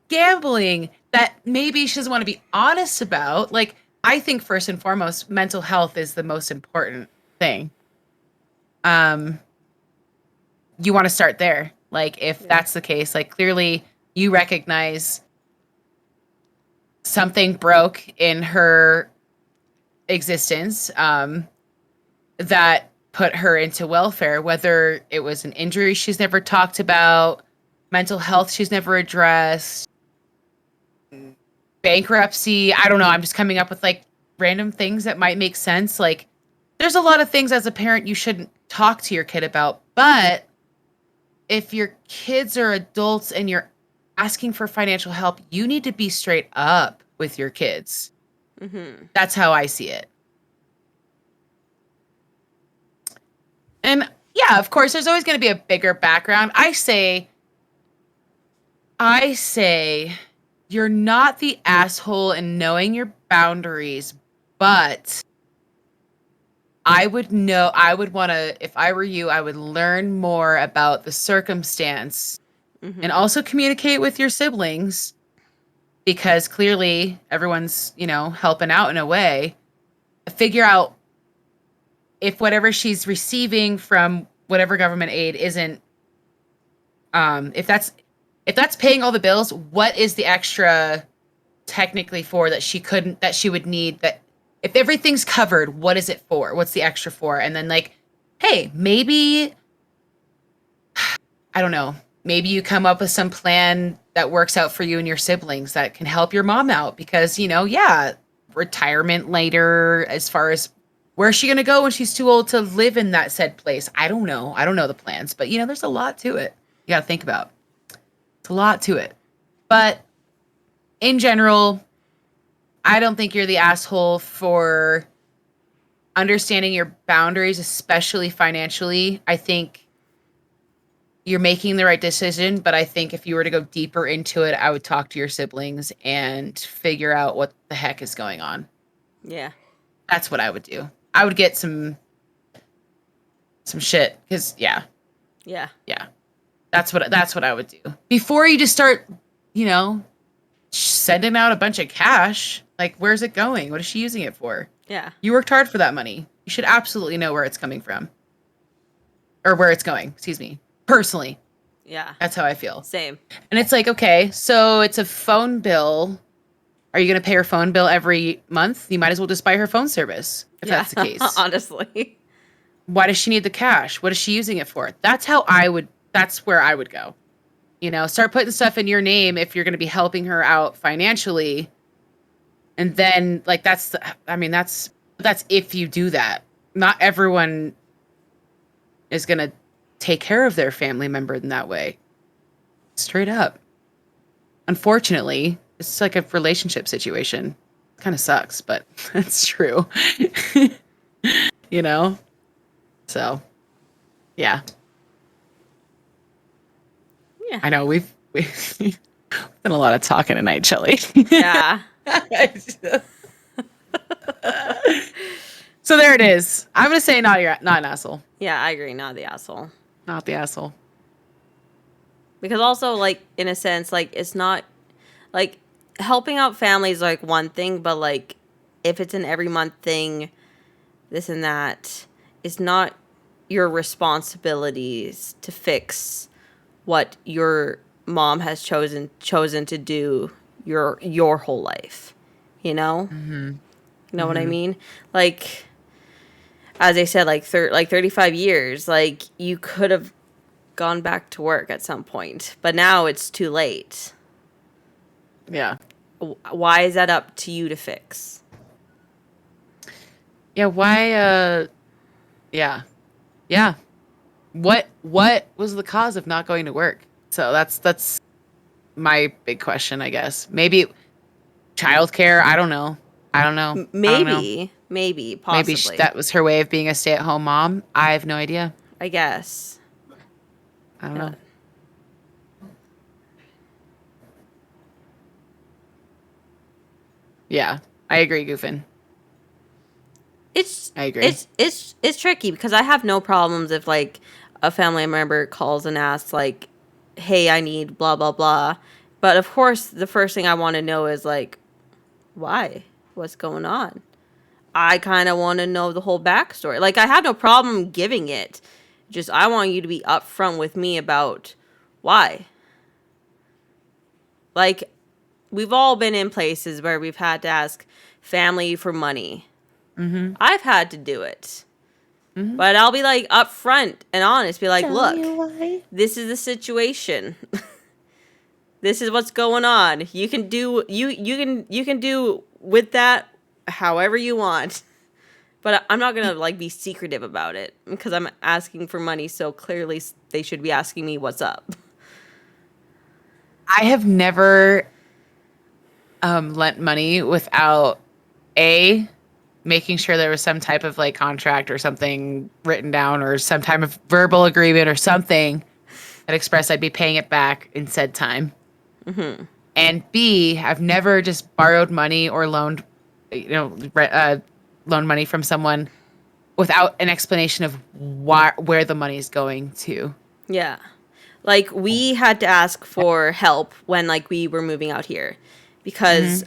gambling, that maybe she doesn't want to be honest about? Like, I think first and foremost, mental health is the most important thing. You want to start there. Like, if that's the case, like, clearly you recognize something broke in her existence, that put her into welfare, whether it was an injury she's never talked about, mental health she's never addressed, bankruptcy. I don't know. I'm just coming up with like random things that might make sense. Like, there's a lot of things as a parent you shouldn't talk to your kid about, but if your kids are adults and you're asking for financial help, you need to be straight up with your kids. Mm-hmm. That's how I see it. And yeah, of course, there's always going to be a bigger background. I say, you're not the asshole in knowing your boundaries, but I would want to, if I were you, I would learn more about the circumstance and also communicate with your siblings, because clearly everyone's, helping out in a way. Figure out if whatever she's receiving from whatever government aid isn't, if that's paying all the bills, what is the extra technically for that she would need? That if everything's covered, what is it for? What's the extra for? And then like, hey, maybe, I don't know, maybe you come up with some plan that works out for you and your siblings that can help your mom out, because, retirement later, as far as where's she going to go when she's too old to live in that said place? I don't know. I don't know the plans, but there's a lot to it. You got to think about. It's a lot to it. But in general, I don't think you're the asshole for understanding your boundaries, especially financially. I think you're making the right decision, but I think if you were to go deeper into it, I would talk to your siblings and figure out what the heck is going on. Yeah. That's what I would do. I would get some shit, because yeah. That's what I would do before you just start, sending out a bunch of cash. Like, where's it going? What is she using it for? Yeah. You worked hard for that money. You should absolutely know where it's coming from, or where it's going. Excuse me. Personally, Yeah. that's how I feel. Same. And it's like, okay, so it's a phone bill. Are you going to pay her phone bill every month? You might as well just buy her phone service if that's the case. Honestly. Why does she need the cash? What is she using it for? That's where I would go. Start putting stuff in your name if you're going to be helping her out financially. And then like, that's if you do that. Not everyone is going to take care of their family member in that way. Straight up. Unfortunately, it's like a relationship situation. Kind of sucks, but it's true. So, yeah. Yeah. I know we've done a lot of talking tonight, Chelly. Yeah. So there it is. I'm gonna say, not an asshole. Yeah, I agree. Not the asshole. Not the asshole. Same. Not the asshole. Because also, like, in a sense, like, it's not, like, helping out families is, like, one thing, but, like, if it's an every month thing, this and that, it's not your responsibilities to fix what your mom has chosen to do your whole life. You know? You know what I mean? Like, as I said, like, 35 years, like, you could have gone back to work at some point, but now it's too late. Yeah. Why is that up to you to fix? Yeah, why yeah. Yeah. What was the cause of not going to work? So that's my big question, I guess. Maybe childcare, I don't know. I don't know. I don't know. Maybe, Maybe possibly. that was her way of being a stay-at-home mom. I have no idea. I guess. I don't know. Yeah, I agree, Goofin. I agree. It's tricky because I have no problems if, like, a family member calls and asks, like, hey, I need blah blah blah. But of course the first thing I want to know is, like, why? What's going on? I kind of want to know the whole backstory. Like, I have no problem giving it. Just, I want you to be upfront with me about why. Like, we've all been in places where we've had to ask family for money. Mm-hmm. I've had to do it. Mm-hmm. But I'll be, like, upfront and honest. Be like, Tell look, me why. this is the situation. This is what's going on. You can do you can do with that however you want. But I'm not going to, like, be secretive about it because I'm asking for money, so clearly they should be asking me what's up. I have never lent money without making sure there was some type of, like, contract or something written down or some type of verbal agreement or something that expressed I'd be paying it back in said time. Mm-hmm. And B, I've never just borrowed money or loaned money from someone without an explanation of where the money is going to. Yeah. Like, we had to ask for help when, like, we were moving out here because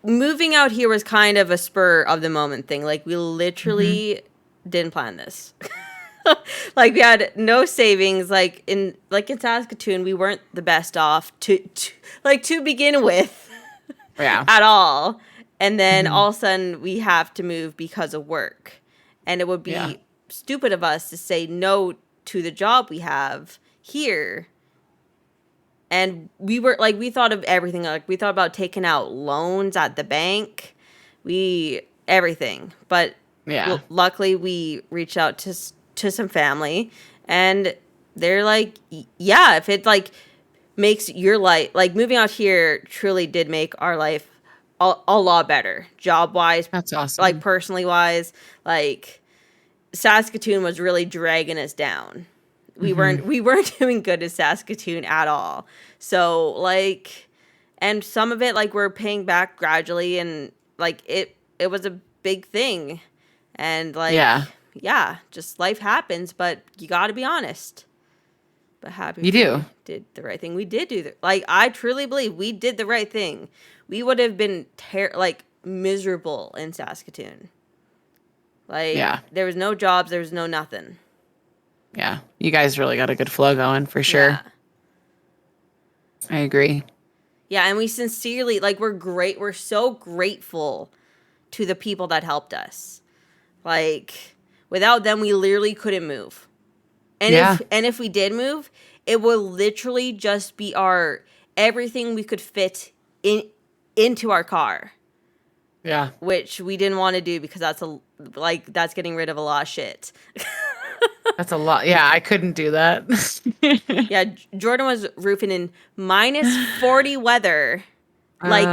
moving out here was kind of a spur of the moment thing. Like, we literally didn't plan this. Like, we had no savings. Like in Saskatoon, we weren't the best off to begin with. Yeah. At all. And then all of a sudden we have to move because of work. And it would be stupid of us to say no to the job we have here. And we were, like, we thought of everything. Like, we thought about taking out loans at the bank. Everything. But luckily we reached out to some family, and they're like, yeah, if it, like, makes your life, like, moving out here truly did make our life a lot better, job wise. That's awesome. Like, personally wise, like, Saskatoon was really dragging us down. We weren't doing good in Saskatoon at all. So, like, and some of it, like, we're paying back gradually, and, like, it was a big thing, and, like, yeah, just life happens, but you got to be honest. But happy you do. Did the right thing. We did do like, I truly believe we did the right thing. We would have been miserable in Saskatoon. Like, there was no jobs, there was no nothing. Yeah, you guys really got a good flow going for sure. Yeah. I agree. Yeah, and we sincerely, like, we're so grateful to the people that helped us. Like, without them, we literally couldn't move. And if we did move, it would literally just be everything we could fit into our car. Yeah. Which we didn't want to do because that's getting rid of a lot of shit. That's a lot. Yeah, I couldn't do that. Yeah, Jordan was roofing in -40 weather. Like,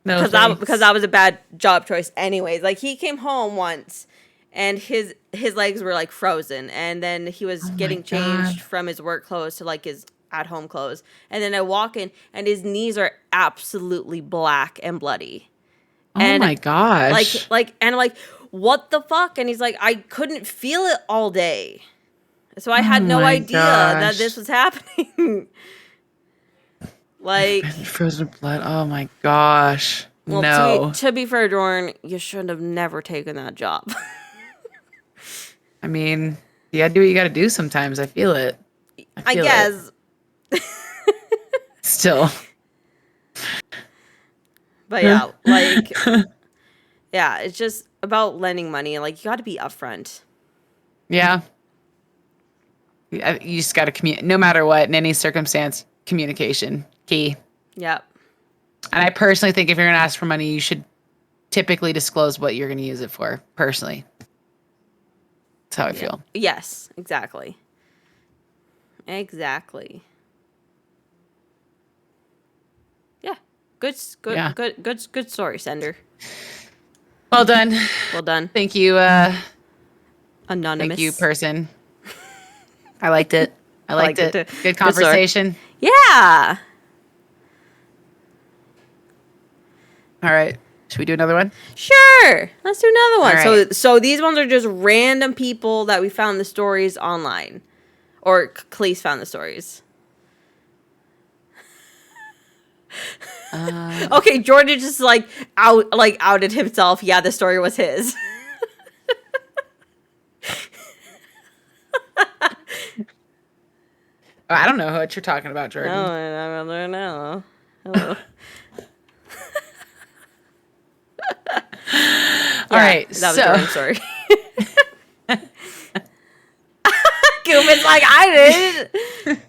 no, because that was a bad job choice anyways. Like, he came home once and his legs were, like, frozen, and then he was getting changed from his work clothes to, like, his at-home clothes, and then I walk in and his knees are absolutely black and bloody. Oh my gosh. Like, and I'm like, what the fuck? And he's like, I couldn't feel it all day. So I had no my idea that gosh. this was happening. Like, Frozen blood. Oh my gosh. well, No. to be fair, Jordan, you should have never taken that job. I mean, you gotta do what you gotta do sometimes. I feel it. I feel it. guess. Still. But yeah, like, yeah, it's just about lending money. Like, you got to be upfront. Yeah. You just gotta communicate. No matter what, in any circumstance, communication. Key. Yep. And I personally think if you're gonna ask for money, you should typically disclose what you're gonna use it for. Personally. That's how I feel. Yes, exactly. Exactly. Yeah. Yeah. Good story, Sender. Well done. Well done. Thank you, Anonymous. thank you, person. I liked it. I liked it. too. Good Good story. conversation. Yeah. All right. Should we do another one? Sure. Let's do another one. All right. So these ones are just random people that we found the stories online. Or Caleese found the stories. Okay, Jordan just outed himself. Yeah, the story was his. I don't know what you're talking about, Jordan. Oh, I don't know. Oh. All right. That was So, Jordan's story. Cuban's like, I did.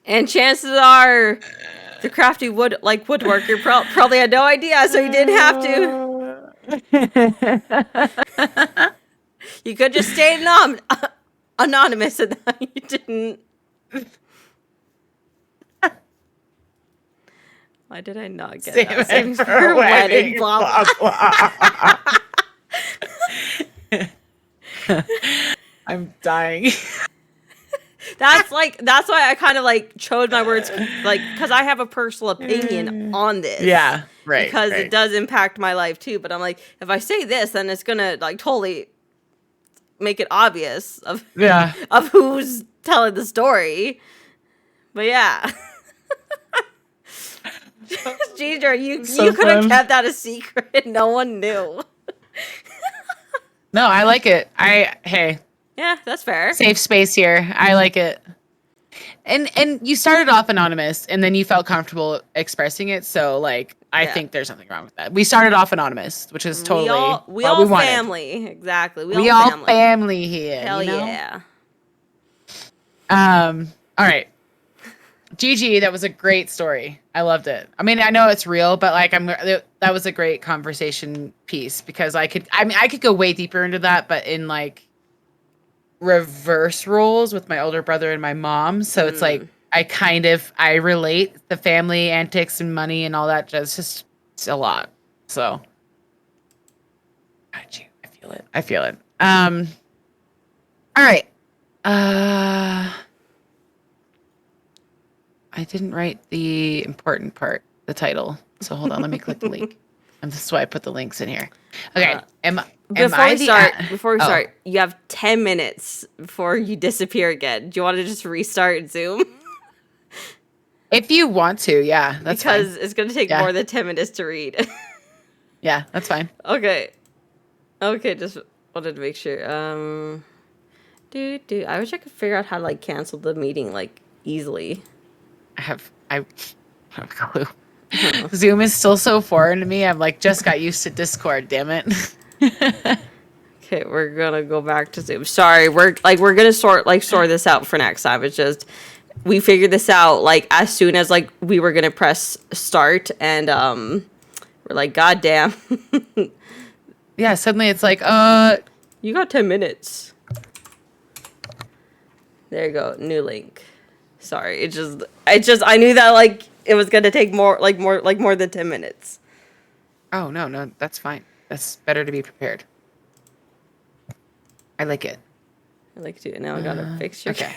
And chances are, the crafty woodworker probably had no idea, so he didn't have to. You could just stay anonymous, and you didn't. Why did I not get that? Save it for a wedding. Blah, blah. I'm dying. That's why I kind of chose my words, because I have a personal opinion on this. Yeah, right. Because right. it does impact my life too. But I'm like, if I say this, then it's gonna totally make it obvious of who's telling the story. But yeah. Ginger, you could have kept that a secret. No one knew. No, I like it. Hey. Yeah, that's fair. Safe space here. I like it. And you started off anonymous and then you felt comfortable expressing it. So I think there's something wrong with that. We started off anonymous, which is totally we all all we wanted. family. Exactly. We all family here. Hell you know? yeah. All right. Gigi, that was a great story. I loved it. I mean, I know it's real, but that was a great conversation piece because I could go way deeper into that, but in reverse roles with my older brother and my mom. So it's I relate the family antics and money and all that. It's a lot. So got you. I feel it. All right. I didn't write the important part, the title. So hold on, let me click the link. And this is why I put the links in here. Okay. Before we start, you have 10 minutes before you disappear again. Do you want to just restart Zoom? If you want to, yeah, that's because fine. It's going to take more than 10 minutes to read. Yeah, that's fine. Okay, just wanted to make sure. I wish I could figure out how to cancel the meeting easily. I have a clue. Zoom is still so foreign to me. I'm just got used to Discord, damn it. Okay, we're gonna go back to Zoom. Sorry, we're gonna sort this out for next time. It's just we figured this out as soon as we were gonna press start, and we're god damn. Yeah, suddenly it's you got 10 minutes. There you go, new link. Sorry, it just I knew that it was gonna take more than 10 minutes. Oh no, that's fine. That's better to be prepared. I like it. I like to. Now I gotta fix your. Okay.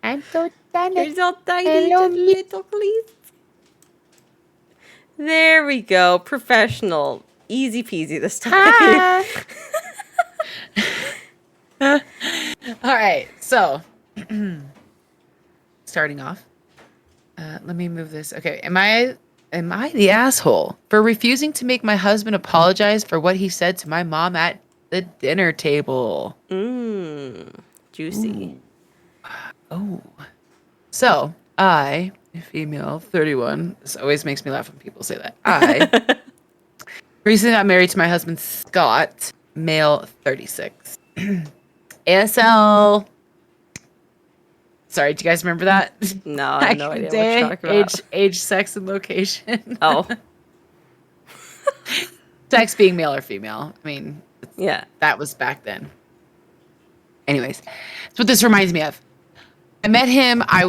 I'm so tiny. You're so tiny, Hello, little Caleese. There we go. Professional, easy peasy this time. Hi. All right. So, starting off, let me move this. Okay. Am I the asshole for refusing to make my husband apologize for what he said to my mom at the dinner table? Juicy. Oh. So, I, a female, 31. This always makes me laugh when people say that. I recently got married to my husband, Scott, male, 36. ASL. Sorry, do you guys remember that? No, I have Back no in the idea what you're day, talking about. age, sex, and location. Oh, Sex being male or female. I mean, yeah. that was back then. Anyways, that's what this reminds me of. I met him. I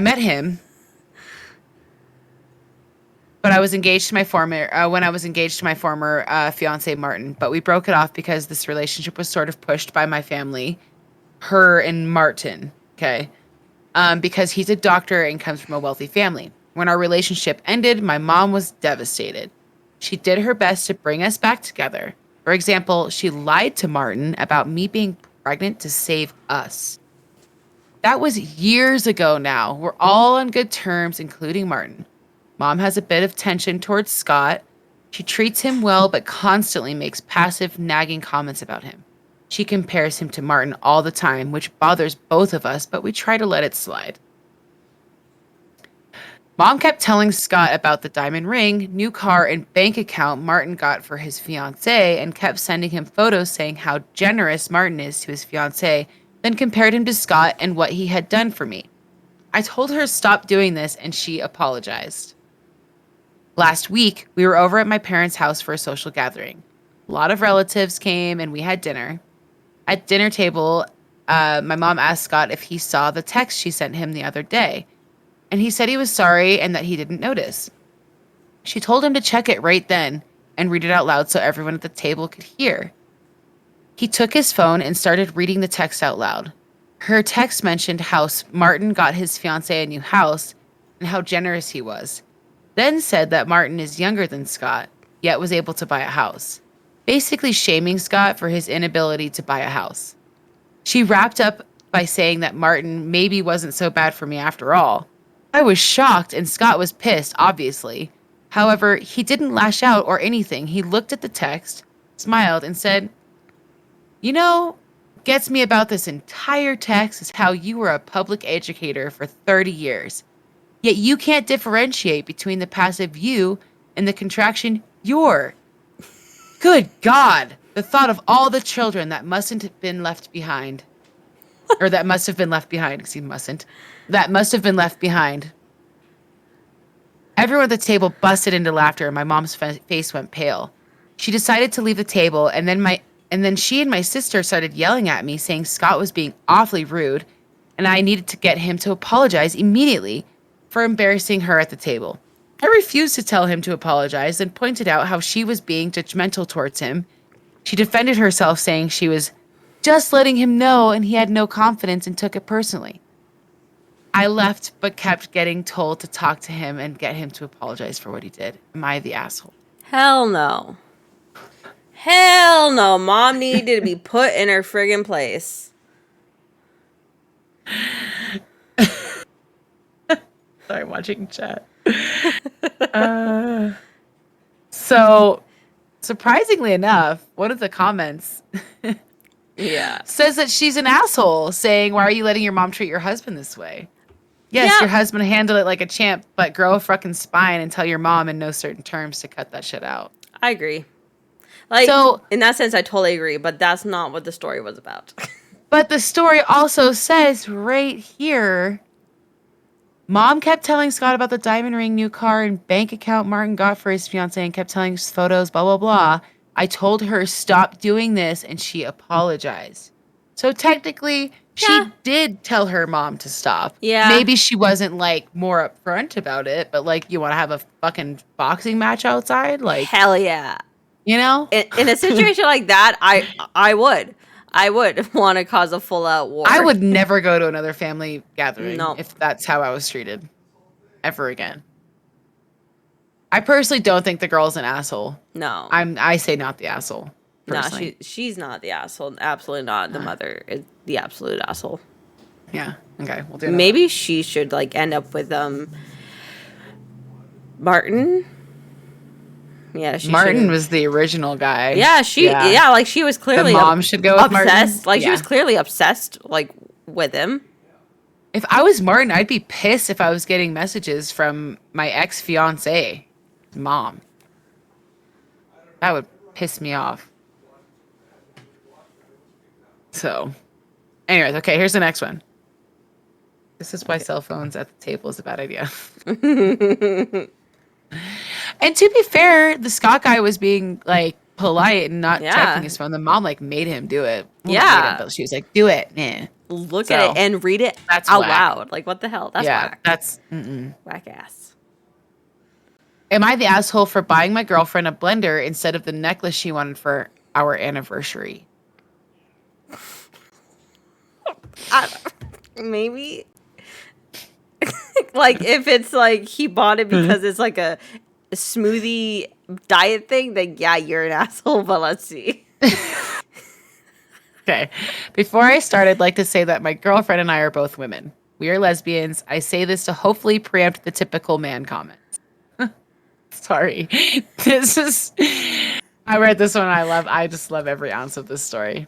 met him, but I was engaged to my former, when I was engaged to my former fiance, Martin. But we broke it off because this relationship was sort of pushed by my family, her and Martin. Okay. Because he's a doctor and comes from a wealthy family. When our relationship ended, my mom was devastated. She did her best to bring us back together. For example, she lied to Martin about me being pregnant to save us. That was years ago now. We're all on good terms, including Martin. Mom has a bit of tension towards Scott. She treats him well, but constantly makes passive, nagging comments about him. She compares him to Martin all the time, which bothers both of us, but we try to let it slide. Mom kept telling Scott about the diamond ring, new car, and bank account Martin got for his fiancée and kept sending him photos saying how generous Martin is to his fiancée, then compared him to Scott and what he had done for me. I told her to stop doing this and she apologized. Last week, we were over at my parents' house for a social gathering. A lot of relatives came and we had dinner. At dinner table, my mom asked Scott if he saw the text she sent him the other day, and he said he was sorry and that he didn't notice. She told him to check it right then and read it out loud so everyone at the table could hear. He took his phone and started reading the text out loud. Her text mentioned how Martin got his fiancée a new house and how generous he was, then said that Martin is younger than Scott, yet was able to buy a house, basically shaming Scott for his inability to buy a house. She wrapped up by saying that Martin maybe wasn't so bad for me after all. I was shocked and Scott was pissed, obviously. However, he didn't lash out or anything. He looked at the text, smiled, and said, "You know, gets me about this entire text is how you were a public educator for 30 years. Yet you can't differentiate between the passive you and the contraction your. Good God, the thought of all the children that mustn't have been left behind. Or that must have been left behind, excuse me, mustn't. That must have been left behind." Everyone at the table busted into laughter and my mom's face went pale. She decided to leave the table and then she and my sister started yelling at me saying Scott was being awfully rude and I needed to get him to apologize immediately for embarrassing her at the table. I refused to tell him to apologize and pointed out how she was being judgmental towards him. She defended herself saying she was just letting him know and he had no confidence and took it personally. I left but kept getting told to talk to him and get him to apologize for what he did. Am I the asshole? Hell no. Hell no. Mom needed to be put in her friggin' place. Sorry, watching chat. So, surprisingly enough, one of the comments Yeah. says that she's an asshole, saying, "Why are you letting your mom treat your husband this way? Yes, Yeah. your husband handled it like a champ, but grow a fucking spine and tell your mom in no certain terms to cut that shit out." I agree. Like, So- in that sense, I totally agree, but that's not what the story was about. But the story also says right here, Mom kept telling Scott about the diamond ring, new car, and bank account Martin got for his fiance and kept telling us photos, blah, blah, blah. I told her stop doing this and she apologized. So technically, Yeah. she did tell her mom to stop. Yeah. Maybe she wasn't like more upfront about it, but like, you want to have a fucking boxing match outside? Like, Hell yeah. you know? In a situation like that, I would want to cause a full out war. I would never go to another family gathering No. if that's how I was treated ever again. I personally don't think the girl's an asshole. No. I say not the asshole. personally. she's not the asshole. Absolutely not. The mother is the absolute asshole. Yeah. Okay. We'll do another. Maybe she should like end up with Martin. Yeah, Martin should've- was the original guy. Yeah, like she was clearly The mom should go with obsessed. Martin. Like she Yeah. was clearly obsessed like with him. If I was Martin, I'd be pissed if I was getting messages from my ex-fiance mom. That would piss me off. So, anyways, okay, here's the next one. This is why cell phones at the table is a bad idea. And to be fair, the Scott guy was being like polite and not checking his phone. The mom like made him do it. Well, not made him, but she was like, "Do it." Nah. Look at it and read it that's out whack. loud. Like what the hell? That's whack. That's Whack ass. Am I the asshole for buying my girlfriend a blender instead of the necklace she wanted for our anniversary? Maybe. Like if it's like he bought it because it's like a smoothie diet thing, then yeah, you're an asshole. But let's see. Okay. Before I start, I'd like to say that my girlfriend and I are both women. We are lesbians. I say this to hopefully preempt the typical man comments. Sorry. I read this one. I just love every ounce of this story.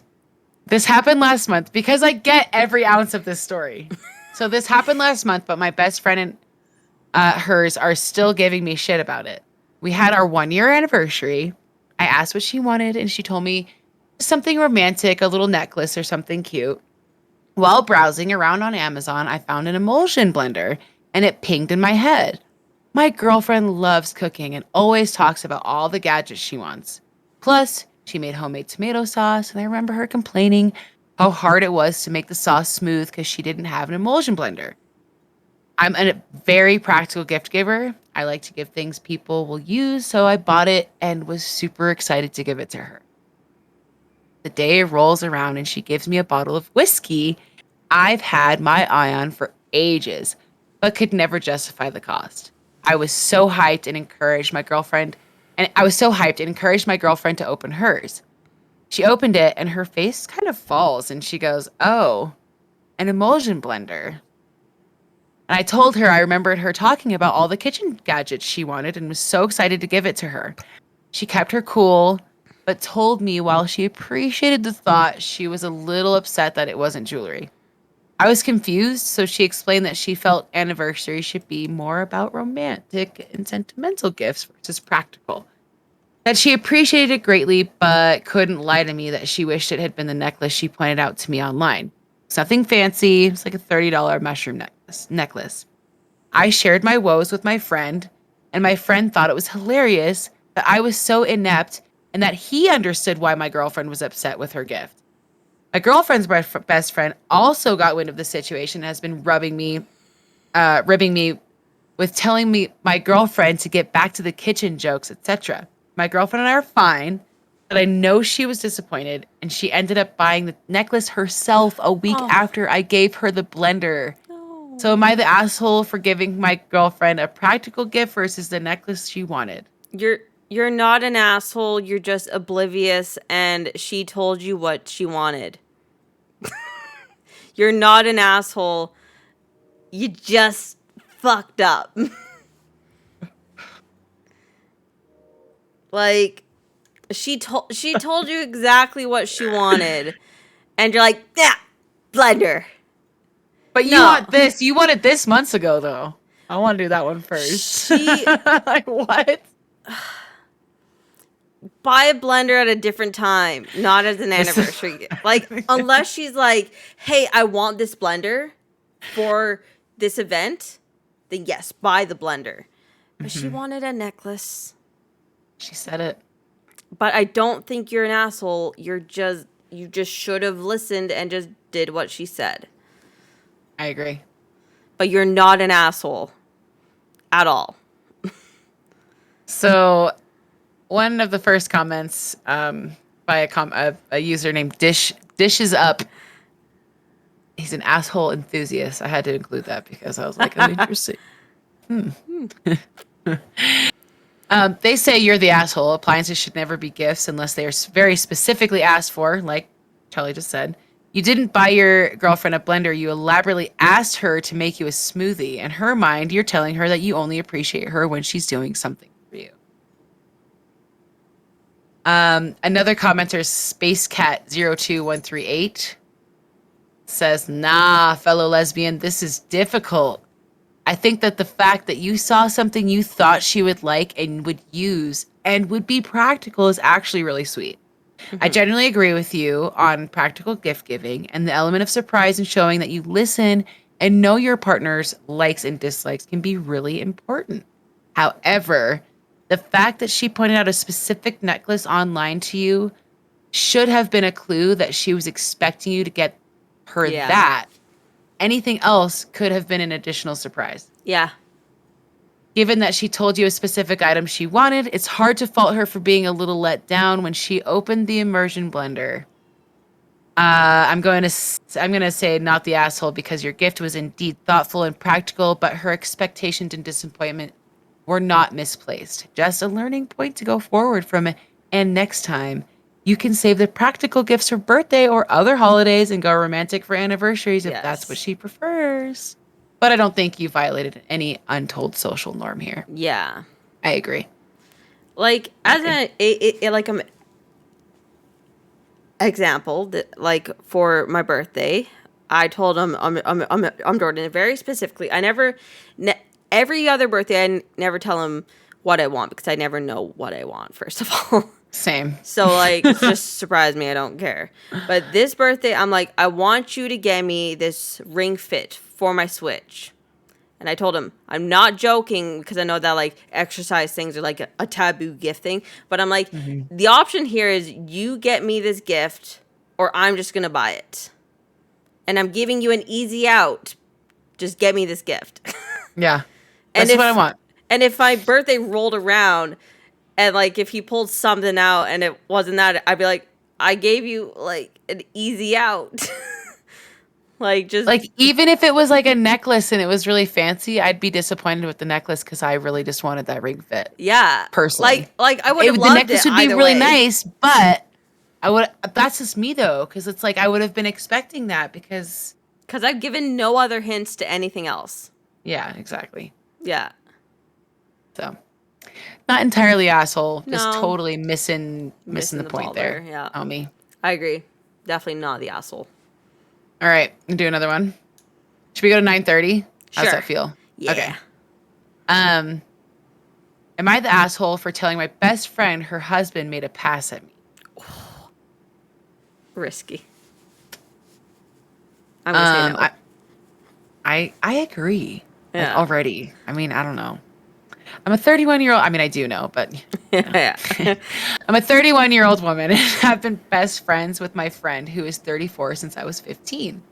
This happened last month because I get every ounce of this story. So this happened last month, but my best friend and hers are still giving me shit about it. We had our 1-year anniversary. I asked what she wanted, and she told me something romantic, a little necklace or something cute. While browsing around on Amazon, I found an emulsion blender, and it pinged in my head. My girlfriend loves cooking and always talks about all the gadgets she wants. Plus, she made homemade tomato sauce, and I remember her complaining how hard it was to make the sauce smooth because she didn't have an emulsion blender. I'm a very practical gift giver. I like to give things people will use, so I bought it and was super excited to give it to her. The day rolls around and she gives me a bottle of whiskey I've had my eye on for ages, but could never justify the cost. I was so hyped and encouraged my girlfriend to open hers. She opened it and her face kind of falls and she goes, "Oh, an emulsion blender." And I told her I remembered her talking about all the kitchen gadgets she wanted and was so excited to give it to her. She kept her cool, but told me while she appreciated the thought, she was a little upset that it wasn't jewelry. I was confused, so she explained that she felt anniversary should be more about romantic and sentimental gifts versus practical. That she appreciated it greatly, but couldn't lie to me that she wished it had been the necklace she pointed out to me online. It's nothing fancy. It's like a $30 mushroom necklace. I shared my woes with my friend, and my friend thought it was hilarious that I was so inept and that he understood why my girlfriend was upset with her gift. My girlfriend's best friend also got wind of the situation and has been ribbing me with telling me my girlfriend to get back to the kitchen jokes, etc. My girlfriend and I are fine, but I know she was disappointed, and she ended up buying the necklace herself a week after I gave her the blender. No. So am I the asshole for giving my girlfriend a practical gift versus the necklace she wanted? You're not an asshole. You're just oblivious, and she told you what she wanted. You're not an asshole. You just fucked up. Like, she told you exactly what she wanted, and you're like, yeah, blender. But you want this. You wanted this months ago, though. I want to do that one first. Like, what? Buy a blender at a different time, not as an anniversary gift. Like, unless she's like, hey, I want this blender for this event, then yes, buy the blender. But she wanted a necklace. She said it. But I don't think you're an asshole. You just should have listened and just did what she said. I agree. But you're not an asshole at all. So, one of the first comments by a user named Dishes Up. He's an asshole enthusiast. I had to include that because I was like, oh, interesting. They say you're the asshole. Appliances should never be gifts unless they are very specifically asked for, like Chelly just said. You didn't buy your girlfriend a blender. You elaborately asked her to make you a smoothie. In her mind, you're telling her that you only appreciate her when she's doing something for you. Another commenter, SpaceCat02138, says, nah, fellow lesbian, this is difficult. I think that the fact that you saw something you thought she would like and would use and would be practical is actually really sweet. I generally agree with you on practical gift giving, and the element of surprise and showing that you listen and know your partner's likes and dislikes can be really important. However, the fact that she pointed out a specific necklace online to you should have been a clue that she was expecting you to get her Yeah. that. Anything else could have been an additional surprise. Yeah. Given that she told you a specific item she wanted, it's hard to fault her for being a little let down when she opened the immersion blender. I'm going to say not the asshole because your gift was indeed thoughtful and practical, but her expectations and disappointment were not misplaced. Just a learning point to go forward from it. And next time, you can save the practical gifts for birthday or other holidays and go romantic for anniversaries if that's what she prefers. But I don't think you violated any untold social norm here. Yeah. I agree. Like, as an example, that, like, for my birthday, I told him I'm Jordan very specifically. I never, every other birthday, I never tell him what I want because I never know what I want, first of all. Same. So, like, just surprise me. I don't care. But this birthday, I'm like, I want you to get me this Ring Fit for my Switch. And I told him, I'm not joking because I know that, like, exercise things are, like, a taboo gift thing. But I'm like, the option here is you get me this gift or I'm just going to buy it. And I'm giving you an easy out. Just get me this gift. Yeah. That's what I want. And if my birthday rolled around and, like, if he pulled something out and it wasn't that, I'd be like, I gave you, like, an easy out. Like, just... Like, even if it was, like, a necklace and it was really fancy, I'd be disappointed with the necklace because I really just wanted that Ring Fit. Yeah. Personally. Like I would have loved it. The necklace would be really nice, but I would... That's just me, though, because it's like I would have been expecting that because... Because I've given no other hints to anything else. Yeah, exactly. Yeah. So... Not entirely asshole, just No. totally missing the point ball there. Yeah. Homie. I agree. Definitely not the asshole. All right, do another one. Should we go to 9:30? How's Sure. that feel? Yeah. Okay. Am I the asshole for telling my best friend her husband made a pass at me? Risky. I'm gonna say no. I agree. Yeah. Like, already. I mean, I don't know. I'm a 31-year-old. I mean, I do know, but Yeah. I'm a 31-year-old woman and I've been best friends with my friend who is 34 since I was 15.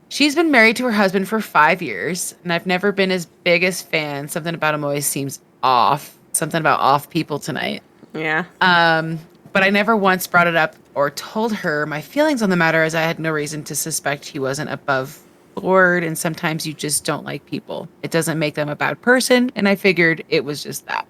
She's been married to her husband for 5 years, and I've never been his biggest fan. Something about him always seems off. Something about off people tonight. Yeah. But I never once brought it up or told her my feelings on the matter as I had no reason to suspect he wasn't above board, and sometimes you just don't like people. It doesn't make them a bad person, and I figured it was just that.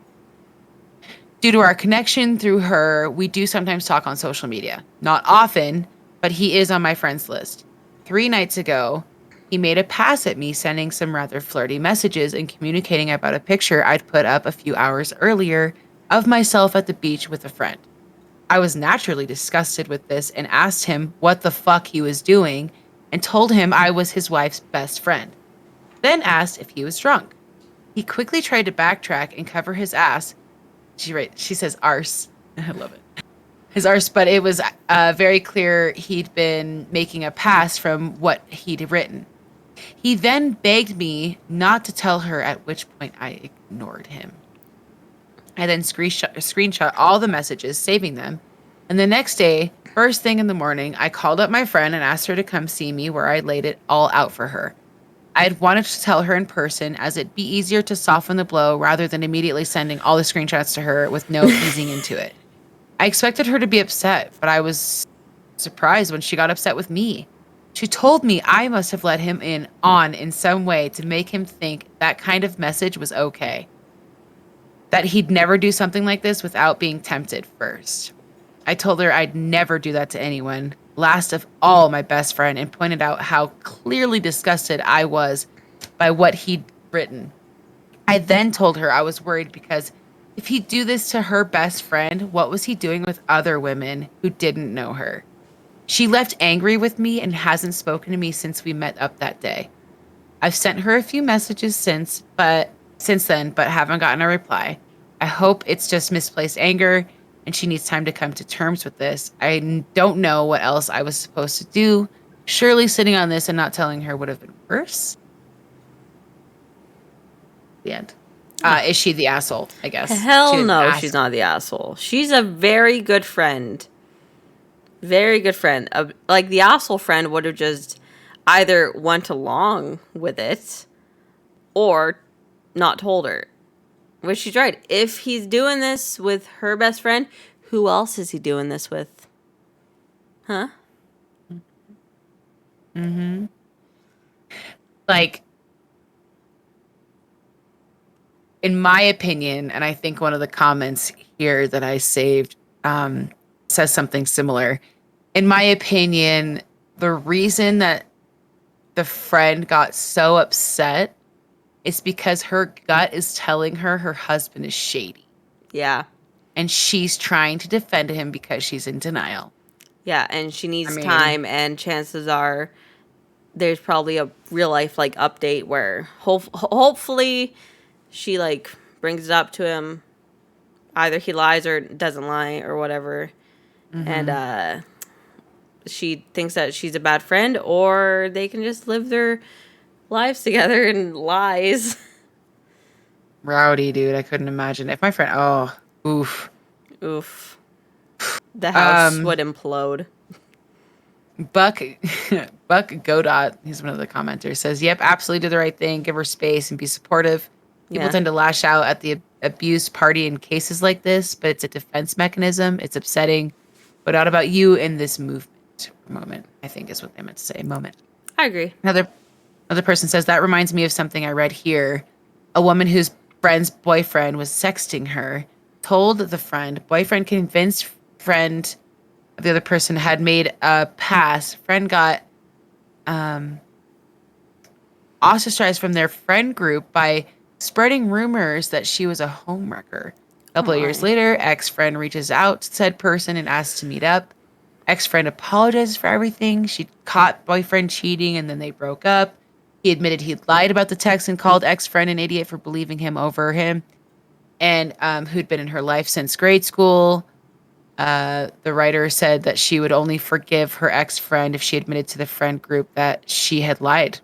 Due to our connection through her, we do sometimes talk on social media. Not often, but he is on my friends list. 3 nights ago, he made a pass at me, sending some rather flirty messages and communicating about a picture I'd put up a few hours earlier of myself at the beach with a friend. I was naturally disgusted with this and asked him what the fuck he was doing and told him I was his wife's best friend. Then asked if he was drunk. He quickly tried to backtrack and cover his ass. She says arse. I love it. His arse, but it was very clear he'd been making a pass from what he'd written. He then begged me not to tell her, at which point I ignored him. I then screenshot all the messages, saving them. And the next day, first thing in the morning, I called up my friend and asked her to come see me where I laid it all out for her. I had wanted to tell her in person as it'd be easier to soften the blow rather than immediately sending all the screenshots to her with no easing into it. I expected her to be upset, but I was surprised when she got upset with me. She told me I must have let him in some way to make him think that kind of message was okay. that he'd never do something like this without being tempted first. I told her I'd never do that to anyone, last of all my best friend, and pointed out how clearly disgusted I was by what he'd written. I then told her I was worried because if he'd do this to her best friend, what was he doing with other women who didn't know her? She left angry with me and hasn't spoken to me since we met up that day. I've sent her a few messages since then, but haven't gotten a reply. I hope it's just misplaced anger and she needs time to come to terms with this. I don't know what else I was supposed to do. Surely sitting on this and not telling her would have been worse. The end. Is she the asshole, I guess? Hell no, she's not the asshole. She's a very good friend. Very good friend. Like, the asshole friend would have just either went along with it or not told her. Which she's right. If he's doing this with her best friend, who else is he doing this with? Huh? Mm-hmm. Like, in my opinion, and I think one of the comments here that I saved says something similar. In my opinion, the reason that the friend got so upset is because her gut is telling her her husband is shady. Yeah. And she's trying to defend him because she's in denial. Yeah, and she needs time, and chances are there's probably a real life like update where hopefully she like brings it up to him. Either he lies or doesn't lie or whatever. Mm-hmm. And she thinks that she's a bad friend, or they can just live their lives together in lies. Rowdy, dude. I couldn't imagine. If my friend... Oh, oof. Oof. The house would implode. Buck Godot, he's one of the commenters, says, yep, absolutely do the right thing. Give her space and be supportive. People tend to lash out at the abused party in cases like this, but it's a defense mechanism. It's upsetting, but not about you in this moment, I think is what they meant to say. Moment. I agree. Another person says, that reminds me of something I read here. A woman whose friend's boyfriend was sexting her told the friend, boyfriend convinced friend of the other person had made a pass. Friend got ostracized from their friend group by spreading rumors that she was a homewrecker. A couple of years later, ex-friend reaches out to said person and asks to meet up. Ex-friend apologizes for everything. She caught boyfriend cheating and then they broke up. He admitted he lied about the text and called ex-friend an idiot for believing him over him, and who'd been in her life since grade school. The writer said that she would only forgive her ex-friend if she admitted to the friend group that she had lied,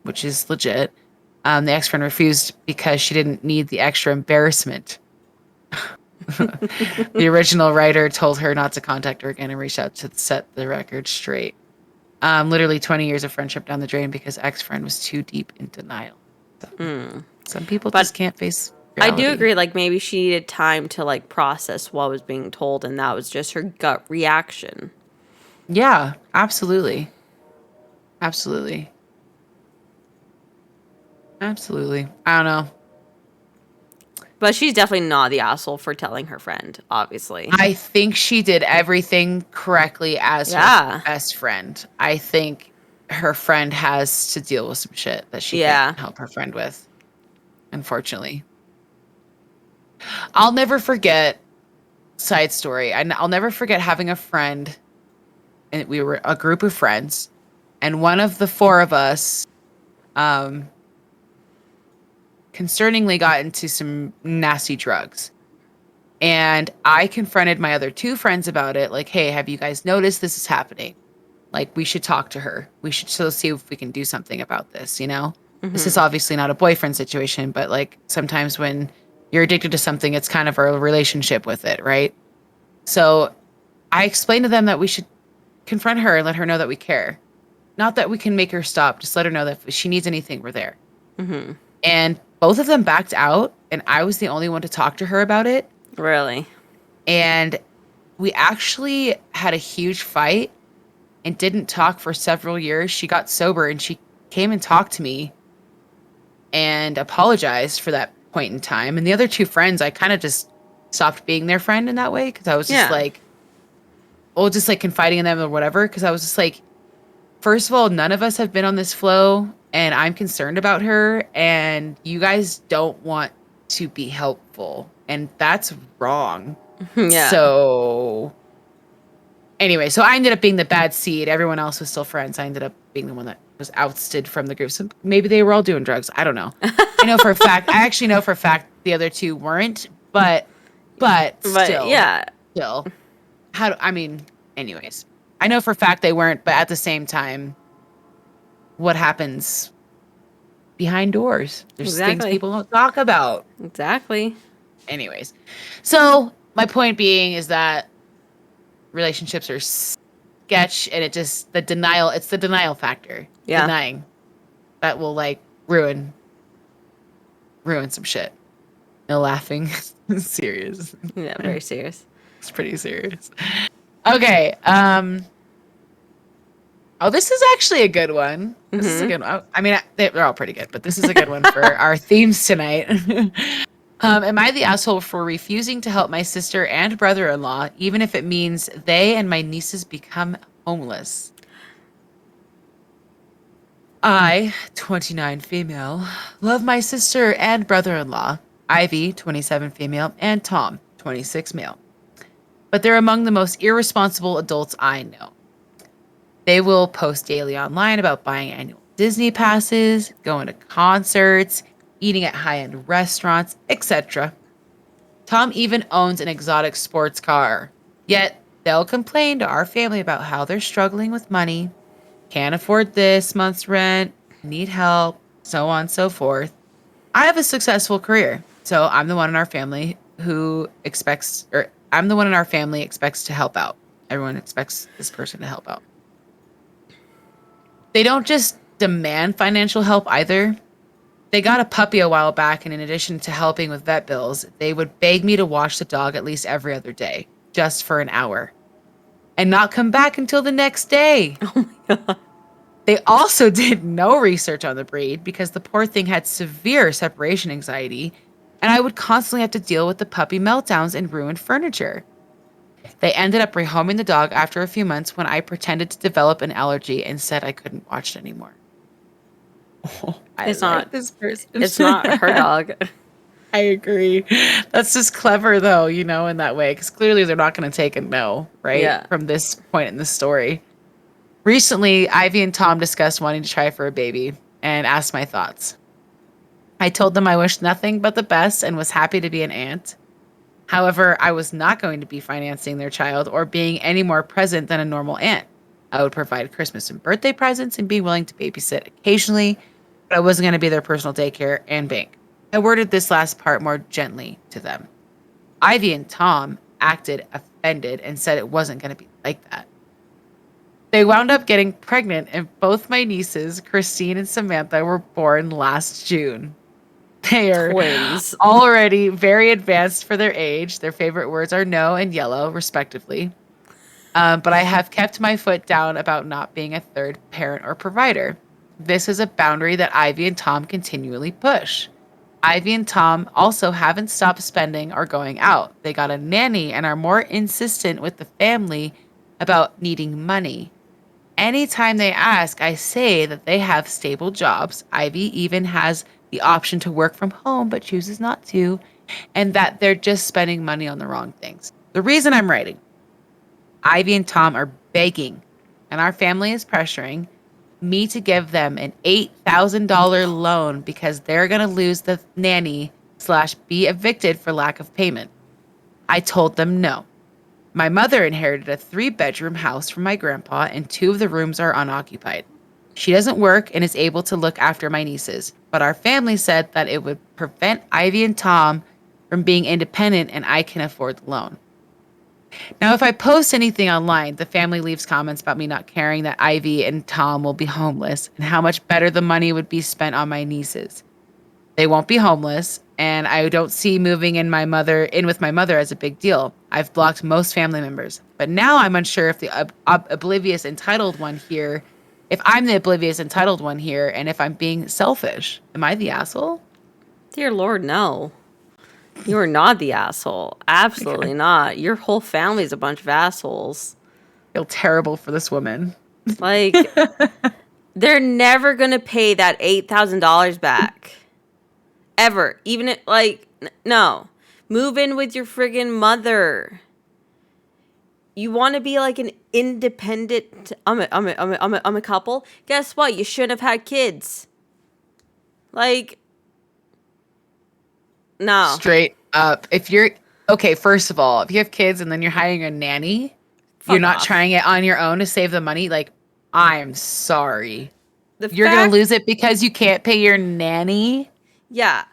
which is legit. The ex-friend refused because she didn't need the extra embarrassment. The original writer told her not to contact her again and reached out to set the record straight. Literally 20 years of friendship down the drain because ex-friend was too deep in denial. So, some people just can't face reality. I do agree. Like, maybe she needed time to like process what was being told, and that was just her gut reaction. Yeah, absolutely. Absolutely. Absolutely. I don't know. But she's definitely not the asshole for telling her friend, obviously. I think she did everything correctly as her best friend. I think her friend has to deal with some shit that she can't help her friend with, unfortunately. I'll never forget, side story, I'll never forget having a friend, and we were a group of friends, and one of the four of us concerningly got into some nasty drugs. And I confronted my other two friends about it. Like, hey, have you guys noticed this is happening? Like, we should talk to her. We should still see if we can do something about this, you know? Mm-hmm. This is obviously not a boyfriend situation, but like sometimes when you're addicted to something, it's kind of a relationship with it, right? So I explained to them that we should confront her and let her know that we care. Not that we can make her stop, just let her know that if she needs anything, we're there. Mm-hmm. And both of them backed out, and I was the only one to talk to her about it. Really? And we actually had a huge fight and didn't talk for several years. She got sober, and she came and talked to me and apologized for that point in time. And the other two friends, I kind of just stopped being their friend in that way because I was just like, just like confiding in them or whatever. Because I was just like, first of all, none of us have been on this flow, and I'm concerned about her, and you guys don't want to be helpful, and that's wrong. Yeah. So anyway, so I ended up being the bad seed. Everyone else was still friends. I ended up being the one that was ousted from the group. So maybe they were all doing drugs. I don't know. I know for a fact. I actually know for a fact the other two weren't. But still, yeah. still. Anyways, I know for a fact they weren't. But at the same time, what happens behind doors? There's things people don't talk about. Exactly. Anyways, so my point being is that relationships are sketch, and it's the denial factor. Yeah. Denying that will like ruin some shit. No laughing. Serious. Yeah, very serious. It's pretty serious. Okay. This is actually a good one. This is a good one. I mean, they're all pretty good, but this is a good one for our themes tonight. Am I the asshole for refusing to help my sister and brother-in-law, even if it means they and my nieces become homeless? I, 29 female, love my sister and brother-in-law, Ivy, 27 female, and Tom, 26 male. But they're among the most irresponsible adults I know. They will post daily online about buying annual Disney passes, going to concerts, eating at high-end restaurants, etc. Tom even owns an exotic sports car. Yet, they'll complain to our family about how they're struggling with money, can't afford this month's rent, need help, so on and so forth. I have a successful career, so I'm the one in our family expects to help out. Everyone expects this person to help out. They don't just demand financial help either. They got a puppy a while back, and in addition to helping with vet bills, they would beg me to wash the dog at least every other day, just for an hour, and not come back until the next day. Oh my God. They also did no research on the breed because the poor thing had severe separation anxiety, and I would constantly have to deal with the puppy meltdowns and ruined furniture. They ended up rehoming the dog after a few months when I pretended to develop an allergy and said I couldn't watch it anymore. It's not this person. It's not her dog. I agree. That's just clever, though, in that way, because clearly they're not going to take a no, right? Yeah. From this point in the story. Recently, Ivy and Tom discussed wanting to try for a baby and asked my thoughts. I told them I wished nothing but the best and was happy to be an aunt. However, I was not going to be financing their child or being any more present than a normal aunt. I would provide Christmas and birthday presents and be willing to babysit occasionally, but I wasn't going to be their personal daycare and bank. I worded this last part more gently to them. Ivy and Tom acted offended and said it wasn't going to be like that. They wound up getting pregnant, and both my nieces, Christine and Samantha, were born last June. They are Twins. already very advanced for their age. Their favorite words are no and yellow, respectively. But I have kept my foot down about not being a third parent or provider. This is a boundary that Ivy and Tom continually push. Ivy and Tom also haven't stopped spending or going out. They got a nanny and are more insistent with the family about needing money. Anytime they ask, I say that they have stable jobs. Ivy even has the option to work from home, but chooses not to, and that they're just spending money on the wrong things. The reason I'm writing, Ivy and Tom are begging, and our family is pressuring me to give them an $8,000 loan because they're going to lose the nanny / be evicted for lack of payment. I told them no. My mother inherited a 3-bedroom house from my grandpa, and 2 of the rooms are unoccupied. She doesn't work and is able to look after my nieces, but our family said that it would prevent Ivy and Tom from being independent, and I can afford the loan. Now, if I post anything online, the family leaves comments about me not caring that Ivy and Tom will be homeless and how much better the money would be spent on my nieces. They won't be homeless, and I don't see moving in with my mother as a big deal. I've blocked most family members, but now I'm unsure if the oblivious entitled one here, if I'm the oblivious entitled one here, and if I'm being selfish. Am I the asshole? Dear Lord, no. You are not the asshole. Absolutely not. Your whole family's a bunch of assholes. I feel terrible for this woman. Like, they're never gonna pay that $8,000 back. Ever. Even if, like, no. Move in with your friggin' mother. You want to be like an independent. I'm a couple. Guess what? You shouldn't have had kids. Like, no. Straight up. If you're okay, first of all, if you have kids and then you're hiring a nanny, you're Fuck not off. trying it on your own to save the money. Like, I'm sorry. The You're gonna fact- lose it because you can't pay your nanny. Yeah.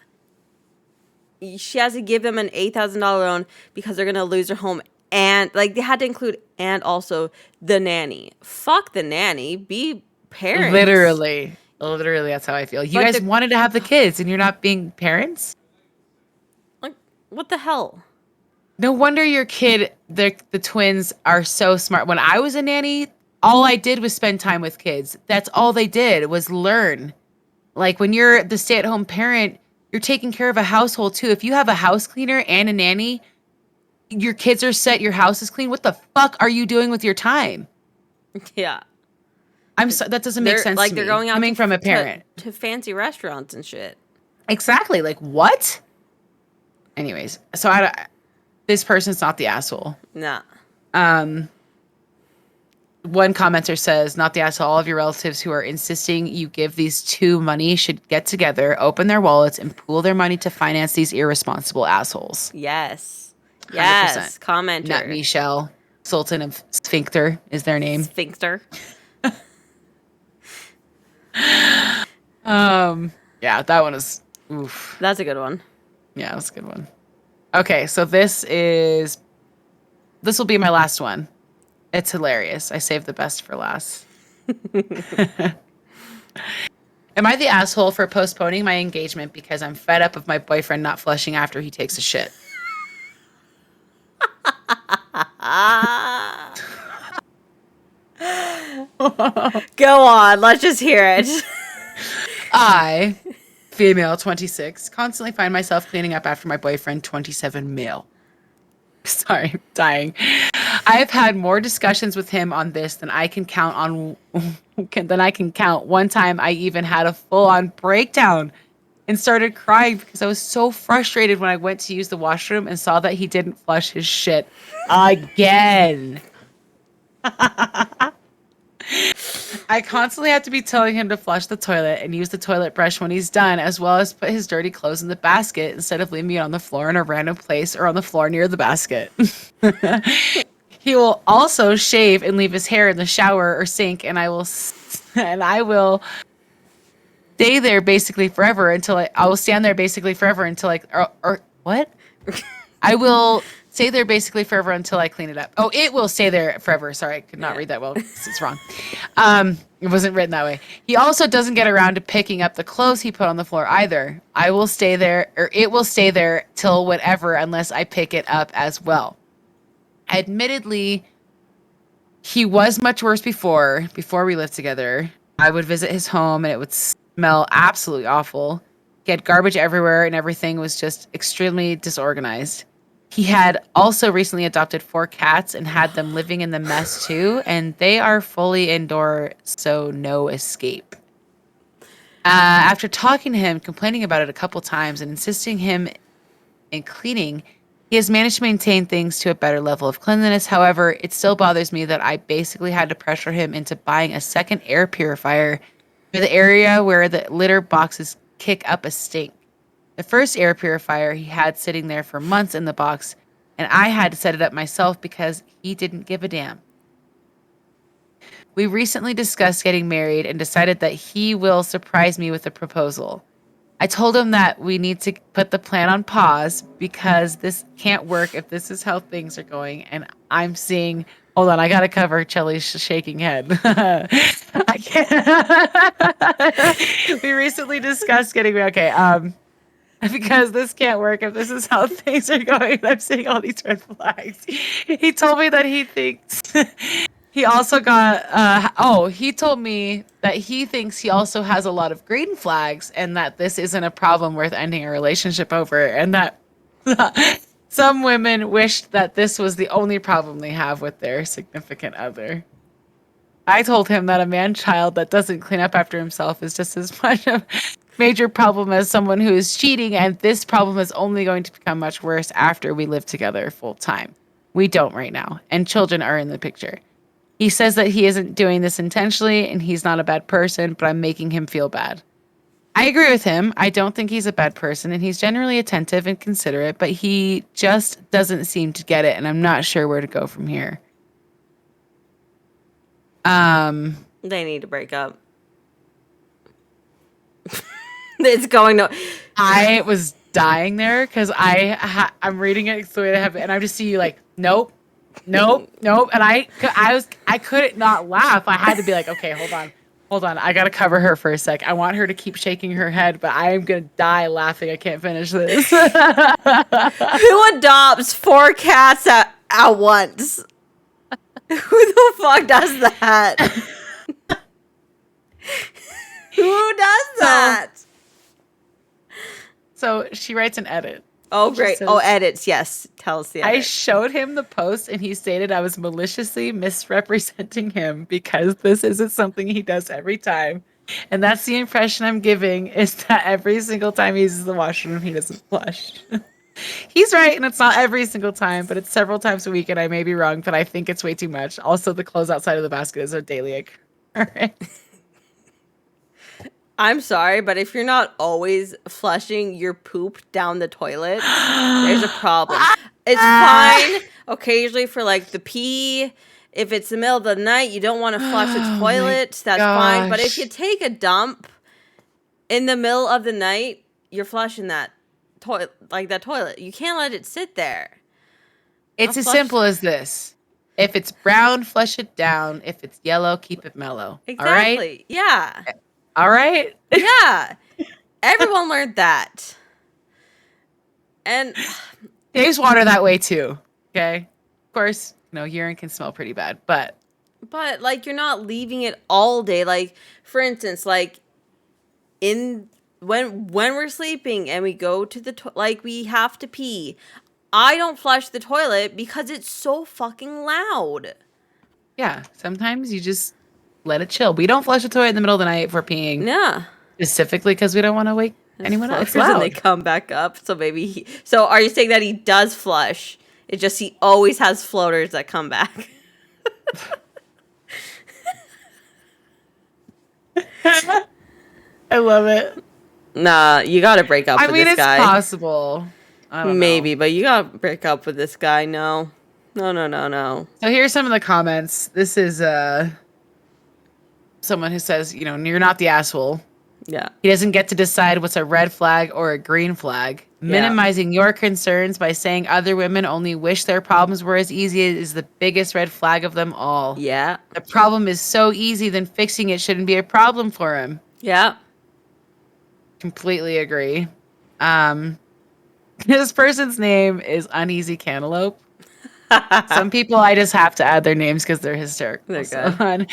She has to give them an $8,000 loan because they're gonna lose their home, and like they had to include and also the nanny. Fuck the nanny. Be parents. Literally, that's how I feel. You But guys the- wanted to have the kids, and you're not being parents. Like, what the hell? No wonder your kid, the twins, are so smart. When I was a nanny, all I did was spend time with kids. That's all they did was learn. Like when you're the stay-at-home parent, you're taking care of a household too. If you have a house cleaner and a nanny, your kids are set, your house is clean. What the fuck are you doing with your time? Yeah. That doesn't make sense Like to they're me. going out Coming from a parent. to fancy restaurants and shit. Exactly. Like what? Anyways, so this person's not the asshole. Nah. One commenter says, not the asshole. All of your relatives who are insisting you give these two money should get together, open their wallets, and pool their money to finance these irresponsible assholes. Yes. 100%. Yes. Commenter. Nut Michelle, Sultan of Sphincter is their name. Sphincter. Yeah, that one is oof. That's a good one. Yeah, that's a good one. Okay, so this will be my last one. It's hilarious. I saved the best for last. Am I the asshole for postponing my engagement because I'm fed up of my boyfriend not flushing after he takes a shit? Go on. Let's just hear it. I, female 26, constantly find myself cleaning up after my boyfriend 27 male. Sorry, I'm dying. I've had more discussions with him on this than I can count on. One time I even had a full-on breakdown and started crying because I was so frustrated when I went to use the washroom and saw that he didn't flush his shit again. I constantly have to be telling him to flush the toilet and use the toilet brush when he's done, as well as put his dirty clothes in the basket instead of leaving it on the floor in a random place or on the floor near the basket. He will also shave and leave his hair in the shower or sink, and I will stay there basically forever until I will stand there basically forever until or what? I will stay there basically forever until I clean it up. Oh, it will stay there forever. Sorry, I could not read that well. It's wrong. It wasn't written that way. He also doesn't get around to picking up the clothes he put on the floor either. I will stay there, or it will stay there till whatever, unless I pick it up as well. Admittedly, he was much worse before we lived together. I would visit his home and it would smell absolutely awful. He had garbage everywhere and everything was just extremely disorganized. He had also recently adopted 4 cats and had them living in the mess too, and they are fully indoor, so no escape. After talking to him, complaining about it a couple times, and insisting him in cleaning, he has managed to maintain things to a better level of cleanliness. However, it still bothers me that I basically had to pressure him into buying a second air purifier for the area where the litter boxes kick up a stink. The first air purifier he had sitting there for months in the box, and I had to set it up myself because he didn't give a damn. We recently discussed getting married and decided that he will surprise me with a proposal. I told him that we need to put the plan on pause because this can't work if this is how things are going, and I'm seeing... Hold on, I gotta cover Chelly's shaking head. I can't. We recently discussed getting... Okay, because this can't work if this is how things are going. I'm seeing all these red flags. He told me that he thinks He also got, he told me that he thinks he also has a lot of green flags and that this isn't a problem worth ending a relationship over, and that some women wish that this was the only problem they have with their significant other. I told him that a man-child that doesn't clean up after himself is just as much a major problem as someone who is cheating, and this problem is only going to become much worse after we live together full time. We don't right now, and children are in the picture. He says that he isn't doing this intentionally and he's not a bad person, but I'm making him feel bad. I agree with him. I don't think he's a bad person and he's generally attentive and considerate, but he just doesn't seem to get it and I'm not sure where to go from here. They need to break up. It's going to. I was dying there because I'm reading it the way I have it, and I just see you like, nope, and I couldn't not laugh. I had to be like, okay, hold on, I gotta cover her for a sec. I want her to keep shaking her head, but I am gonna die laughing. I can't finish this. Who adopts 4 cats at once? Who the fuck does that? Who does that? So she writes an edit. Oh, great. says, Edits. Yes. Tell us the edit. I showed him the post and he stated I was maliciously misrepresenting him because this isn't something he does every time. And that's the impression I'm giving, is that every single time he uses the washroom, he doesn't flush. He's right, and it's not every single time, but it's several times a week, and I may be wrong, but I think it's way too much. Also, the clothes outside of the basket is a daily occurrence. I'm sorry, but if you're not always flushing your poop down the toilet, there's a problem. It's fine occasionally for like the pee. If it's the middle of the night, you don't want to flush the toilet. That's fine. But if you take a dump in the middle of the night, you're flushing that toilet, like that toilet. You can't let it sit there. It's as simple as this. If it's brown, flush it down. If it's yellow, keep it mellow. Exactly. All right? Yeah. All right? Yeah. Everyone learned that. And Dave's water that way too. Okay? Of course, urine can smell pretty bad, but like you're not leaving it all day. Like, for instance, like when we're sleeping and we go to the like we have to pee, I don't flush the toilet because it's so fucking loud. yeah, sometimes you just let it chill. We don't flush the toilet in the middle of the night if we're peeing. Yeah. Specifically because we don't want to wake anyone up. It's loud. And they come back up. So maybe so are you saying that he does flush? It's just he always has floaters that come back. I love it. Nah, you gotta break up with this guy. It's possible. I don't Maybe, know. but you gotta break up with this guy. No. So here's some of the comments. This is someone who says, you're not the asshole. Yeah. He doesn't get to decide what's a red flag or a green flag. Minimizing your concerns by saying other women only wish their problems were as easy is the biggest red flag of them all. Yeah. The problem is so easy, then fixing it shouldn't be a problem for him. Yeah. Completely agree. This person's name is Uneasy Cantaloupe. Some people I just have to add their names because they're hysterical. They're So,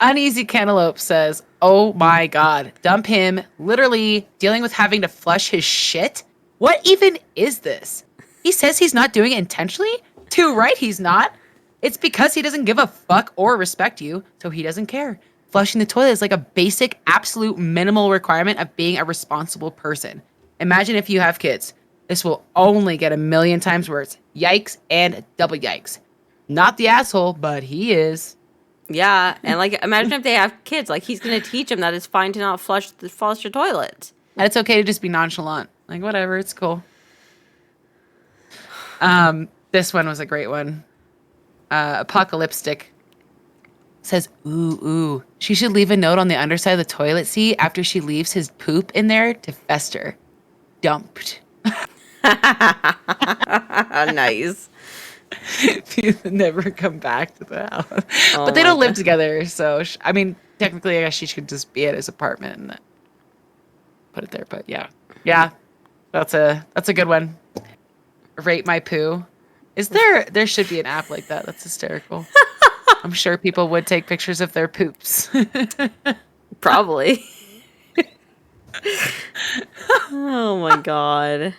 Uneasy Cantaloupe says, "Oh my God, dump him. Literally dealing with having to flush his shit. What even is this? He says he's not doing it intentionally? Too right, he's not. It's because he doesn't give a fuck or respect you, so he doesn't care. Flushing the toilet is like a basic, absolute minimal requirement of being a responsible person. Imagine if you have kids. This will only get 1,000,000 times worse. Yikes and double yikes. Not the asshole, but he is." Yeah, and like imagine if they have kids, like he's gonna teach them that it's fine to not flush your toilet. And it's okay to just be nonchalant. Like, whatever, it's cool. This one was a great one. Apocalyptic says, ooh, she should leave a note on the underside of the toilet seat after she leaves his poop in there to fester. Dumped. Nice. Never come back to the house. But they don't live together, so technically I guess she should just be at his apartment and put it there. But yeah, that's a good one. Rate my poo. Is there should be an app like that? That's hysterical. I'm sure people would take pictures of their poops. Probably. Oh my god.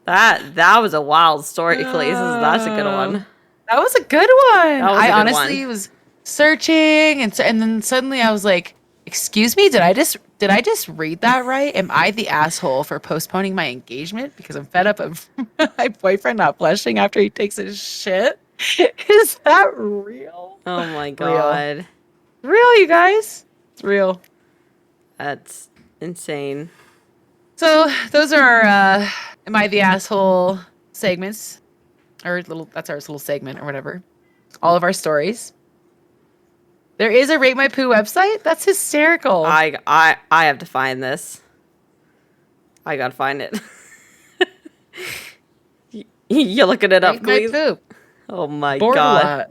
That was a wild story, Caleese. That's a good one. That was a good one. That was I a good honestly one. was searching and then suddenly I was like, "Excuse me, did I just read that right? Am I the asshole for postponing my engagement because I'm fed up of my boyfriend not blushing after he takes his shit? Is that real? Oh my Real. god. Real, you guys. It's real." That's insane. So those are our Am I the Asshole segments. That's our little segment or whatever. All of our stories. There is a Rate My Poo website? That's hysterical. I have to find this. I gotta find it. You're looking it up, Rate My Caleese? Poop. Oh my Bored god. a lot.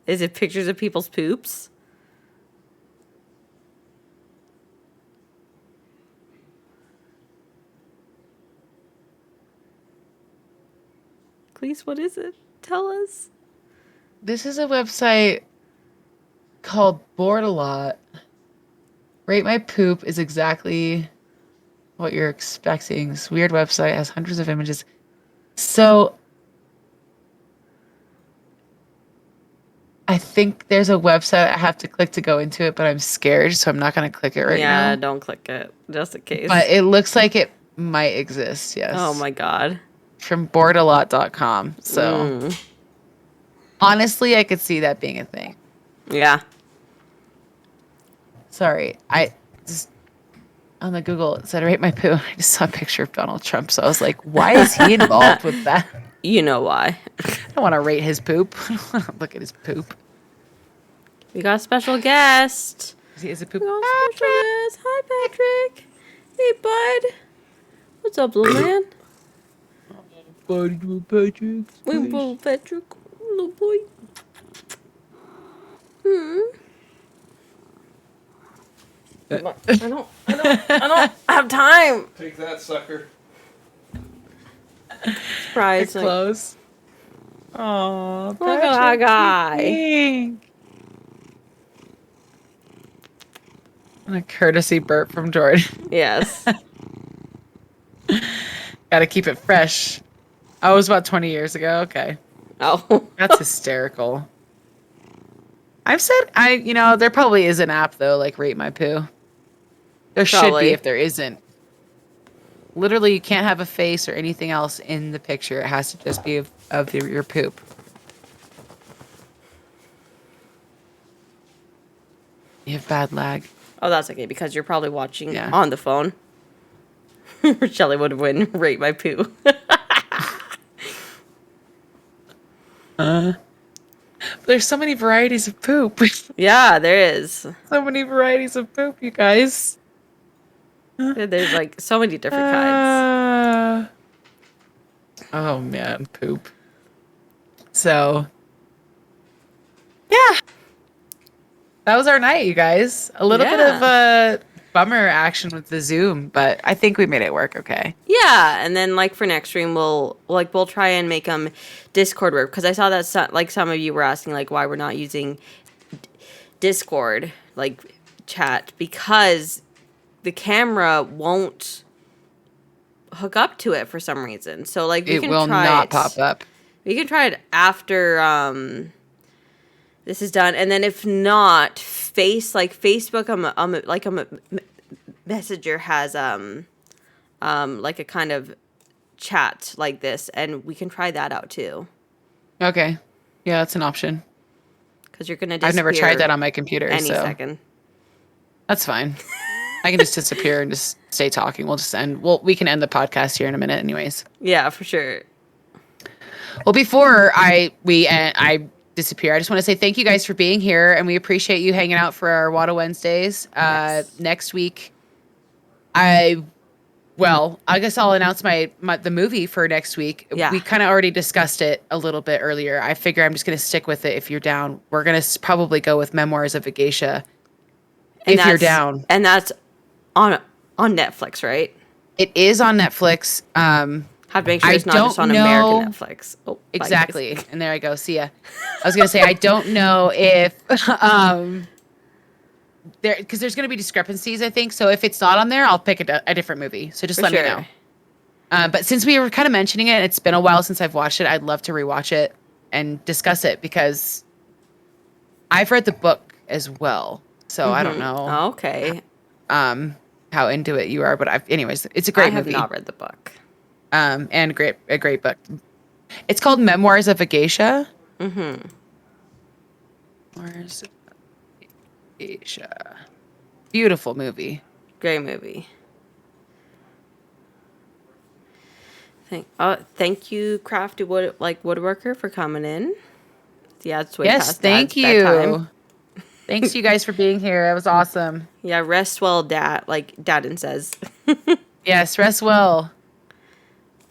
Is it pictures of people's poops? Caleese, what is it? Tell us. This is a website called Bored a Lot. Rate My Poop is exactly what you're expecting. This weird website has hundreds of images. So I think there's a website I have to click to go into it, but I'm scared, so I'm not going to click it right now. Yeah, don't click it, just in case. But it looks like it might exist, yes. Oh my god. From boredalot.com. So honestly, I could see that being a thing. Yeah. Sorry. I just on the Google it said Rate My Poo. I just saw a picture of Donald Trump, so I was like, why is he involved with that? You know why. I don't want to rate his poop. I don't want to look at his poop. We got a special guest. He is a poop. We got a special guest. Hi, Patrick. Hey, bud. What's up, little man? Buddy, Patrick. Hey, little Patrick. Little boy. I don't have time. Take that, sucker. Surprise. They're close. Oh, Look at that guy. And a courtesy burp from Jordan. Yes. Got to keep it fresh. Oh, it was about 20 years ago. Okay. Oh. That's hysterical. I've said, there probably is an app, though, like Rate My Poo. There should Probably. be if there isn't. Literally, you can't have a face or anything else in the picture. It has to just be of your poop. You have bad lag. Oh, that's okay, because you're probably watching Yeah. on the phone. Chelly would win Rate My Poo. There's so many varieties of poop. Yeah, there is. So many varieties of poop, you guys. There's like so many different kinds. Oh man, poop. So, yeah, that was our night, you guys. A little bit of a bummer action with the Zoom, but I think we made it work okay. Yeah, and then like for next stream, we'll try and make them Discord work, because I saw that some of you were asking like why we're not using Discord like chat, because the camera won't hook up to it for some reason. So like we It can will try not pop up. We can try it after this is done, and then if not, Facebook, Messenger has like a kind of chat like this, and we can try that out too. Okay, yeah, that's an option. Because you're gonna. I've never tried that on my computer, any so second. That's fine. I can just disappear and just stay talking. We'll just end. We can end the podcast here in a minute, anyways. Yeah, for sure. Well, before I disappear, I just want to say thank you guys for being here, and we appreciate you hanging out for our WAWTA Wednesdays. Yes. Next week, I guess I'll announce the movie for next week. Yeah. We kind of already discussed it a little bit earlier. I figure I'm just going to stick with it if you're down. We're going to probably go with Memoirs of a Geisha if you're down. And that's on Netflix, right? It is on Netflix. Have to make sure I it's not just don't on know- American Netflix. Oh, bye, guys. Exactly. And there I go. See ya. I was gonna say I don't know if there because there's gonna be discrepancies. I think so. If it's not on there, I'll pick a different movie. So just For let me sure. know. But since we were kind of mentioning it, it's been a while since I've watched it. I'd love to rewatch it and discuss it because I've read the book as well. So I don't know Okay. how into it you are, but anyways, it's a great I have movie. not read the book. And a great book. It's called Memoirs of a Geisha. Mm-hmm. Memoirs of a Geisha. Beautiful movie. Great movie. Thank you, Crafty Woodworker, for coming in. Yeah, it's way Yes, past thank that time. you. Thanks you guys for being here. That was awesome. Yeah, rest well, Dad. Like Dadden says. Yes, rest well.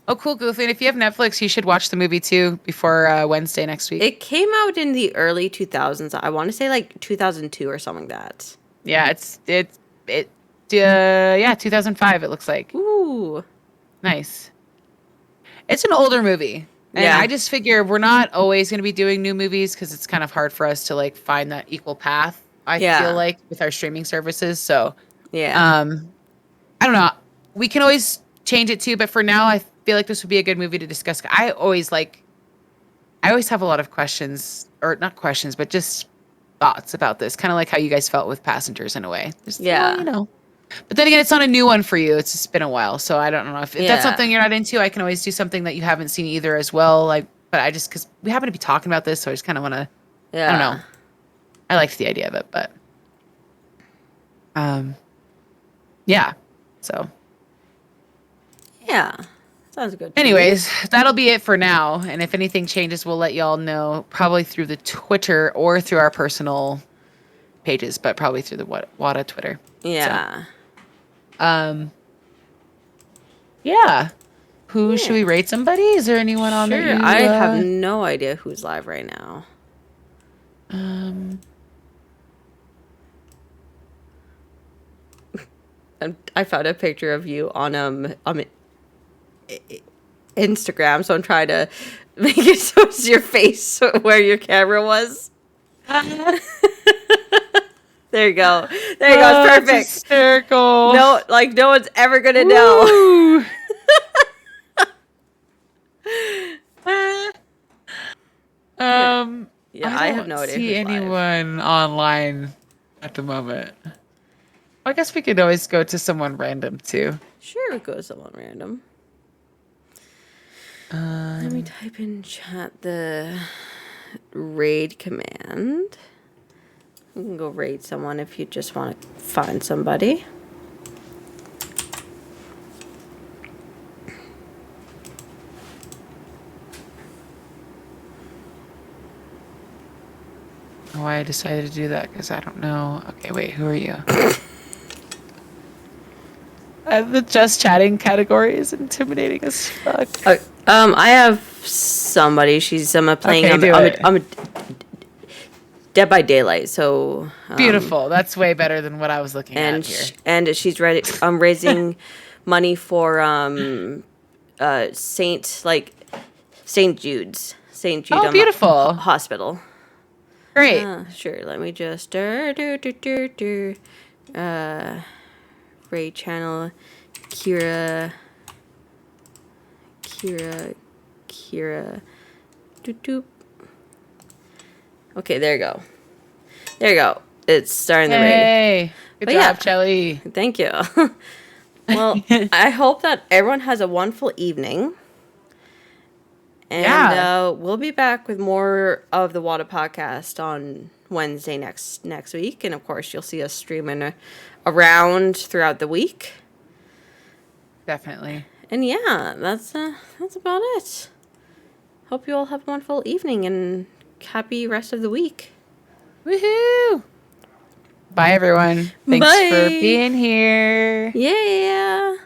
Oh, cool, Goofy. And if you have Netflix, you should watch the movie too before Wednesday next week. It came out in the early 2000s. I want to say like 2002 or something like that. Yeah, yeah, 2005 it looks like. Ooh. Nice. It's an older movie. And Yeah. I just figure we're not always going to be doing new movies because it's kind of hard for us to like find that equal path, I feel like, with our streaming services. So, Yeah. I don't know. We can always change it too, but for now, I feel like this would be a good movie to discuss. I always have a lot of questions, or not questions, but just thoughts about this. Kind of like how you guys felt with Passengers in a way. Just, Yeah. you know. But then again, it's not a new one for you. It's just been a while. So I don't know if that's something you're not into. I can always do something that you haven't seen either as well. But I just, because we happen to be talking about this, so I just kind of want to, Yeah. I don't know. I liked the idea of it, but yeah. So Yeah. Sounds good. to me. anyways, that'll be it for now. And if anything changes, we'll let y'all know probably through the Twitter or through our personal pages, but probably through the WAWTA Twitter. Yeah. Yeah. Who should we rate somebody? Is there anyone on there? Sure. I have no idea who's live right now. And I found a picture of you on Instagram, so I'm trying to make it so it's your face where your camera was. There you go. There you go. It's perfect. Hysterical. No, like no one's ever gonna know. Yeah, I have no idea. See who's live. anyone online at the moment? I guess we could always go to someone random too. Sure, it goes someone random. Let me type in chat the raid command. You can go raid someone if you just want to find somebody. Why I decided to do that because I don't know. Okay, wait, who are you? The just chatting category is intimidating as fuck. I have somebody. She's playing. Okay, I'm a Dead by Daylight. So Beautiful. That's way better than what I was looking at here. And she's ready. I'm raising money for St. Jude's Oh, beautiful. Hospital. Great. Sure. Let me just raid channel Kira. Doop doop. Okay, there you go. There you go. It's starting the raid. Hey, good But job, yeah. Chelly. Thank you. Well, I hope that everyone has a wonderful evening. And we'll be back with more of the WAWTA podcast on Wednesday next week. And of course, you'll see us streaming around throughout the week. Definitely. And yeah, that's about it. Hope you all have a wonderful evening and happy rest of the week. Woohoo! Bye, everyone. Thanks Bye. for being here. Yeah.